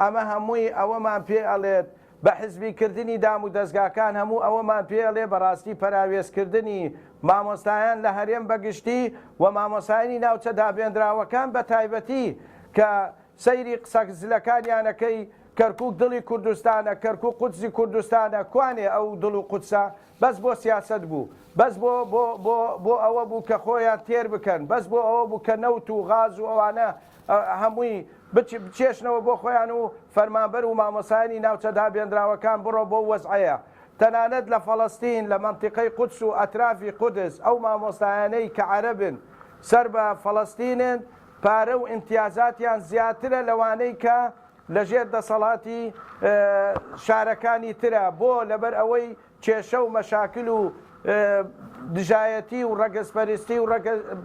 ئەمە هەمووی ئەوەمان پێ ئەڵێت بە حزبیکردنی دام و دەستگاکان هەموو ئەوەمان پێڵێ بەڕاستی پەراوێزکردنی مامۆستایان لە هەرێم بەگشتی و مامۆسایانی ناوچە دابێنراوەکان بە تایبەتی کە سەیری قسە زلەکانیانەکەی کەرکووک دڵی کوردستانە کەرکوو قودسی کوردستانە کوانێ ئەو دڵ و قودسە بەس بۆ سیاست بوو بەس بۆ ئەوە بوو کە خۆیان تێر بکەن بەس بۆ ئەوە بوو کە نەوت و غاز و ئەوانە هەمووی بچێشنەوە بۆ خۆیان و فەرمانبەر و مامۆسایانی ناوچە دابێنراوەکان بڕۆ بۆ وەزعەیە تەنانەت لە فەڵەستین لە منتیقەی قودس و ئەترافی قودس ئەو مامۆستایانەی کە عەرەبن سەر بە فەڵەستینن پارە و ئیمتیازاتیان زیاترە لەوانەی کە لەژێر دەسەڵاتی شارەکانی ترە بۆ لەبەر ئەوەی کێشە و مەشاکل و دژایەتی و ڕەگەزپەرستی و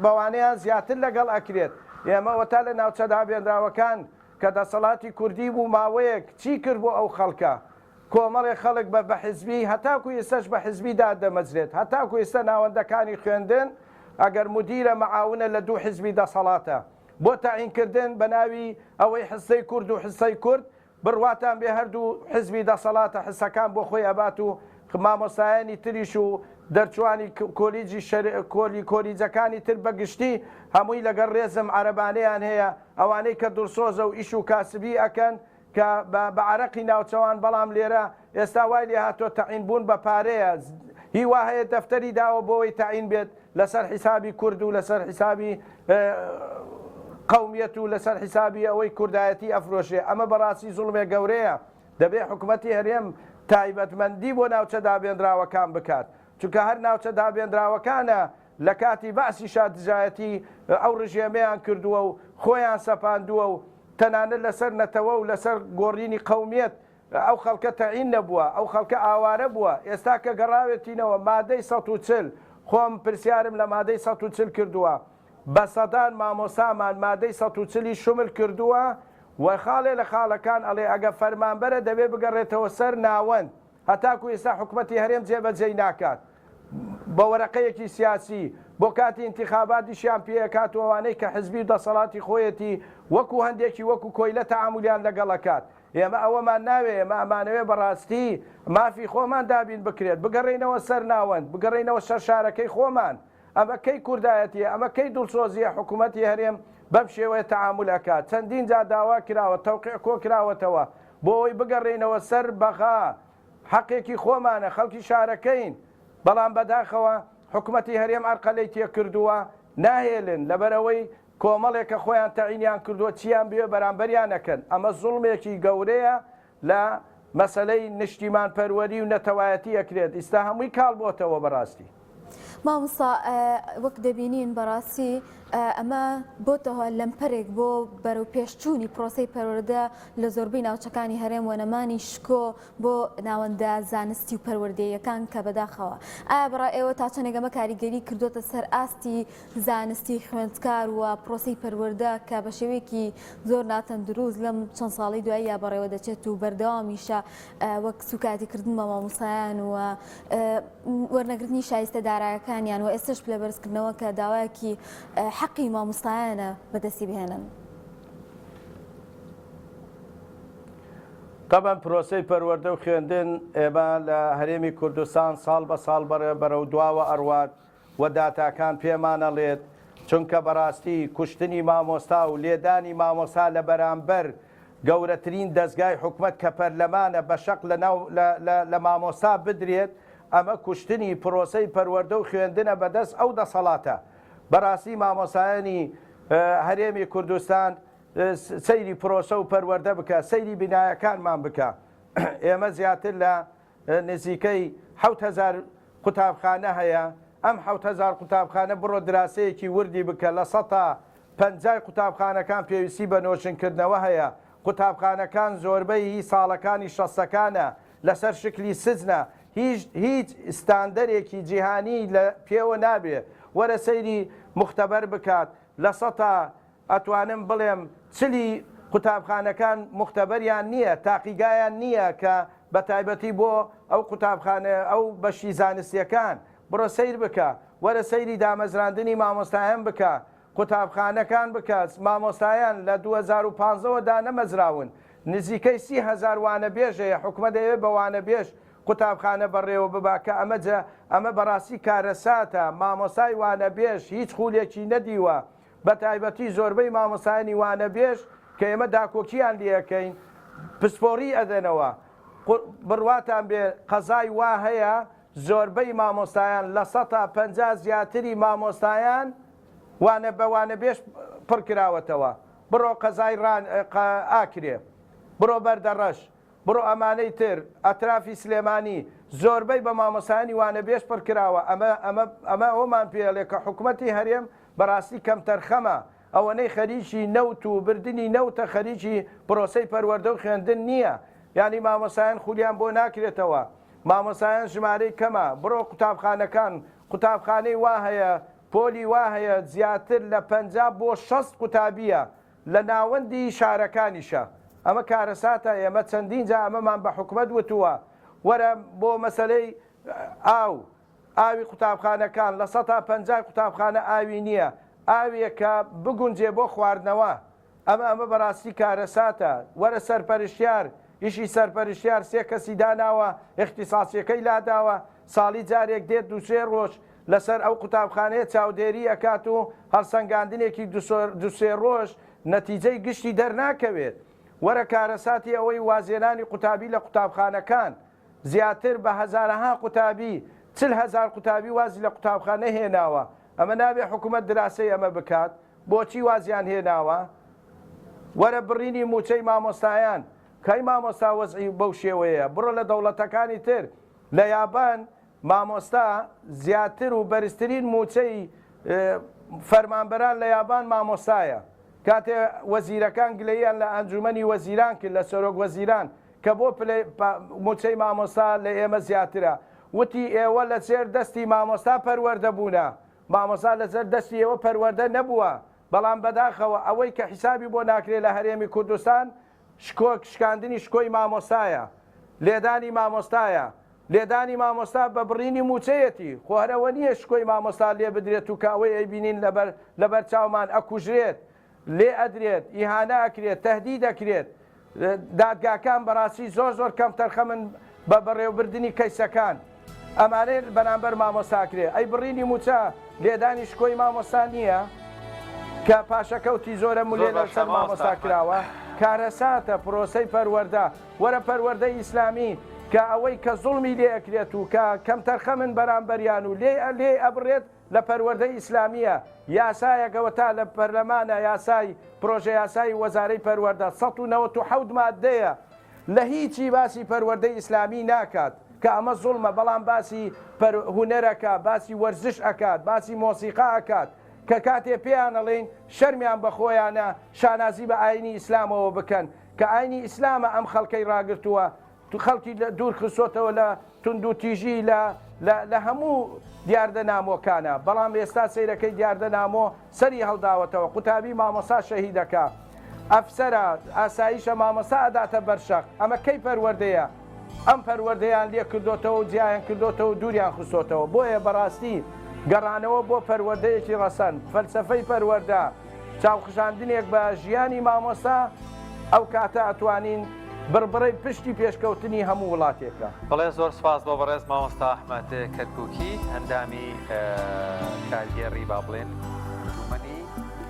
بەوانەیان زیاتر لەگەڵ ئەکرێت ئێمەوە تا لە ناوچە دابێنراوەکان کە دەسەڵاتی کوردی بوو ماوەیەک چی کرد بۆ ئەو خەڵکە کۆمەڵی خەڵک بە حزبی هەتاکو ئێستاش بە حزبیدا دەمەزرێت هەتاکو ئێستا ناوەندەکانی خوێندن ئەگەر مدیرە مەعاونە لە دوو حزبی دەسەڵاتە بۆ تاعینکردن بە ناوی ئەوەی حسەی کورد و حسەی کورد بڕواتان بێ هەردوو حزبی دەسەڵاتە حسەکان بۆ خۆی ئەبات و مامۆسایانی تریش و دەرچوانی کۆلیجەکانی تر بەگشتی هەمووی لەگەڵ ڕێزم عەرەبانەیان هەیە ئەوانەی کە دڵسۆزە و ئیش و کاسبی ئەکەن کە بە عەرەقی ناوچەوان بەڵام لێرە ئێستا وای لێ هاتۆ تەعین بوون بە پارەیە هیوا هەیە دەفتەری داوە بۆەوەی تەعین بێت لەسەر حیسابی کورد و لەسەر حیسابی قومیەت و لەسەر حیسابی ئەوەی کوردایەتی ئەفرۆشێ ئەمە بەڕاستی زوڵمێ گەورەیە دەبێت حکوومەتی هەرێم تایبەتمەندی بۆ ناوچە دابێنراوەکان بکات چونکە هەر ناوچە دابێنراوەکانە لە کاتی باسی شادجایەتی ئەو ڕژێمەیان کردووە و خۆیان سەپاندووە و تەنانەت لەسەر نەتەوە و لەسەر گۆڕینی قەومیەت ئەو خەڵکە تەعین نەبووە ئەو خەڵکە ئاوارە بووە ئێستا کە گەڕاوێتینەوە مادەی 140 خۆم پرسیارم لە مادەی 140 کردووە بە سەدان مامۆسامان مادەی 140 شمل کردووە و خاڵێ لە خاڵەکان ئەڵێ ئەگە فەرمانبەرە دەبێ بگەڕێتەوە سەر ناوەند هەتاکو ئێستا حکوومەتی هەرێم جێبەجێی ناکات بە وەرەقەیەکی سیاسی بۆ کاتی انتخاباتیشیان پێکاتوانەی کە حزبی و دەسەڵاتی خۆیەتی وەکو هەندێکی وەکو کۆیلە تەعامولیان لەگەڵەکات ئێمە ئەوەمان ناوێ ئێمە ئەمانەوێ بەڕاستی مافی خۆمان دابین بکرێت بگەڕێنەوە سەر ناوەند بگەڕێنەوە سەر شارەکەی خۆمان ئەمە کەی کوردایەتیە ئەمە کەی دڵسۆزیە حکوومەتی هەرێم بەم شێوەیە تەعامل ئەکات چەندین جا داوا کراوە تەوقیع کۆ کراوەتەوە بۆ ئەوی بگەڕێنەوە سەر بەغا حەقێکی خۆمانە خەڵکی شارەکەین بەڵام بەداخەوە حکوومەتی هەرێم ئەرقەلەی تێکردووە ناهێلن لەبەرەوەی کۆمەڵێکە خۆیان تەعینیان کردووە چیان بێ بەرامبەریان نەکەن ئەمە زوڵمێکی گەورەیە لە مەسەلەی نیشتیمان پەروەری و نەتەوایەتی ئەکرێت ئیستا هەمووی کاڵ بۆتەوە بەڕاستی مامۆستا وەک دەبینین بەڕاستی ئەمە بۆتەوە لەمپەرێک بۆ بەرەو پێشچوونی پرۆسی پەروەردە لە زۆربەی ناوچەکانی هەرێم وەنەمانی شکۆ بۆ ناوەندە زانستی و پەروەردەیەکان کە بەداخەوە ئایا بەڕای ئێوە تا چەندێگەمە کاریگەری کردوتە سەر ئاستی زانستی خوێندکار و پرۆسی پەروەردە کە بە شێوەیەکی زۆر ناتەندروست لەم چەند ساڵی دوایی یا بەڕێوە دەچێت و بەردەوامیشە وەک سوکاتیکردن بە مامۆسایان و وەرنەگرتنی شایستە دارایەکانیان و ئێستش لەبەرزکردنەوە کە داوایەکی حەقی مامۆستایانە بەدەستی بهێنن طبعاً پرۆسەی پەروەردە و خوێندن ئێمە لە هەرێمی کوردستان ساڵ بە ساڵ بەرەو دواوە ئەڕوات و داتاکان پێمانەڵێت چونکە بەڕاستی کوشتنی مامۆستا و لێدانی مامۆستا لە بەرامبەر گەورەترین دەستگای حکوومەت کە پەرلەمانە بە شەق لە مامۆستا بدرێت ئەمە کوشتنی پرۆسەی پەروەردە و خوێندنە بەدەست ئەو دەسەڵاتە بەڕاستی مامۆسایانی هەرێمی کوردستان سەیری پرۆسە و پەروەردە بکە سەیری بینایەکانمان بکە ئێمە زیاتر لە نزیکەی 7000 قوتابخانە هەیە ئەم 7000 قوتابخانە بڕۆ دراسەیەکی وردی بکە لە 150 قوتابخانەکان پێویستی بە نۆشنکردنەوە هەیە قوتابخانەکان زۆربەی هی ساڵەکانی شەستەکانە لەسەر شکلی سزنە هیچ ستاندەرێکی جیهانی لە پێوە نابێ وەرە سەیری مختبەر بکات لە سەتا ئەتوانم بڵێم چلی قوتابخانەکان مختبەریان نییە تاقیگایان نییە کە بە تایبەتی بۆ ئەو قوتابخانە ئەو بەشی زانستیەکان بڕۆ سیر بکە وەرە سەیری دامەزراندنی مامۆستایان بکە قوتابخانەکان بکات مامۆستایان لە 2015دا نەمەزراون نزیکەی 30,000 وانە بێژەیە حکومە دەیەوێت بە وانە بێژ قوتابخانە بەڕێوە بباکە ئەمە بەڕاستی کارەساتە مامۆسای وانە بێژ هیچ خولێکی نەدیوە بە تایبەتی زۆربەی مامۆسایانی وانە بێژ کە ئێمە داکۆکییان لەکەین پسپۆری ئەدەنەوە بڕواتان بێ قەزای وا هەیە زۆربەی مامۆستایان لە 150 زیاتری مامۆستایان وانە بەوانە بێش پڕکراوەتەوە بڕۆ قەزای ئاکرێ بڕۆ بەردەڕەش بڕۆ ئەمانەی تر ئەترافی سلێمانی زۆربەی بە مامۆسایانی وانە بێش پڕکراوە ئەمە ئەومان پێڵێ کە حکوومەتی هەرێم بەڕاستی کەم تەرخەمە ئەوەنەی خەریکی نەوت و بردننی نەوتە خەریکی پرۆسەی پەروەردە و خوێندن نییە ینی مامۆسایان خولیان بۆ ناکرێتەوە مامۆسایان ژمارەی کەمە بڕۆ قوتابخانەکان قوتابخانەی وا هەیە پۆلی وا هەیە زیاتر لە 50 بۆ 60 قوتابیە لە ناوەندی شارەکانیشە ئەمە کارەساتە ئێمە چەندین جا ئەمەمان بە حکومەت وتووە وەرە بۆ مەسەلەی ئاوی قوتابخانەکان لە 150 قوتابخانە ئاوی نییە ئاویەکە بگونجێ بۆ خواردنەوە ئەمە بەڕاستی کارەساتە وەرە سەرپەرشتیار ئیشی سەرپەرشتیار 3 کەسی داناوە اختصاسیەکەی لاداوە ساڵی جارێک دێت 2-3 ڕۆژ لەسەر ئەو قوتابخانەیە چاودێری ئەکات و هەڵسەنگاندنێکی 2-3 ڕۆژ نەتیجەی گشتی دەرناکەوێت وەرە کارەساتی ئەوەی وازێنانی قوتابی لە قوتابخانەکان زیاتر بە هەزارەها قوتابی 40,000 قوتابی وازی لە قوتابخانە هێناوە ئەمە نابێ حکوومەت دراسی ئەمە بکات بۆچی وازیان هێناوە وەرە بڕینی موچەی مامۆستایان کەی مامۆستا وەزعی بەو شێوەیە بڕۆ لە دەوڵەتەکانی تر لە یابان مامۆستا زیاتر و بەرزترین موچەی فەرمانبەران لە یابان مامۆستایە کاتێ وەزیرەکان گلەیان لە ئەنجومەنی وەزیران کرد لە سەرۆک وەزیران کە بۆ موچەی مامۆستا لە ئێمە زیاترە وتی ئێوە لە سێر دەستی مامۆستا پەروەردە بوونە مامۆستا لەسەر دەستی ئێوە پەروەردە نەبووە بەڵام بەداخەوە ئەوەی کە حیسابی بۆ ناکرێت لە هەرێمی کوردستان شکاندنی شکۆی مامۆستایە لێدانی مامۆستایە لێدانی مامۆستا بە بڕینی موچەیەتی خۆهرەوە نییە شکۆی مامۆستا لێ بدرێت و کاوەی ئەیبینین لەبەر چاومان ئەکوژرێت لێ ئەدرێت ئیهانە ئەکرێت تەهدید دەکرێت دادگاکان بەڕاستی زۆر کەم تەرخەمن بە بەڕێوەبردننی کەیسەکان ئەمانەی بەرامبەر مامۆستاکرێ ئەی بڕینی موچە لێدانی شکۆی مامۆستا نییە کە پاشەکەوتی زۆرە مولێ لەسەر مامۆستا کراوە کارەساتە پرۆسەی پەروەردە وەرە پەروەردەی ئیسلامی کە ئەوەی کە زوڵمی لێ ئەکرێت و کە کەم تەرخەمن بەرامبەریان و لێ ئەبڕێت لە پەروەردەی ئیسلامیە یاسایەکەوە تا لە پەرلەمانە یاسای پرۆژە یاسایی وەزارەی پەروەردە 197 مادەیە لە هیچی باسی پەروەردەی ئیسلامی ناکات کە ئەمە زوڵمە بەڵام باسی هونەرەکە باسی وەرزش ئەکات باسی مۆسیقا ئەکات کە کاتێ پێیان ئەڵێن شەرمیان بە خۆیانە شانازی بە ئاینی ئیسلامەوە بکەن کە ئاینی ئیسلامە ئەم خەڵکەی ڕاگرتووە تو خەڵکی دوور خستۆتەوە لە تونند و تیژی لە هەموو دیاردەنامۆکانە بەڵام ئێستا سەیرەکەی دیاردەنامۆ سەری هەڵداوەتەوە قوتابی مامۆستا شەهیدەکە ئەفسەرە ئاساییشە مامۆستا ئەداتە بەرشەق ئەمە کەی پەروەردەیە ئەم پەروەردەیان لێ کردوتەوە و جیایان کردوتەوە و دووریان خستۆتەوە بۆیە بەڕاستی گەڕانەوە بۆ پەروەردەیەکی ڕەسەن فەلسەفەی پەروەردە چاوخشاندنێک بە ژیانی مامۆستا ئەو کاتە ئەتوانین بربڕی پشتی پێشکەوتنی هەموو وڵاتێکە بەڵێ زۆر سپاس بۆ بەڕێز مامۆستا ئەحمەد کەرکووکی هەندامی کارگێڕی با بڵێن ئەنجومەنی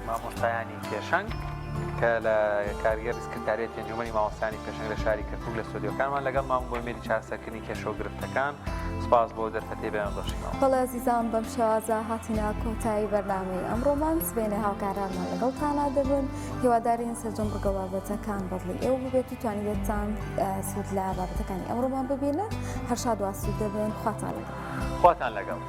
مامۆستایانی پێشەنگ کە لە کارگێڕی سکرتاریەتی ئەنجومەنی مامۆستایانی پێشەنگ لە شاری کەرکووک لە ستۆدیۆکانمان لەگەڵ مام بۆ مێری چارەسەرکردنی کێشە و گرفتەکان سپاس بۆ دەرفەتەی بەیان دۆشینەوە. بەڵێ عزیزان بەم شێوازە هاتینە کۆتایی بەرنامەی ئەمڕۆمان سبێنێ هاوکارانمان لەگەڵتانە دەبن هیوادارین سەرجەم ڕگە بابەتەکان بەدڵی ئێوە ببێت و توانیبێتتان سوود لە بابەتەکانی ئەمڕۆمان ببینە هەر شاد و ئاسوود دەبن خواتان لەگەڵ.